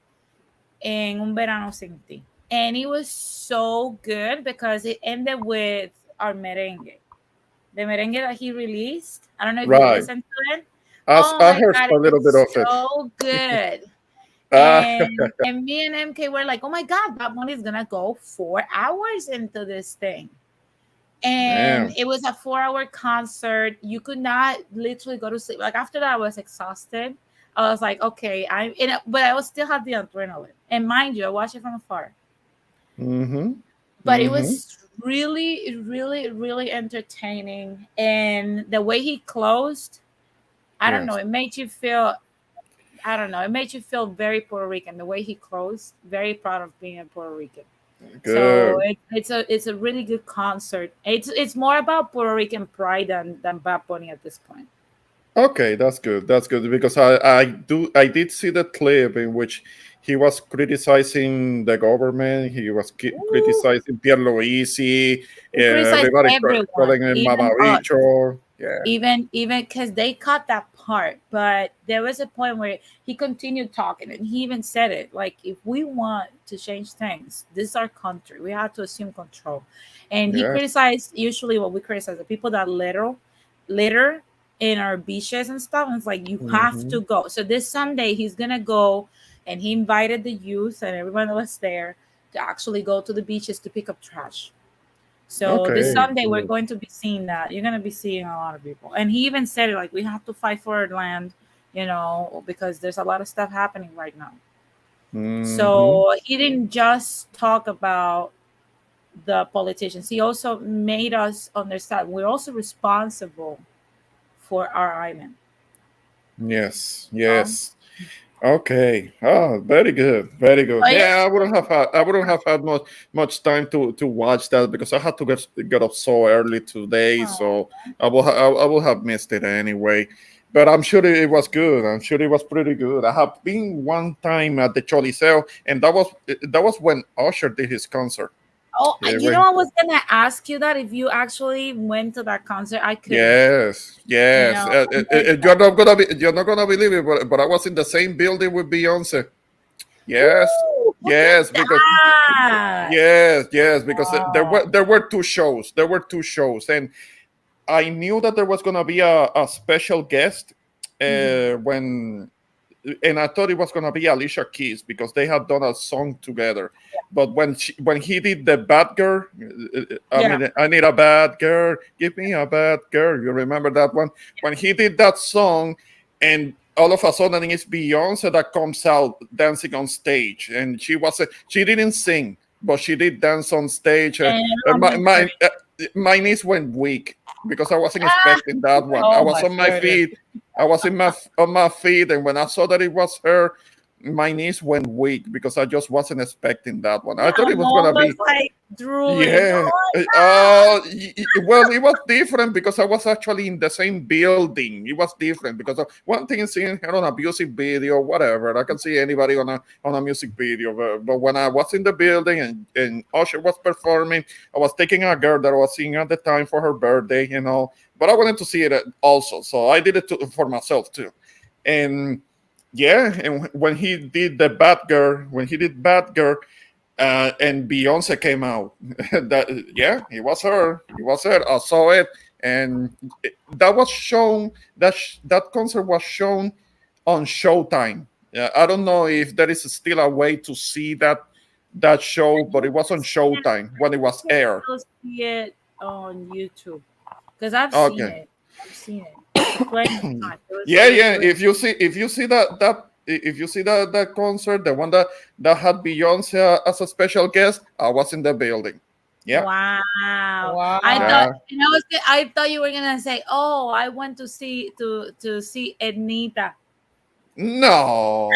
en Un Verano Sin Ti. And it was so good because it ended with our merengue. The merengue that he released. I don't know if you listened to it. I heard a little bit of it. So good. And me and MK were like, oh my God, Bad Bunny is going to go 4 hours into this thing. And it was a 4-hour concert. You could not literally go to sleep. Like after that, I was exhausted. I was like, okay, but I was still had the adrenaline. And mind you, I watched it from afar. But it was really, really, really entertaining. And the way he closed, I don't know, it made you feel, it made you feel very Puerto Rican. The way he closed, very proud of being a Puerto Rican. Good. So it's a really good concert. It's more about Puerto Rican pride than Bad Bunny at this point. Okay, that's good. That's good because I did see the clip in which he was criticizing the government. He was criticizing Pierluisi. Everybody calling him Mamabicho. Yeah. Even because they cut that part, but there was a point where he continued talking, and he even said it like, if we want to change things, this is our country. We have to assume control. And he criticized usually what we criticize, the people that litter in our beaches and stuff. And it's like, you have to go. So this Sunday he's gonna go, and he invited the youth and everyone that was there to actually go to the beaches to pick up trash. So this Sunday we're going to be seeing that. You're going to be seeing a lot of people. And he even said it like, we have to fight for our land, because there's a lot of stuff happening right now. So he didn't just talk about the politicians. He also made us understand we're also responsible for our island. Yes. Okay. Oh, very good. Very good. I wouldn't have had much time to watch that because I had to get up so early today. So I will have missed it anyway. But I'm sure it was good. I'm sure it was pretty good. I have been one time at the Choliseo, and that was when Usher did his concert. Oh, I was gonna ask you that if you actually went to that concert. I could. Yes. You're not gonna believe it, but I was in the same building with Beyonce. Yes. Ooh. Yes, because that. yes, because Wow. there were two shows. There were two shows, and I knew that there was gonna be a special guest when, and I thought it was gonna be Alicia Keys because they had done a song together. But when he did the bad girl, I Yeah. mean, I need a bad girl, give me a bad girl. You remember that one? When he did that song, and all of a sudden it's Beyonce that comes out dancing on stage, and she didn't sing, but she did dance on stage. And My knees went weak because I wasn't expecting that one. I Oh was my on my goodness. feet. I was on my feet, and when I saw that it was her, my knees went weak because I just wasn't expecting that one. I thought it was Mom gonna be was like drooling. yeah. Oh, Well, it was different because I was actually in the same building. It was different because one thing is seeing her on a music video, whatever. I can see anybody on a music video, but when I was in the building and Usher was performing, I was taking a girl that I was seeing at the time for her birthday, But I wanted to see it also, so I did it for myself too, and. Yeah, and when he did Bad Girl, and Beyonce came out. It was her. It was her. I saw it, and that was shown. That concert was shown on Showtime. Yeah, I don't know if there is still a way to see that show, but it was on Showtime when it was aired. You'll see it on YouTube because I've seen Okay. it. I've seen it plenty of times. It was Yeah, really yeah. good. If you see that concert, the one that had Beyonce as a special guest, I was in the building. Yeah. Wow. Wow. I thought you were gonna say, "Oh, I went to see Ednita." No.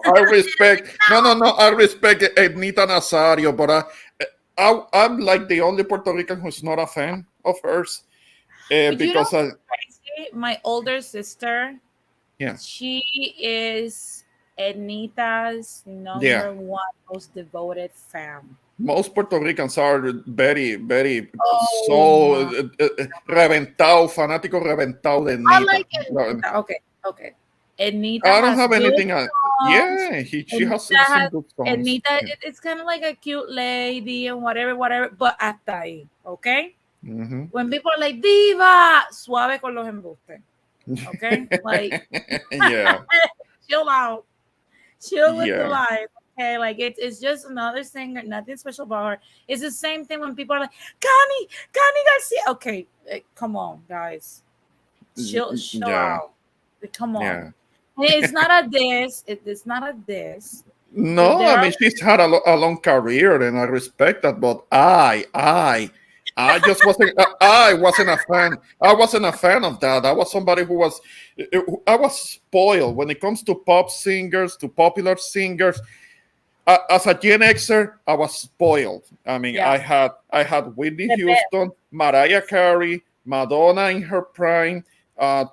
I respect. No. I respect Ednita Nazario, but I'm like the only Puerto Rican who's not a fan of hers, But you know because what's crazy? My older sister, yeah. she is Ednita's Yeah. number one most devoted fan. Most Puerto Ricans are very, very Oh, reventado, fanático reventado de I Ednita. like Ednita. Okay. Ednita I don't has have good anything. songs. Yeah, she has Ednita some has good songs. Ednita, Yeah. it's kind of like a cute lady and whatever, but hasta ahí, okay? Mm-hmm. When people are like, diva, suave con los embustes, okay? Like, Yeah. chill out. Chill with the Yeah. life, okay? Like, it's just another singer, nothing special about her. It's the same thing when people are like, Connie Garcia. Okay, come on, guys. Chill Yeah. out. Come on. Yeah. It's not a diss. It's not a diss. No, There I mean she's had a long career, and I respect that. But I just wasn't. I wasn't a fan. I wasn't a fan of that. I was somebody who was. I was spoiled when it comes to pop singers, to popular singers. As a Gen Xer, I was spoiled. I mean, Yeah. I had Whitney The Houston, Mariah Carey, Madonna in her prime,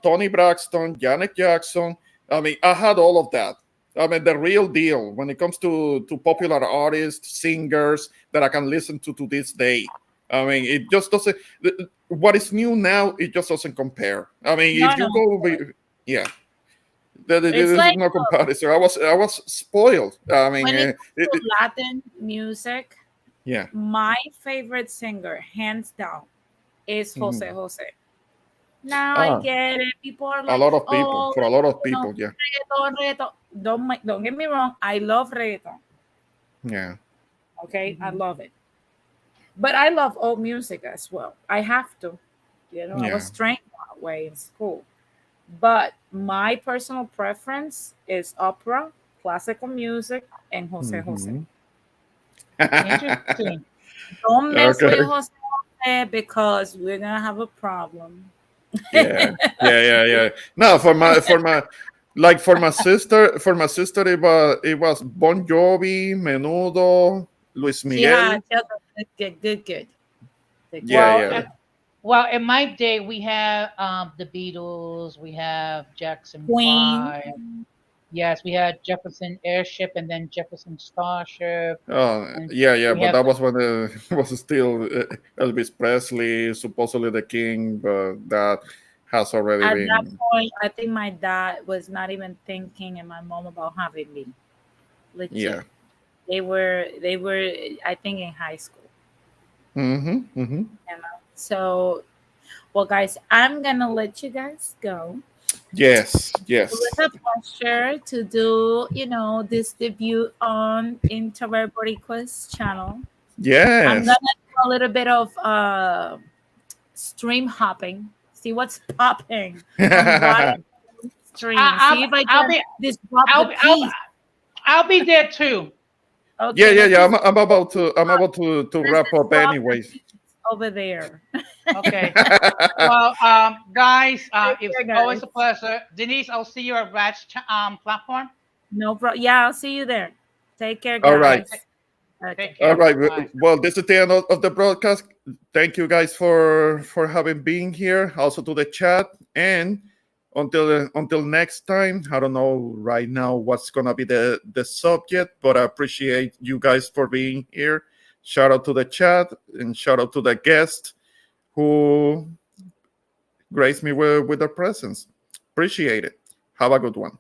Toni Braxton, Janet Jackson. I mean, I had all of that. I mean, the real deal when it comes to popular artists, singers that I can listen to this day. I mean, it just doesn't. What is new now, it just doesn't compare. I mean, No, if you no. go, yeah, there It's is like no comparison. I was spoiled. I mean, when it comes to Latin music, yeah. my favorite singer, hands down, is Jose Mhm. Jose. Now Ah. I get it. People are A like, lot of people, oh, for a lot of you know, people, yeah, reggaeton. Don't get me wrong. I love reggaeton. yeah. Okay, I love it. But I love old music as well. I have to. I Yeah. was trained that way in school. But my personal preference is opera, classical music, and Jose Jose. Mhm. Interesting. Don't mess with Okay. Jose Jose because we're gonna have a problem. Yeah. No, for my sister, it was Bon Jovi, Menudo, Luis Miguel. Good. Yeah. Well, in my day, we have the Beatles, we have Jackson Queen. 5. Yes, we had Jefferson Airship and then Jefferson Starship. Oh, And yeah, we but have that was when it was still Elvis Presley, supposedly the king, but that has already At that been. point, I think my dad was not even thinking, and my mom about having me. Legit. Yeah. They were, I think, in high school. Mm-hmm. Mm-hmm. You know? So, well, guys, I'm gonna let you guys go. Yes. Yes. It was a pleasure to do, this debut on Introvert Boricua's channel. I'm Yes. gonna do a little bit of stream hopping, see what's popping on Ryan stream. See if I can disrupt the peace. I'll be there too. Okay, Yeah. I'm about to wrap up anyways. Over there. Okay. Well, guys, it's care, always guys. a pleasure. Denise, I'll see you at Rat's platform. No problem. Yeah, I'll see you there. Take care, guys. All right. Okay. Take care. All right. Bye. Well, this is the end of the broadcast. Thank you guys for having been here. Also to the chat, and until next time. I don't know right now what's gonna be the subject, but I appreciate you guys for being here. Shout out to the chat and shout out to the guest who graced me with their presence. Appreciate it. Have a good one.